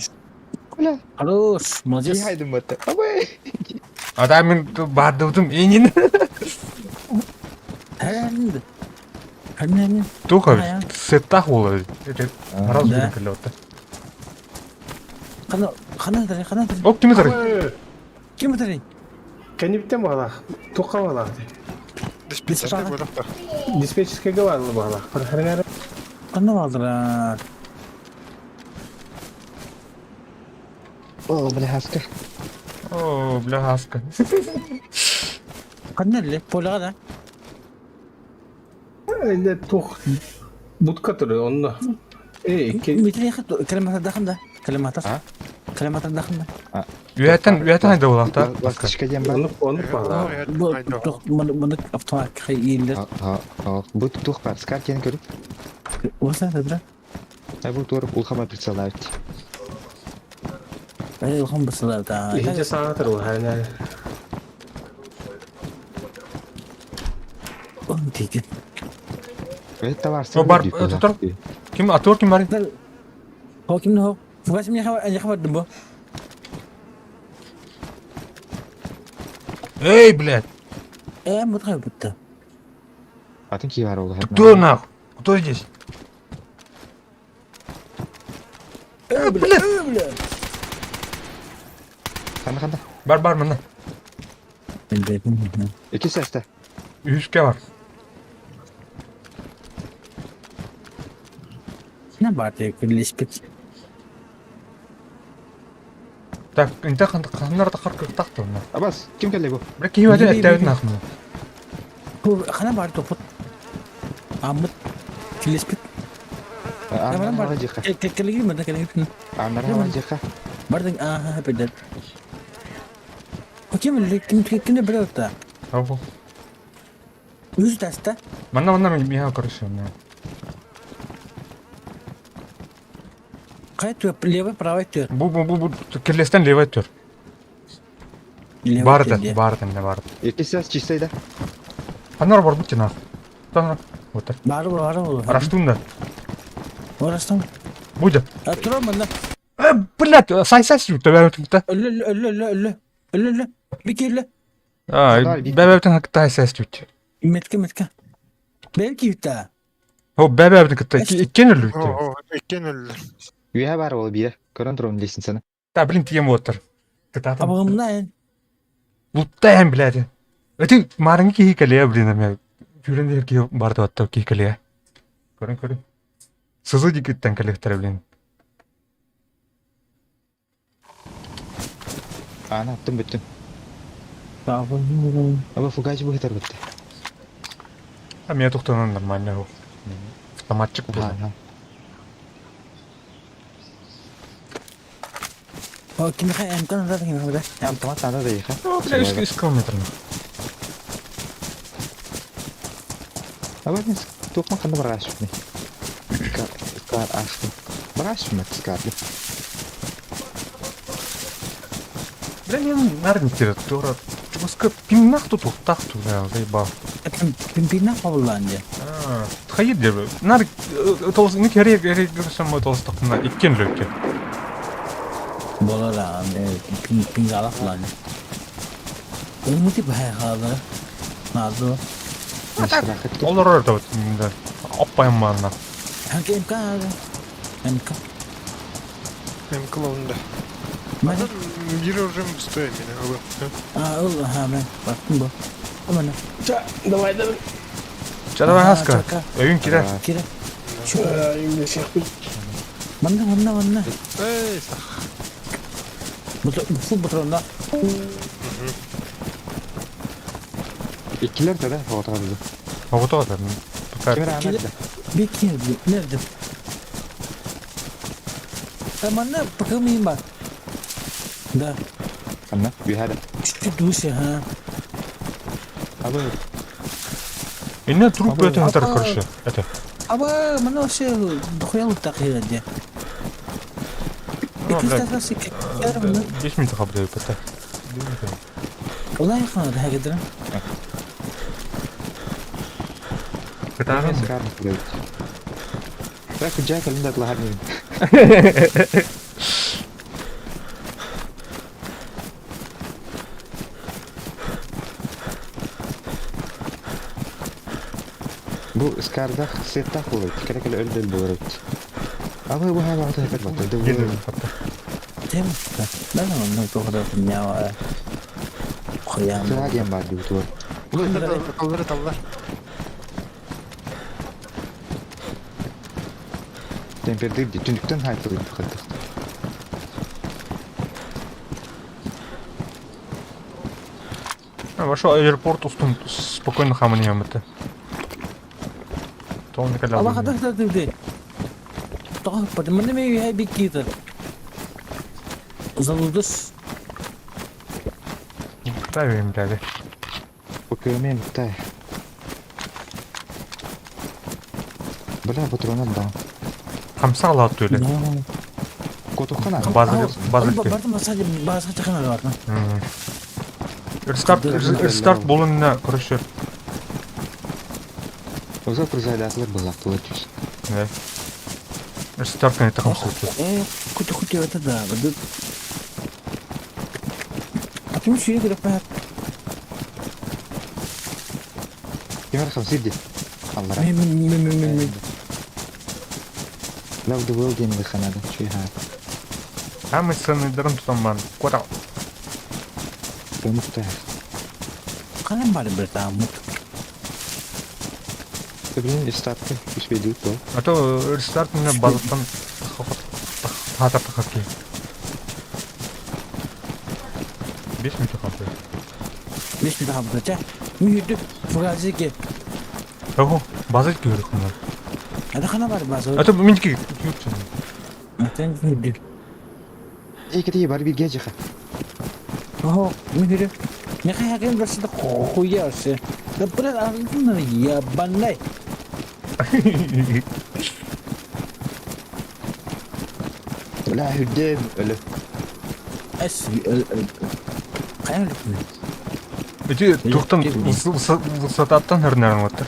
Öyle. Halus, İyi молодец. haydım battı. Abay. Ада мен бардывдым, энин. Hadi. Только А, сеттах болы. Раз Да. бүгін кілі отты. Kana tadi. О, кеме тұры? Kim tadi? Kenipte bağla. Toka bağla. Диспетчерский болақ та. Диспетчерскийге bağlı bağla. Her Kana vardılar. O bile haska. О, бля, хаска. Kana le? Pola da. elde tok. Budka duruyor onunla. Mitri yakıt. Kelimat dakında. Ha? Kelimat dakında. Үйәтен айда болақта. Vakti çıkacağım ben. Onu bağla. Bunu aptal kayırlar. Bu tuh var. Skar kendi görüp. Olsa da. Bu tuğru ulhama bir salat. Ay ilham basılar da. İyice sağdır o her yer. Onu tekin. Evet de varsa. O bar, tutar. Kim atıyor kim bari? Ho kim ho? Fugas mi yakhabat dumbo. Ey, блядь. Мутхай бутта. Atın ki var oldu. Кто нахуй? Кто здесь? Блядь. Kanda. Бар, мына. İki seste. Үйіске бар. Ne var diye kulleşpek. Так, инте қандарда қарқы тақты оны. Abbas kim geldi bu? Бірақ кейін өте әттәуді нахуй. Bu kana var toput. Amut kulleşpek. Anlar var jika. Kali gini mana kali gini. Anlar var jika. Barding benar. Kim de berarti. Ау. Yüz testa. Мына мен көріші. Қай төр? Левый, правый төр. Бұл кірлестен левай төр. Барды. İki ses çizseydi. Анар бар бұтте нахуй. Танар. Отыр. Бар. Раштунда. Орастан. Буде. Тұрам мында. Блядь, сай сүйікті бәбәтіңді. Ölü. Bir kere. Бәбәтің хақытта сай сүйікті. Metke. Belki bitti. О, бәбәтің хақытта. Иккен өлі үтті. О, экен өлді. Üye var ol biri. Körün durun desin sana. Та, блин, тием отыр. Абығымда Бұттайын, блядь. Өте марыңы кейі кәлея, блин, мен. Жүрендер кей барды оттау кейі кәлея. Көрін. Сызы дикеттен коллектор білін. Ана аттым бүттім. Правильно. Аба фугачы бұл хетер бітті. А меня тухтанан нормально был. Автоматчик был. О, ким хай амкан да ким да. Автомат ана да иха. Ну, бля, из километра. Аба мен тоқма қанды бараш біне. Скар ашты. Бараш біне скар. Бля, мен нарнитер, тура. Чуваска пиннах тут тахту, бля, заебал. Пимпина Павланде. Hayır diyor. Nar ne kere görürsem o tostaqna ikken lökke. Bolara pingala falan. Onu tip hay hada. Nazo. Olur orada da. Appayım bana. Hangi imkan? Imkan. Hem kılığında. Mane? Geri oraya mı tutuyor yine abi? Allah ha ben. Baktım bu. Aman. Давай. Çada haska. Öğün kire. Kira. Şu Şimdi şey yapayım. mana. Ey sağ. Bu betul. İkiler de fotoğrafı. Foto atar. Kimera nerede? Bikin nerede? Mana pakai bak. Da. Anna bir hada. Şu duşa ha. Abi İnne trup böyle hatar karşı. Ete. Aba mana şey doyal takir aja. İkisi de sik. Geçmiş kabul ediyor pete. Wallahi kan ada gitu. Ketangan. sekarang sudah. Saya kerja kalau tidak telah hadir. Bu iskarda setah olur. Kira-kira öldü olur. Ama bu hal waktu hebat banget. Gelin hatta. Tem. Dah mana tu ada nyawa. Khoyam. Sıra game var diyor. Kaldır. Temper değil. Tündükten hyper kaldı. Вошел аэропорт устун спокойно хаманием это. То он никогда. Allah ada tu. Toh pada mana me hai bikita. Zaludus. Ставим, блядь. Покемон та. Бля, патронам да. Хамса алат öyle. Котухана. Bazı. Baru bahasa cakap ada apa? Restart болуна короче. Өзі призайлясылар бұлақты өтіш. Да. Restart не таком случае. Kutu это да. Betul. Aku sih kira apa? Кемер хамсид де. Аллара. Мем. Love the world game қанады. Чүй ха. Там сын дырын тутаман. Кора. Көмікті. Kalian pada bertamu. Блин, старты. Үш бейді өтті. А то restart мне базаттан хатар тахаки. 5 минут хапы. Biz bir daha burada. Mühürdü. Fugazi ki. Ого, база görük bunlar. Ada kana var bazı. А то минки. Zaten mühürdü. Екеті бар bir gece. Oh, mühürdü. Ne kadar hakim burası da koyarsa. Da biraz ağzını ya bandai. La hüddem ölü. Es. Kayak lu. Эти тухтан высотаттан хөрнөрөн отыр.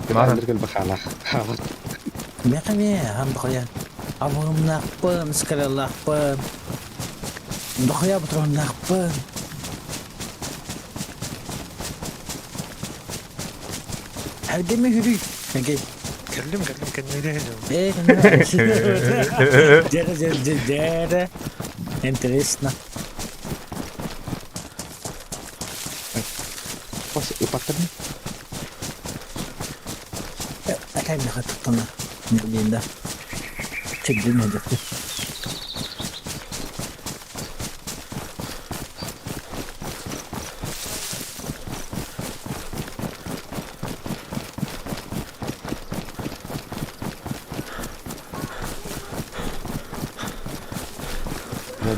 Кемер гел бахалах. Хават. Ne kadar ham koyar. Abang nakpem sekali nakpem. Doya betul nakpem. Hadi mühürdü. Okey. Geldim kendine geliyorum. Jada. Interesna. Pas ipatkan. time nakatutong na. Naglinda. Check din na dito.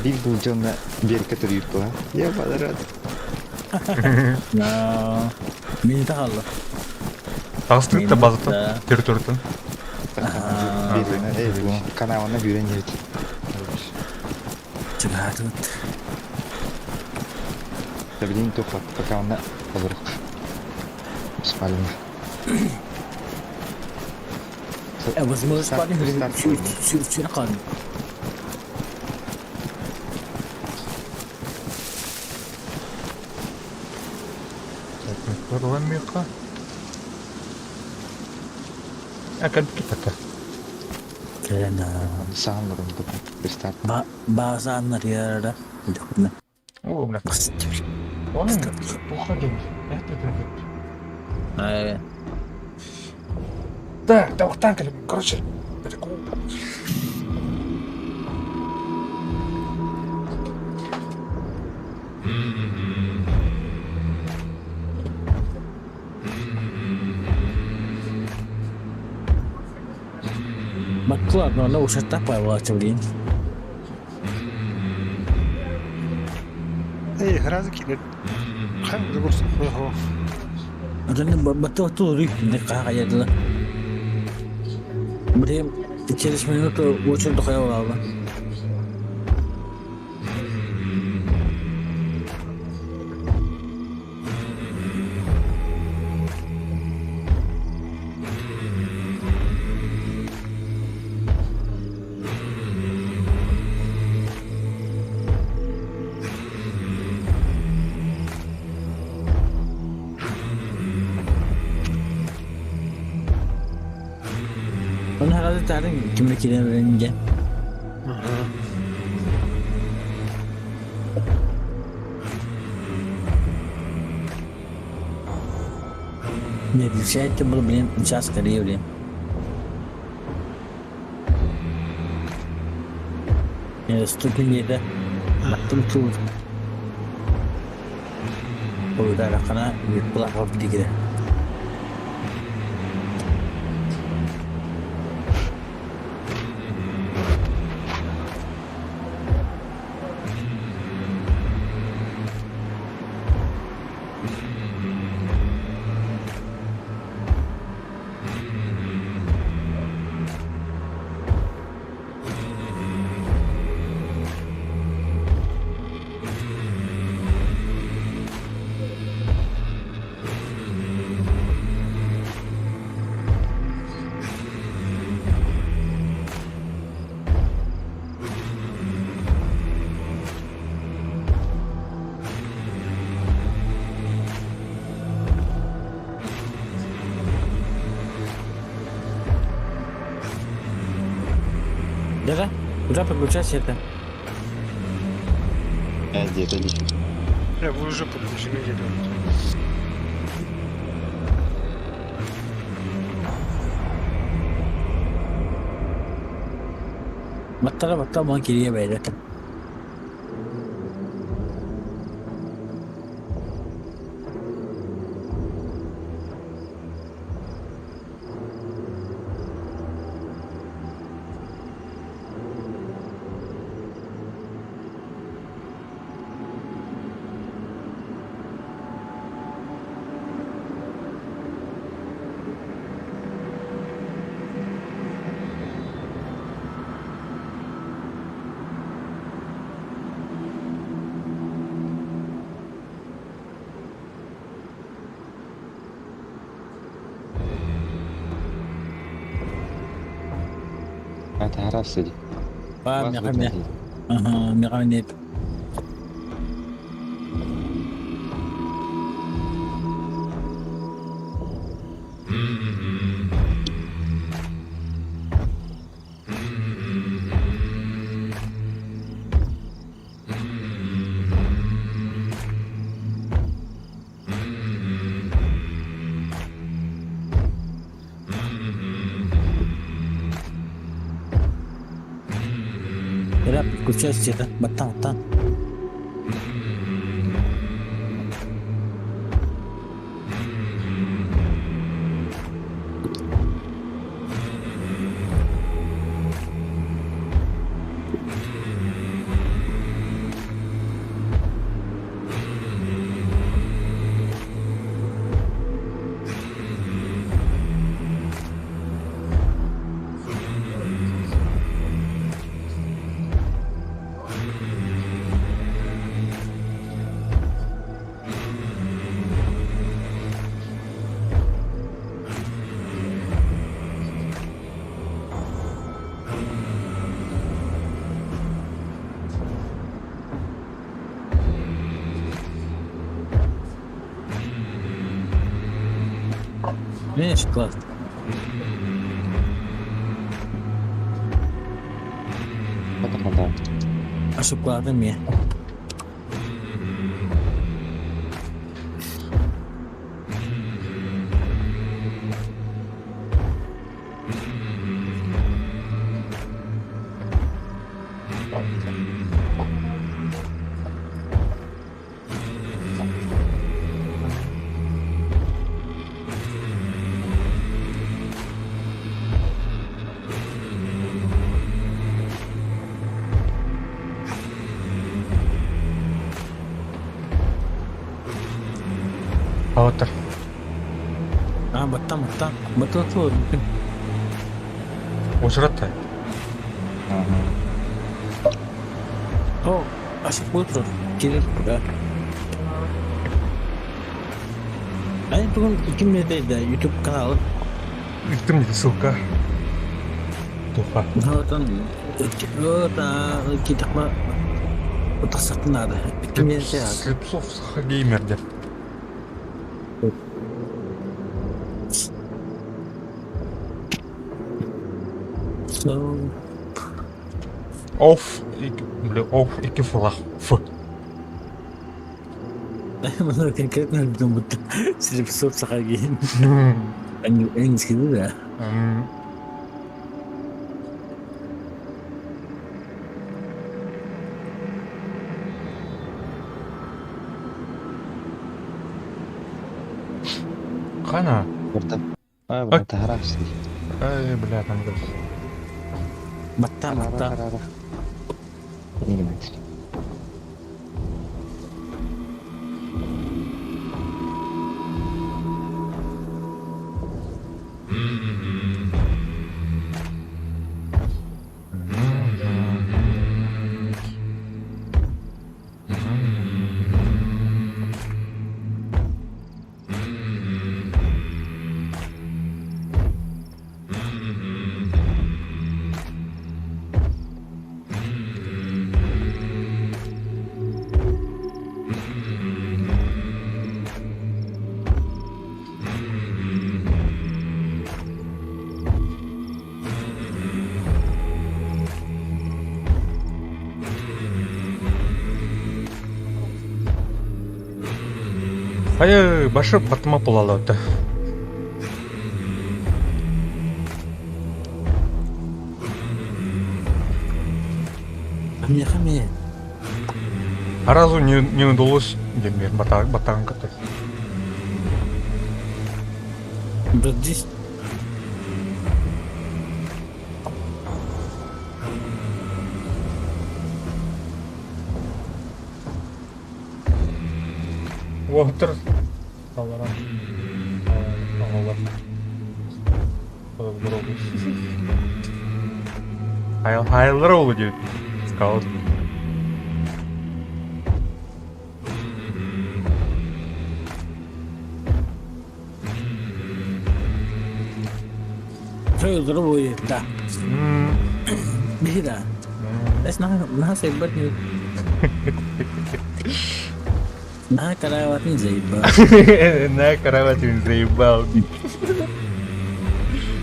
Big Buljon'la bir katır yurttu ha. Ya bana rahat. Na minta kaldı. Тагыстык та базытын территориядан. Bir bu kanalına güven yurt. Çıkardı. Tabii ki пока она olur. Спалим. Возможно, спальня все раками. Второй меха. Akan kita ta. Kaya na Sanırım bu restart. basaan na rin na. Hindi ko na. Oo, nak. Basta. Onun bukan dong. Это. Ay, Да, там калим. Короче, прикол. magkuha no na usah tapay wala чулин. Эй, грязы кинет. Хай, загурс. Ого. Ada ni betul tu ri ni kaya dah. Beri 30 minit tu bocor tu kaya wala. Onu herhalde tarin kimliklerini öğrenince. Ne bir şey ki bunu benim inşaat kariyer öyle. Ya stupin yerde baktım tur. Udah karena bir apa dikira. Berapa получается это? Где-то лечу. Бля, вы уже подключены где-то. Battala bana geriye böyle. هتعرف سيدي. Miramnya. Aha, Miramnya. Era escuchar cita, batang. Видишь, класс. Потом. А шоколадами. Аватар. Батам. Betul. Ожрата. Oh, asik betul. Kirim udah. Ayo tuh bikin ada YouTube kanal. Itu nih ссылка. Tuha. Kita mah utasak nada. Bikin ya. Слепцов Сахагеймер деп. So, Оф, iki флаг. Ф. bener конкретно думаю, Слепцов Сахагин. Английский да. Қана? Burada harapsın. Ай, бля, там да. Батам. Не гимнет. Ай, башы батыма пулалы өтті. Хаме. Аразу не удалось, демер батаган катты. Здесь. Уотыр. Аллар. Хайлар олы деп. Скаут. Saya terus dah. Bisa. That's nah sebat ni. Nah karawatin zaibal. Nah karawatin zaibal.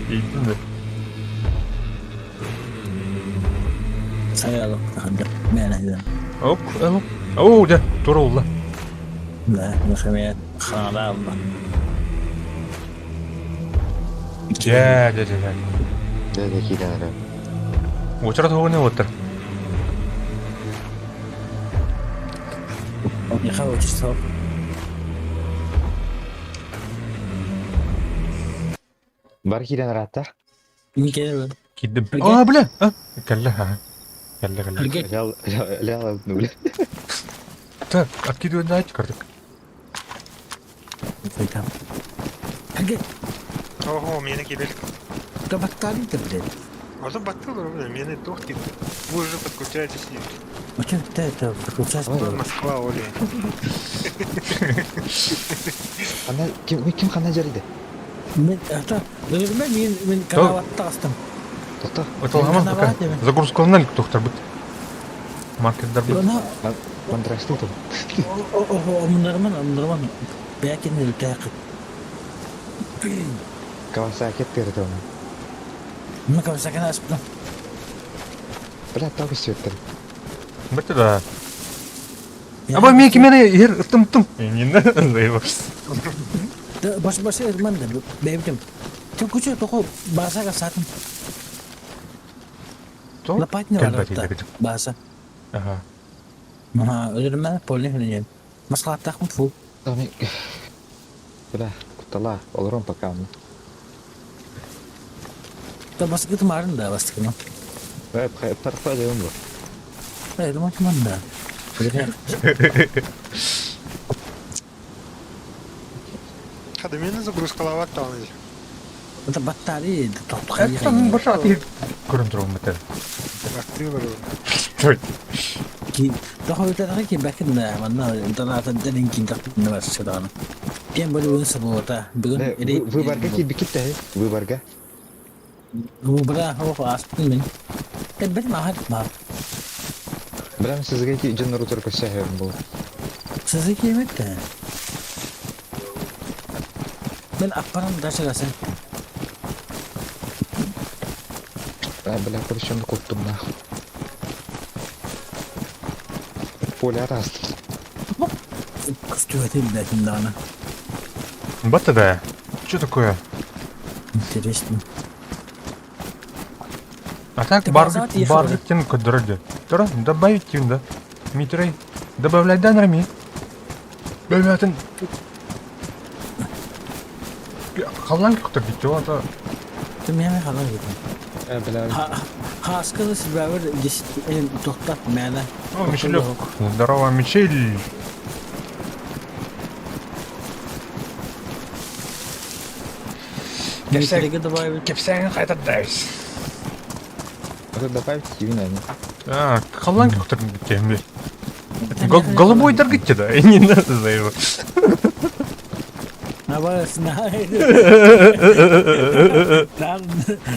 Itu dah. Saya loh ada mana dah. Oh, dah turun lah. Lah, macamnya kharab. Ja. Да, такие, да. Очередь не отыр. Я хочу стоп. Бар кирен рата. Не кидаю. Кидdim. Ergen. Бля! Кәллә. Кәллә. Ergen. Ляла нуля. Так, откидывай на картик. Файтам. Ergen. Ого, мені кидали. Да баттали ты, блядь. А то баттал, мені тох кидали. Вы уже подключаетесь. А что это подключается? Москва, Оля. Ана ким хана жарыйды? Мен канаватта астым. Токто. Оталгаман Канават пока. деме. Загрузкаланан тоқтар бит. Маркеттер бит. Ана Контрастын ту. Амнарман. Бәкин үлтәк. Кавасаки перді оны. Мен кавасаки аспым. Бля, тағы сөйттір. Бітті да. Абай мені ер тым-тым. Не заебашься. Да баш ерман да бәйбітім. Тем күче тоқо базаға сатым. Лапатны бар да. База. Ага. Ага, өзірмә полный хренен. Маслаттақым фу. Тами... Бля, кутала, олырым пока оны. Да басқы тымарын да бастықыны. Парпа дейін бұл. Ерман тыман да. Хады мені загрузкалават та оны. Это баттари тоқтықы. Это бір шат ел. Көрін тұрғым бітті. Активер. Тоқы өтәдіғі ки бәкін манна интернаттан кейін тақтықны бар шыдағаны. Кен бөлі өңісі болуыта. Выборға ки бікет тәйі? Выборға? Выбора хоқ аспын мен. Бәлім ағад бар. Біләм сізге ки жын рутер көсі әйірім бұл. Сізі кемет та. Мен аппарам дашығасын. Бля, көрішімді қоттым на. Поле арасты. Күстігеті білдәтін дағына. Бітті да. Что такое? Интересно. А так Ты бар базар ехал, да? тем кодырды. Тора, добавить тем, да. Митрей. Добавлять да, норми. Бәлмәтін. Қалан күтір дейді, ота. Ты меня халан gitu. Бля, Хаскалы сібәвір тоқтап мәні. О, Мишелек. Здорово, Мишель. Мишелеге добавить. Кепсәңі қайтардайыз. это добавить именно они. А, қалан күтір дейді. Голубой торгите, да? Не надо за его. Набарас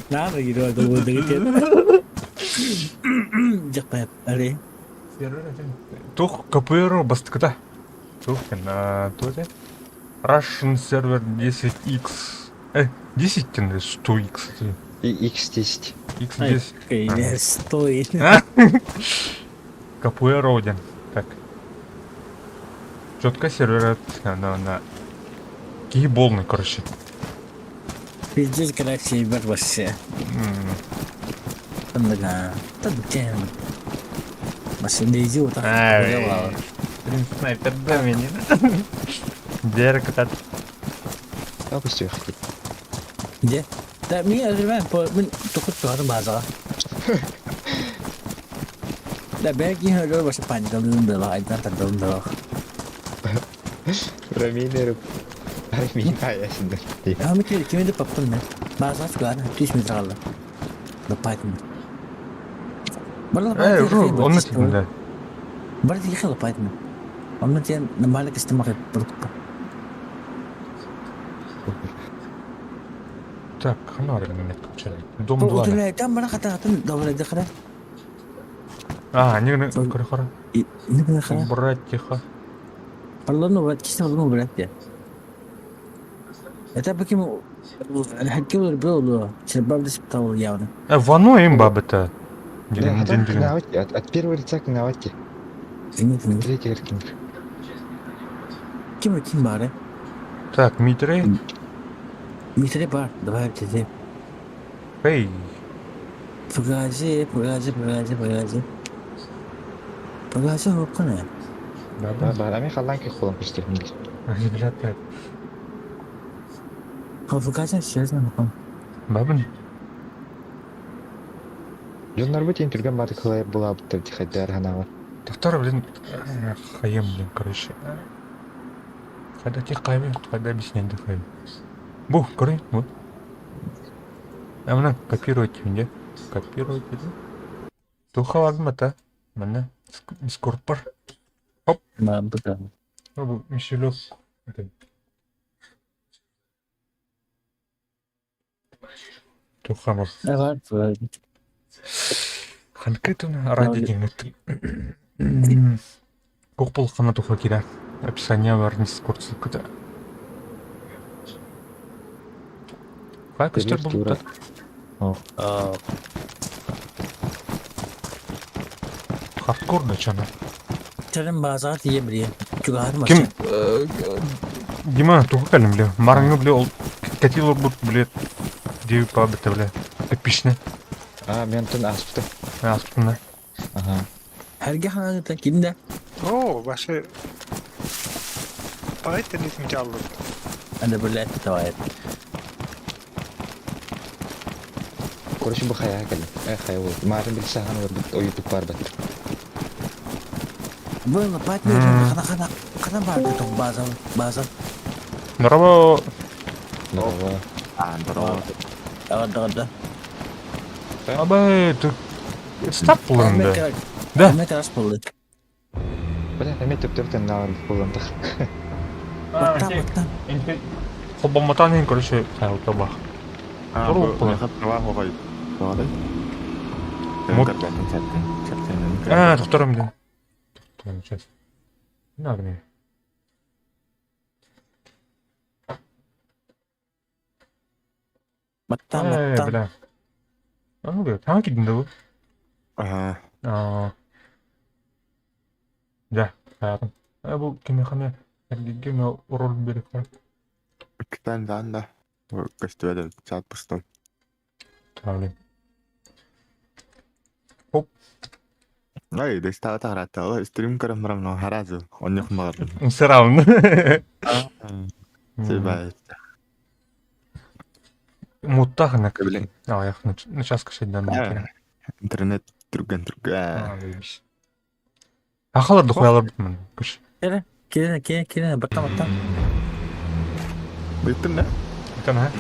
Надо gitu atau bodoh gitu. Jakpet, ali. Тух КПР бастыкта. Тух на тоте. Russian сервер 10x. 10 тен 100x. И X10. X10. Kayaknya stoy. КПР один. Так. Четко сервер на кейболный, короче. Пиздец, короче, вообще. Тандага. Тандага. Masih Daisy utak. Снайпер да меня. Дерек этот. Apa sih? Где? Да, мне азербайджан по мен токут туады база. Да, бәки хәле башы пангалын да айдан тагын да. Раминер. Рамин аясында. Ами кеме де паптын мен. База туган 3 метр алды. Да пайтын. Он на тебя, да. Брат, ехал пайтын. Он на тебя нормально кастомер продукт. Так, ханар меня отключали. Дом 2. Утулай, там бара хататын давай дохра. А, не корохора. И не дохра. Брать тихо. Парлону брат, чисто парлону брат я. Это почему الحكي بيقولوا شباب ديسبتاول явно. Вано им баба-то. От первого лица к навати. Третий эркин. Кем баре? Так, Митрей. Митрей бар, давай тебе. Эй. Погоди. Погоди, хопкана. Бар, ами халлан ки холом пиштем. Ребята, Квалификация серьезно, напомню. бабын. Жоннар бу тен түргөн баты кылай була бутты хаддар ханага. Доктор, блин, хаем, блин, короче. Когда те кайбы, когда объяснять да хайм. Бу, короче, вот. А мына копировать менде. Копировать это. Туха лагмата. Мына дискорд бар. Да, да. Бу мишелек. Туха бар. Evet. Конкретно ради денег. Көк болқына туха кире. Описание бар дискорд ссылкада. Қай көстер болды? Хардкор да чана. Terim bazar diye biri. Jugar mı? Ким Дима туха кәлем біле. Марыңы біле ол кәтил бұд біле. Деу па біті біле. Эпичне. А, мен тун аспты. Аспына. Ага. Herge hangi kimde? О, башы Байт нитим жаллы. Ana böyle tavayet. Короче, бу хая кале. Хая ол. Марын бил сахан ор бит оютуп бар бит. Böyle patne kana vardı çok bazen. Здорово. Норова. Да. Абай, ты стап қылыңды. Да. Ne kadar spoldu. Бля, эме төптөртен навар кулландык. Баттан. Қолбаматан ең, короче, қайылта бақ. Здорово қылың. Докторым да. Сейчас. Не надо мне. Баттан. Бля. А ну, бля, таң кедіңді бұл? Ага. Да, қайырым. Бұл кеме қаме, әргеге ме рол берек бар. Китан да. Костюэль, чат пустой. Тавлен. Ай, да става таграта. Стрим карам мрамно харазу. Он не хмар. Все равно. Себай. Муттағына Блин. Аяқ, на час кішеден бекер. Интернет түрген. Ақаларды қоялар бітмін. Күш. Келene bаттан. Биттин да? Итан, ha?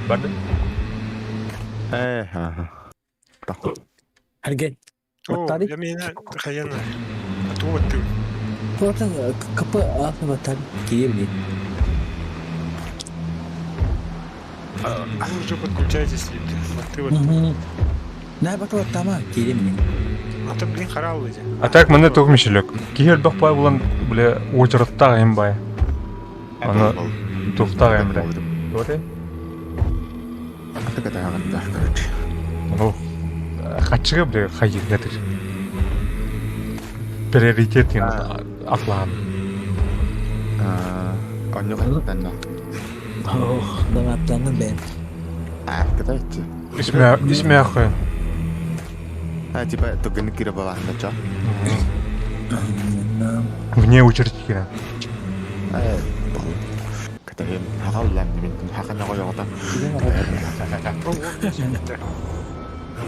Барды? Ага. Тахо. Herge. О, Баттали. я меня хаяна. Атуатту. Tuğatan kapı altı battal. Kiyebilir. Вы уже подключаетесь, ты вот. Ne battal tamam. Kiyebilir. А то, блин, харал эти. А так міне тоқмешілік. Кейер доқпай болан, біле, очырыттағы ем бай. Аны тоқтағы ем біле. Көрі? Аты катаган да, короче. О, қатшығы біле қайыр гәтір. Приоритет ен атлаған. Он не хаттан да. Oh, ben atlandım ben. Катайчи. Исме ақы. Типа, тугын кире баланда, ча? Вне очередь кері. Катайын, хағаллан, мен хақана қойоғыда.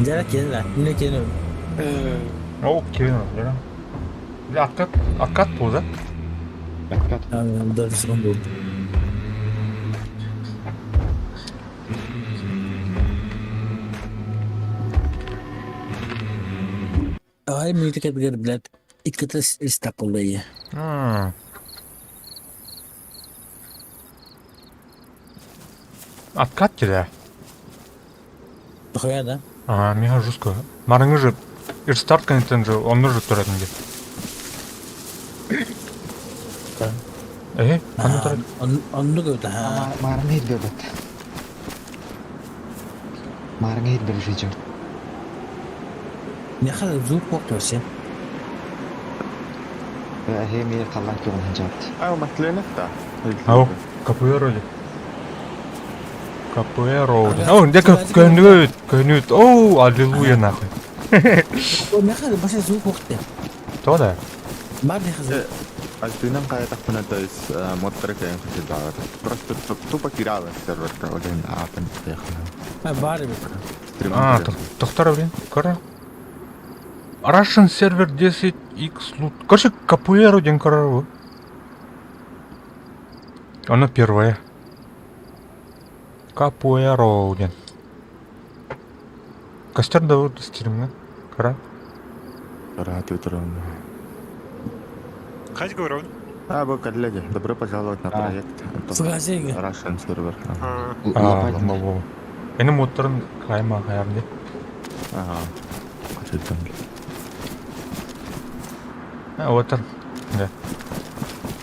Jara kelene. Ne kelene? О, келін ау, жара. Ақат бұл, да? Баккат. 4 секунд oldu. Ay müzik etkiler bilet. İkkatı İstanbul'dayı. Откат кері. Дохуя да? Мега жестко. Марыңы же, ирстарт кәнеттен же, оны же тұратын де. Қаны тұрады? Onu gördü ha. Марың ет бебет. Марың ет бел жүйжер. Ne kadar zor korkuyorsun. Хеми қаллан ки он жапты. Матлена, да. Ау, капуэро де. Капуэро де. Ау, дека көнөт. Оу, аллилуйя нахуй. O ne kadar başa zor korktu. То да. Var ne kadar. Альтынан каятахпына, то есть модтары кайын хотел. Просто тупо киралы серверка, один апен приехал. Бары. Тоқтар, блин, кара. Russian сервер 10x лут. Короче, КПР один корова. Оно первое. КПР один. Костер дают стримно. Кара. Рад утром. Хать говорю. Вы коллеги, добро пожаловать на проект. Фугазиги. Russian сервер. Бабу. Эни моторын кайма каямды. Ага. Хотел. Вот он. Да.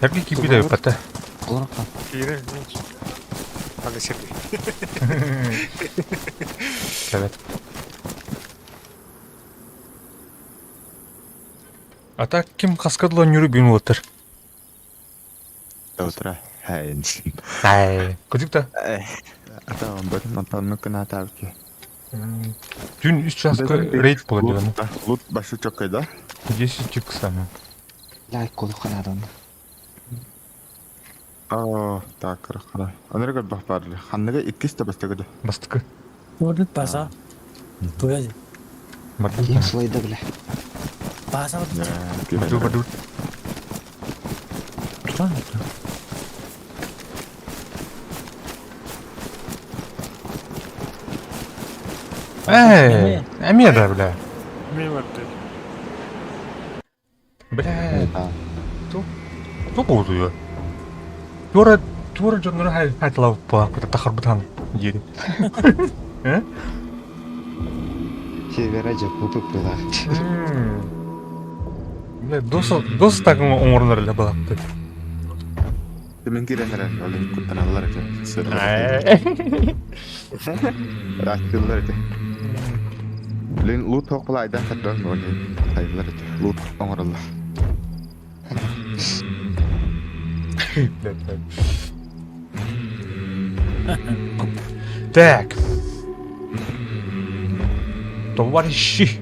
Як кипи да пата. Кире. Аны серби. Evet. А так ким каскадылан жүрүп үйүнүп отур? Утро. Хайн. Ай, кудукта. Это он бетін атанны кына табки. Дün 3 жаска рейд болот дегени. Лут башы çok кайда? 10 чик саны. Лайк колуп канадым. Так, кара. Анырга бахпар. Ханныга 200 бастыгыды. Бастыкы. Вот баса. Фугази. Баду. Ким слайда биле. Баса. Баду. Әме да, бля. Мен ватты. Бля. Что болды я? Тура жоннор хайлап па, тахар бутан жери. Сервер ажап бупуп бела. Бля, дос такын оңорлар эле балапты. Мен киренер олин куттаналар экен. Рахтылар экен. Лин лут токпла айдан каттан олин хайлар экен. Лут оңорлар. Так. Товарищи.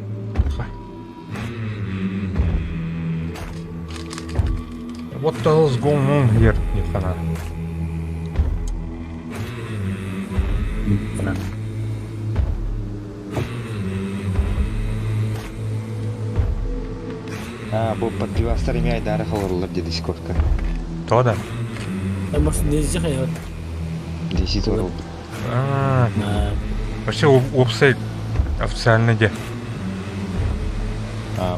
What the hell's going on here? Нифана. Бу подпивастар эми айдары халырлар же Дискордка. То да. Может, не сделай. 10 ору. Вообще офсайт официально где?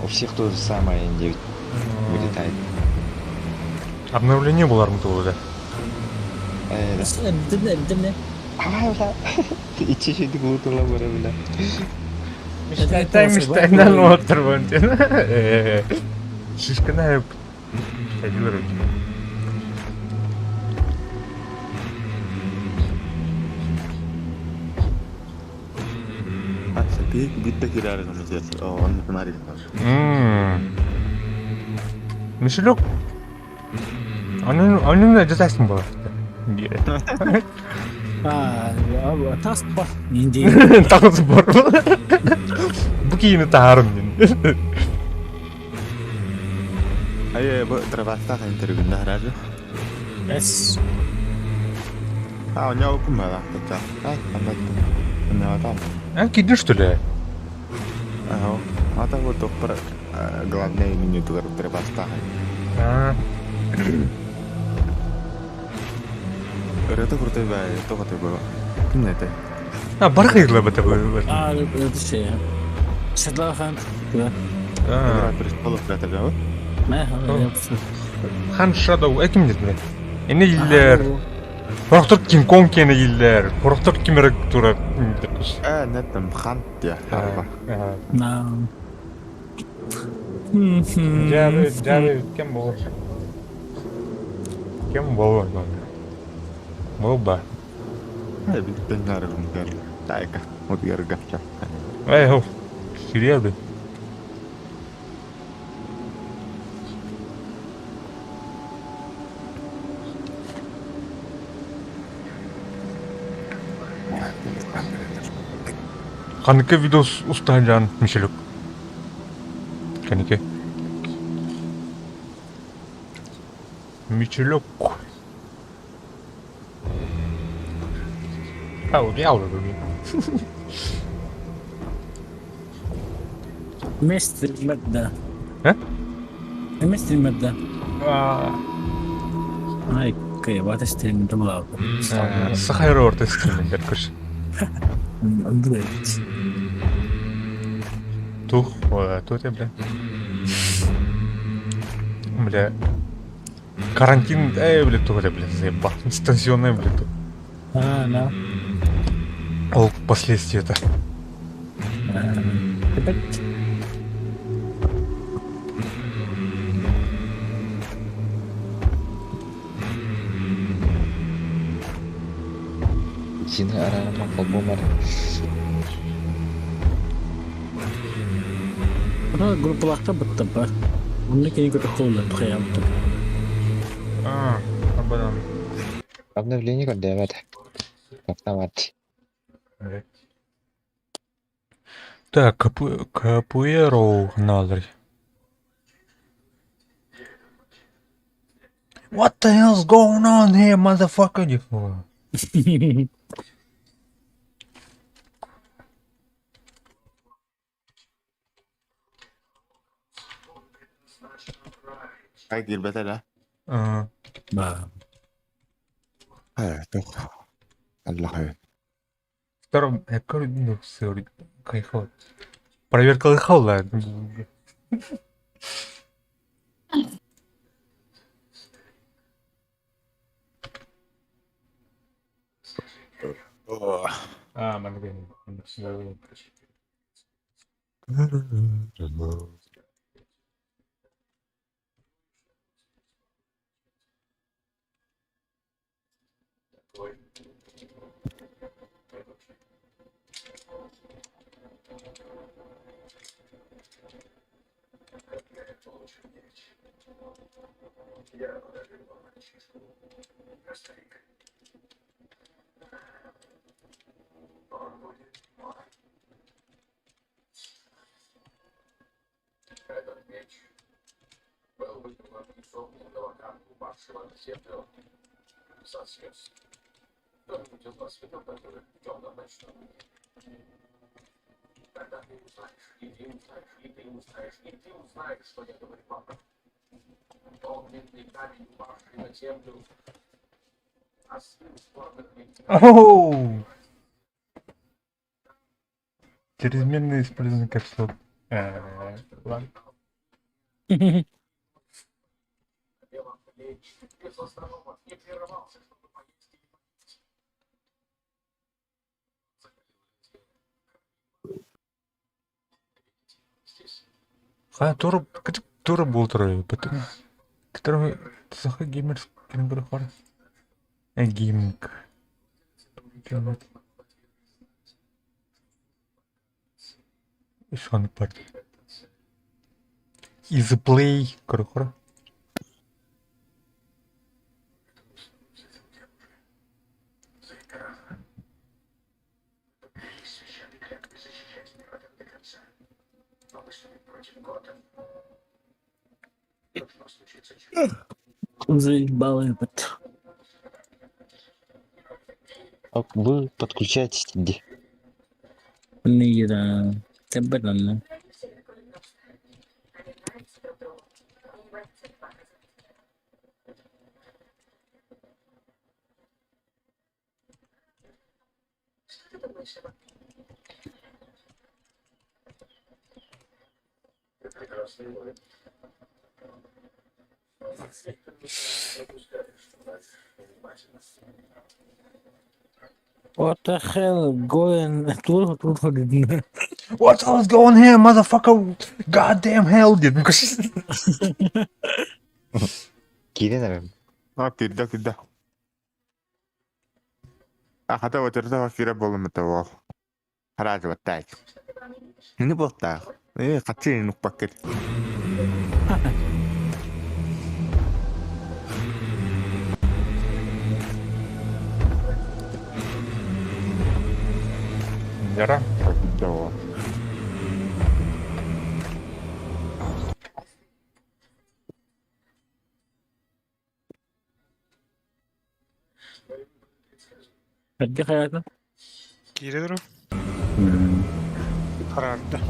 У всех то же самое, 9 вылетает. Обновление булар мутулу да. Димне. İçi şeydik loot'la bara bile. Мечтайдан отырмын сен. Шишканайып. Әйділер өтім. Bitti kirarı konuşuyoruz. Onun kınarı. Мишелек. Onun da жасайсың болар. Тас бар. Менде. Тағыз бар. Бұл кейіні тағарым мен. Bu travasta intervjuunda herhalde. Yes. У него кумала, так. Anlattım. Ne adam? Кидin что ли? Это вот только главное меню travasta. Это крутой бай, то вот было. Кім это? Барқайғылы бұты бұл. Это şey. Садлахан. Игра престолов это да? Хан Shadow, кім деді мен? Ені елдер. Порақтыр King Kong кені елдер. Порақтыр кемерік тұра. Не там хан я. Жары, кем болыр? Кем болыр? Бұл ба? Bitti narım gel. Taika, mut yarga. Хоу, серьезно? Қаныке видос ұстайжан, Мишелек? Қаныке? Мичелек. Мяу. مستر المادة. ها؟ مستر المادة. آه. هاي اوكي وهتشتري من دماغك. Сахар ортострим яркош. Блять. Тух, тут я, бля. Бля. Карантин, бля, тут, бля, заебал. Дистанционное, бля, тут. Да. О, последствия это. Опять. Sini arah-arah Palbomar. أنا جروب لاقة بالطبع. منك يقول خولة بخيامته. Абадан. Обновление как давать. Автомат. Так, Капуэро надо. What the hell's going on here, motherfucker? Hay que ir, vete là. Да. Тух. Allah hayır. Втором, я говорю, все, кайфово. Проверка лыхала. Мангэн. Оу! Чрезмерное использование капсул. Ладно. Тура болтыры, потом который сахар геймер кенгуру хор. Гейминг. Ишон парт. Easy play, корохора. Заебал этот. Вы подключаетесь где? Нира. Теберно. What the hell going? What else going here, motherfucker? Goddamn hell, did Кирин كده. حتى وترتفع في رب والله متوال. حراج وتاعك. هني بطاق. قتيني نقبك. Яра? Да. Hadi hayatım. Kire durun. Karardı.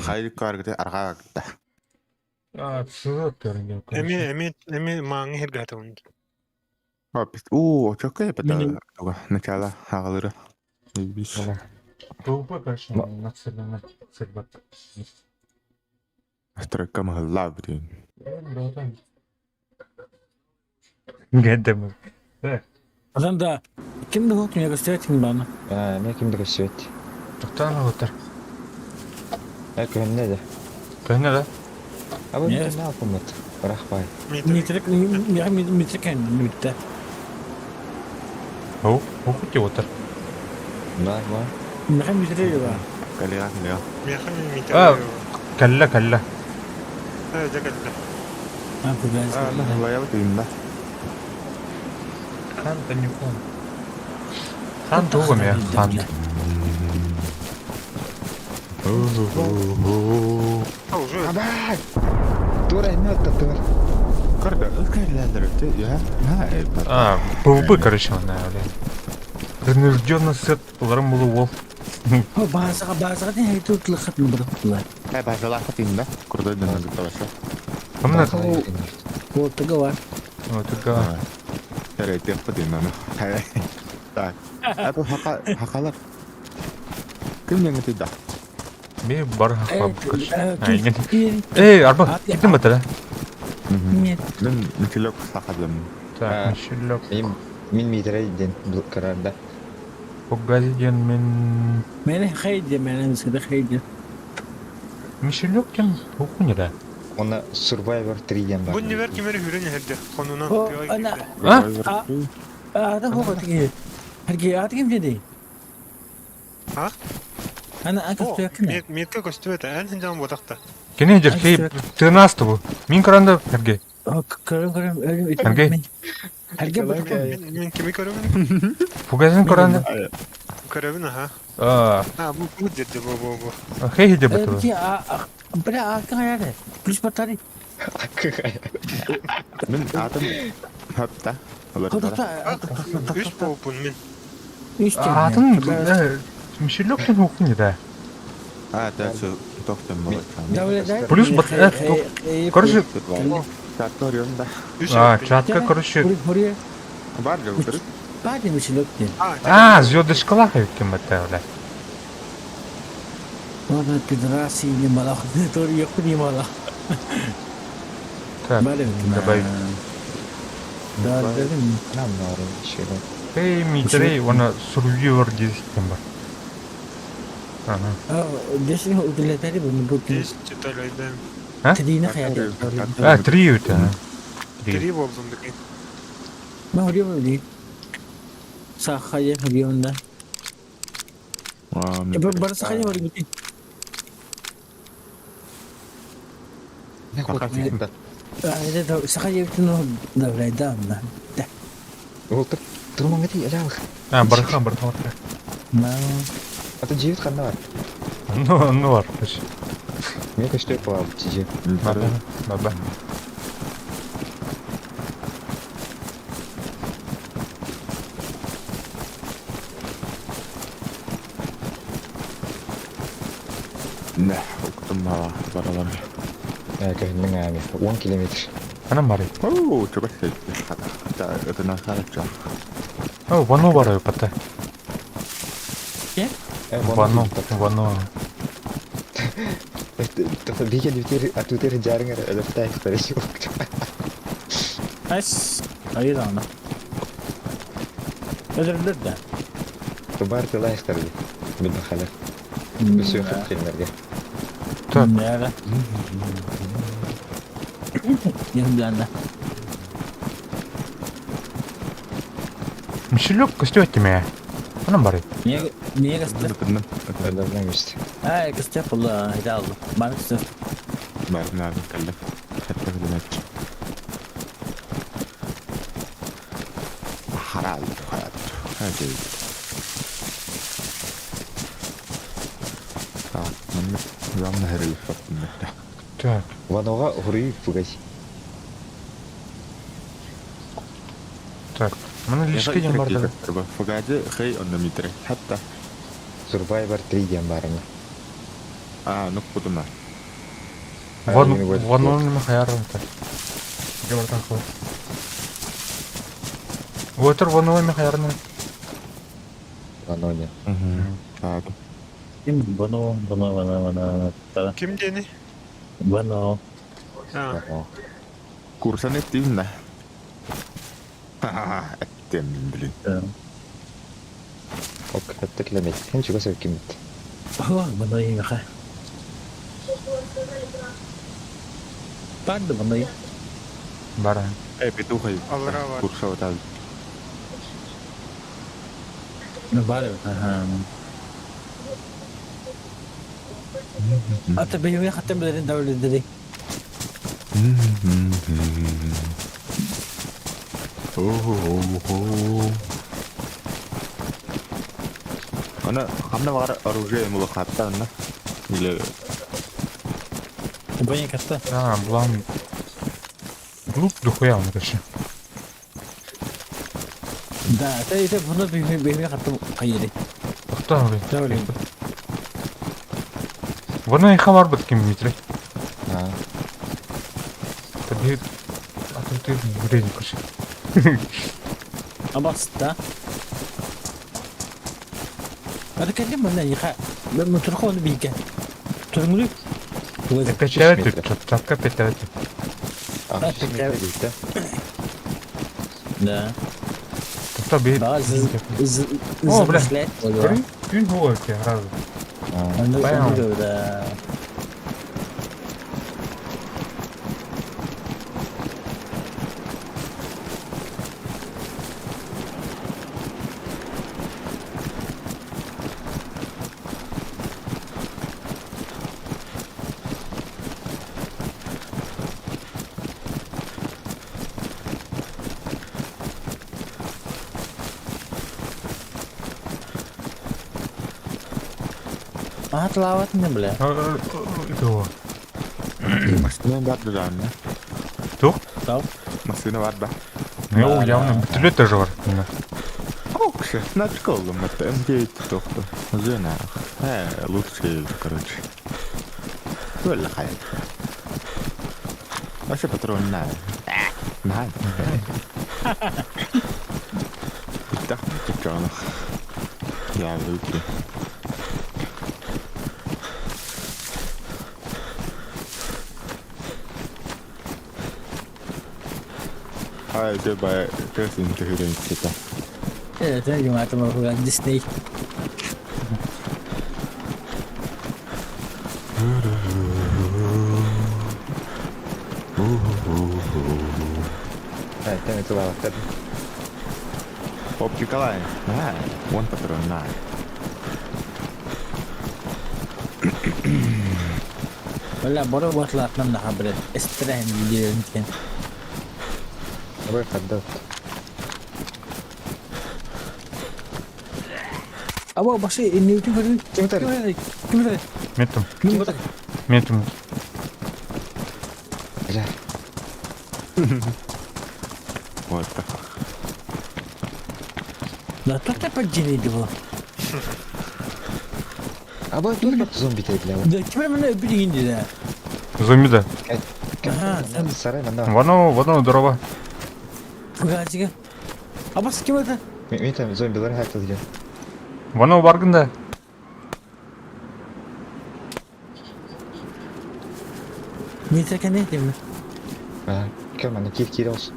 Хайрик каргыты арга гытта. Сызып көрінген. Эми маңы хергаты он. Опис. Чокка пата. Миним- Начало хагалыры. Бис. Бұл көрші, нацелена сырбат. Стройка мыгылла битин. Гәддемі. Adam da kim de hukun ya göstereyim bana. Мен кимдиги сөйт. Тоқтан отыр. Көһөнне де. Көнне да? Аба Yes. мен не апымат. Рахбай. Mitrik en bitti. Оу, оқыте отыр. Бар. Мехам mitrik ya. Калига калига. Механ митер. Кәллә. Жакалда. Ha bu ben. Лая битин да. Хан тәнюкон. Хан туғым я, хан. Уже. Абай! Тура эме оттур. Карда, ылкайландырыты. Я. Бұл короче, она, блин. Принужденно сет, оларым болу ол. Bazıga ne haytu tlakhat mı bıraktılar. Базала хатин да. Курда дена гыталаша. Кымна? O taga var. Отыга. Ярай темпа дена. Так. Это хакалар. Ким не гыты да. Бе бар хақпа короче. Айген. Эй, Арба, кеттің бі тірі? нет. Мен микелек сақадым. Так, мишелек. Мен митрейден бул карарда. Погазиден мен... Mene haydi, mene miskide haydi. Мишелек кем оқын еді? Ona Survivor 3'den бар. Bu niver kimeri hüren herdi. Konuna. O ana. Ada hoga tigi. Herki at kim dedi? Ha? Ana akıl tuyakne. Метка көстүбөт. Эн жан бодакта. Кене жер, кей тығынасты бұл. Мен қаранда әрге. Körüm ölüm it. Herge. Herge bak. Мен кими көрөмүн? Погазин қаранда. Көрөмүн аха. Bu dedi bu. Хей хеде бұты бұл. Ki bira akın ayarı. Plus batari. Мен атым хөпта. Олар да. Үч болупун мен. İşte. Атын Мишелек кем оқын еді? Тәсі тоқтым болады. Плюс бат... Короче, Чатка да. чатка, короче... Buraya. Бар жа өтірік. Bade misilok diye. Звездочкалар өткен бәтті өлі. Ona pidrasi ni malah. Tor yok ni malah. Так, Bale. добавить. Dar dedim. Нам норм шеро. Хей, митрей, оны Survivor дескен бар. Ага. Desin utilitari bunu bu. Десять деталейден. Tadina hayal. 3 өті. 3 болдум деген. Ben oraya mı değil? Sahaya bir onda. Bana sahaya var gibi. Не хочет. Это сахая bir tane davlaydı ama. Ултыр. Турман гати алах. Бархан. Ата живет ханна бар. Ну бар. Мен көчтөп калам чиже. Баба. Не, уктым баралар. Көһөннүн ами 10 километр. Анам бар. Чөбәк это на харача. Вано бар өпәті. Вано. Это биге дютер атутер жарыңар элефтай старыш. As. Hayır ana. Öldürdüler de. Бар тылай старый. Мен халак. Бүсү хәтләргә. Так. Ne ala? Yanımda anne. Мишелек көсті өтті ме? Анам бар. Niye kastı? Adamdan geçti. Ha kastı yapıldı. Hadi aldı. Bana kastı. Барна каллек. Хәтта генә. Харал. Хәтта. Рамна хэрэг фатна. Так. Ванога хурый пугай. Так. Мына лишке дем барды. Погоди, хей, он на митре. Хатта. Survivor 3 дем барыны. Ну кудума. Вон нема хаярым та. Гемартан хыл. Отыр вон нема хаярны. Ваноне. Так. Kim bana. Kim deni? Bana. Ha. Kursan ettiğim ne? Haha, ettim bilin. Ok, hatta kilometre. Hem çıkıyor sevkim. Bana iyi ha. Ben de bana iyi. Бара. Pitu hay. Alra var. Kursa otal. Ne var ya? Hatta benim ya hatta benim davul dedi. Она var оружие мулахатта, она? Или... Бanya katta. Булам. Лук дохуя он короче. Да, это bunu benim hatta hayır. Кто он? Давай. Вон и хамар бит ким митре. А, Таби. А ты время короче. Абас да. هذا كلام ولا يخا لما تروحون بيجا ترملي Качает, чатка пятает. а, şimdi birlikte. Да. Таби. О, бля. Говори. Gün bu ki раз. Bayağı. Да. Лаватnya бля. Itu. Maksudnya var da anne. Tuh. Tahu? Maksudnya var da. Ne o явно bütünlüğü de var. Окше, на школу это МД только. Жена. Лучше, короче. Вلا хай. Вообще патрон на. Нахай. Так, тиканах. Я люблю. Это бы как интегрировать. Это я думаю, это как Disney. Evet, itu lewat tadi. Optical line. One patron на. ولا برا بطلع اتمنى حبرت استريح من الفيديو يمكن. Gue kadot. Apa basi ini itu kan? Gimana? Метом. Gimana? Метом. Ya. Вот так. Lah tak dapat jenis itu. Abi dur bak zombi tadi lewat. Dah cuma mana öbür ini dah. Зомби да. Ага, Kan sarai mana? Вано дрова. Погоди-ка. Apa sih gimana? Minta zombiler her türlü. Вано баргында. Minta kan ne diyeyim? Ha, kör mana kir olsun.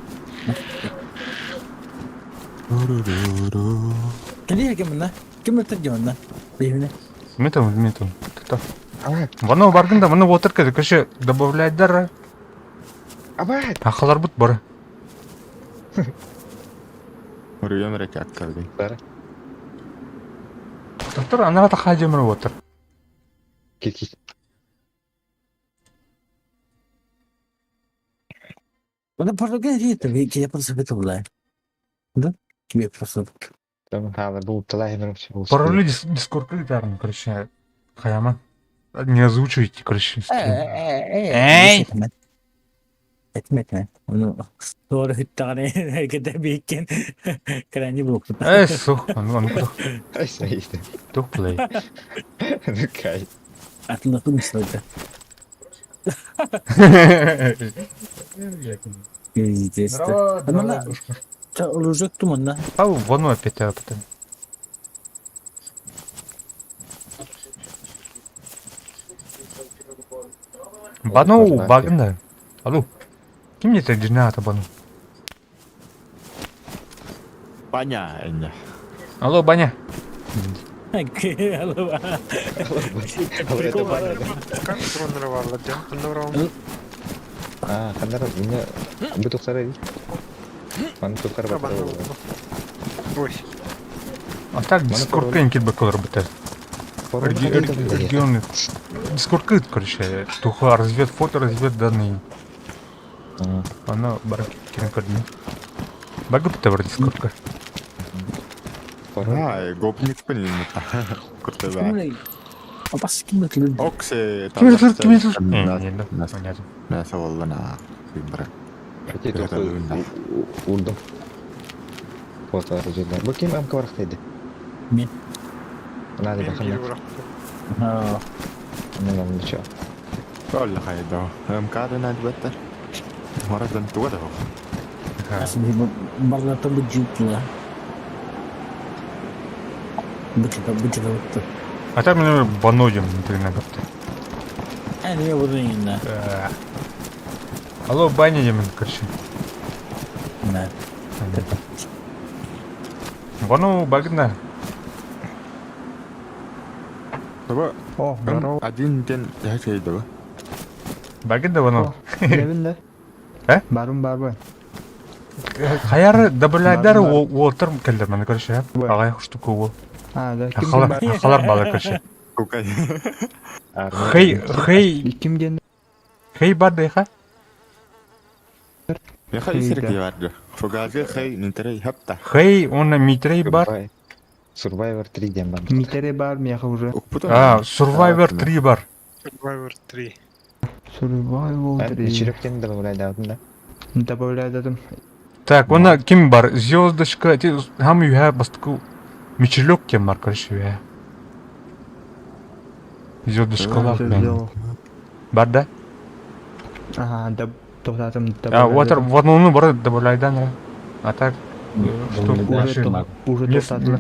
Kan dia gimana? Gimana terjemahnya? Bagaimana? Метом. Ama, Вано баргында, вано отыр кеді. Көше добавляйдар. ama. Ақылар бұт бары. Район ракет калды. Bara. Доктор, ана да хажемір отыр. Kir. Bana para geliyor tabii ki yapılsa bir olay. Да? Тебе просто. Tamam, hala bu talay hemen şey olsun. Пароли дискорд гитарный, короче. Хаяман. Не озвучивайте, короче. Эй! Etmetme. Onu doğru hüttane kadar büyükken krani bulup. Сух, ну тух, Ай, стоит. тух плей. Ну, кай. Atlatım istedim. Естественно. Здорово, Ama здорово, la, бушка. olacaktım onunla. Ау, вон опять опыт. Бану, багна. Алло. Ким мне так жена-то бану? Понятно. Алло, Баня. Halo. Kalau itu banyak. Kan turun varlar jam. Bunlar Ah, karena ini bentuk sare. Mana tukar var. batal. Ой. А так дискорд кенкит бакалар бітер. Регион дискорд кыт, короче. Туха развед фото, развед данные. Она барак кенкадми. Багу бітер дискордка. Ай, гопник понятно. Круто, да. Apa sih kembali? Оксе, Ким не, понятно. Näissä olla nää ympärä. Berarti itu undang. Foto arjuna. Bakayım am kawaktaydı. Ne? Nah, di bakal. Ha. Ano lang siya. Olla kaida. Kaada näin vettä. Maradan tuoda. Asli barla tabu jutla. Бычка. А так мне банодим, например, как-то. Yani ya bunun yanına. Алло, Баня демон, короче. Ne? Бану багна. Baba, О, один день я şeydi. Багна бану. Evinde. He? Barım бар. Хаяры дабылайдар уотыр келдер мен, короче. Агай штука ол. Ha, da Халар бала, короче. Кукай. Хей kim geldi? бар дейха? Я хай сирки vardı. Fogage хай нинтерей хапта. Хей, он митрей бар. Survivor 3 diyen ben. Mitere бар мияха уже. Survivor 3 бар. Survivor 3. Survival Ben 3. içerikten de böyle aldım da. Добавляй. Так, она ким бар? Звездочка, хам юха бастыку мичелек кем бар, короче, я. Звездочкалар. Бар да? Ага, тоқтатым. Вот одну бар добавляйдан. А так, что Уже тоқтатылы.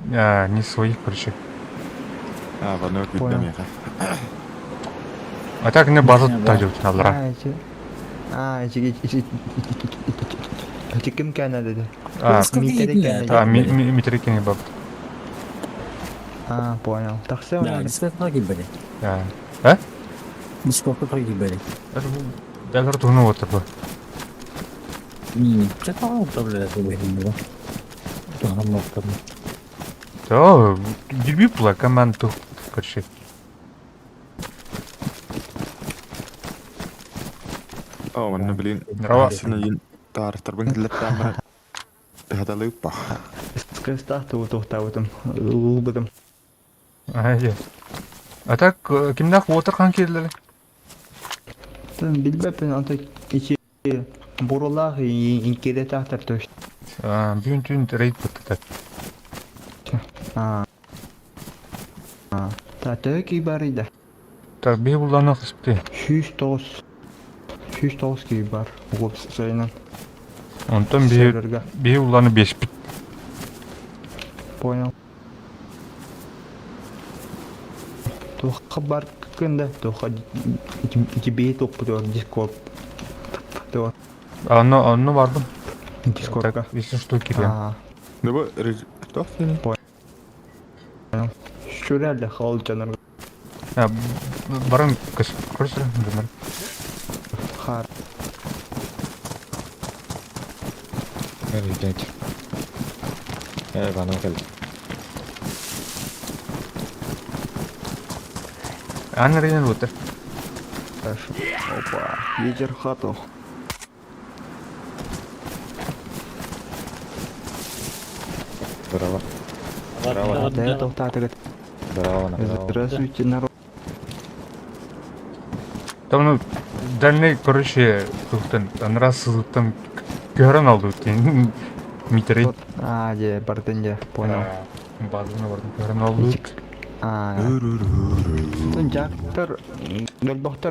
не своих, короче. Vanno kydden mikä. А так не база тажут алра. Ким кәне деді? Митрики не баб. Понял. Тақсы Ya nispet takip beni. А? Nispet takip beni. Дагар туну вот такой. Saya tahu problem itu benar. Tuhan maafkan. То, гиби пла команду, короче. Vanno bilin. Здорово. Sinä jin tartarban kyllä tämä. Tähän luppa. Скрестахты тоқтауытым. Лбыдым. А так, кимнах отырған келдер? Билбеппин анта ичи бурулах инкеде тахтар төш. Бүйін түйін рейд бұтты. Та төки бар иде. Так, бей бұлланы қыспты. 109 кей бар. Оғып сайынан. Онтан бей бұлланы 5 бит. Понял. Тоққа бар көнді. Тоққа бей тоқпы дор. Дискорд. Анны бардым. Дискордқа. Если что, керем. No bu что senin? Шүрәлі қал жаныр. Барын көрсір. Қар. Evet, genç. Evet, bana geldi. Анны рейнер өтір. Опа. Ветер хату. Bravo. Да, тоқтаты. Bravo, bravo. Здравствуйте, народ. Там, Дальний, короче, туфтан, анрас сызыттан көрін алды өткен. Митрей. Де, бардын де, понял. Базына бардым, көрін алды. Жактыр, нөл бақтар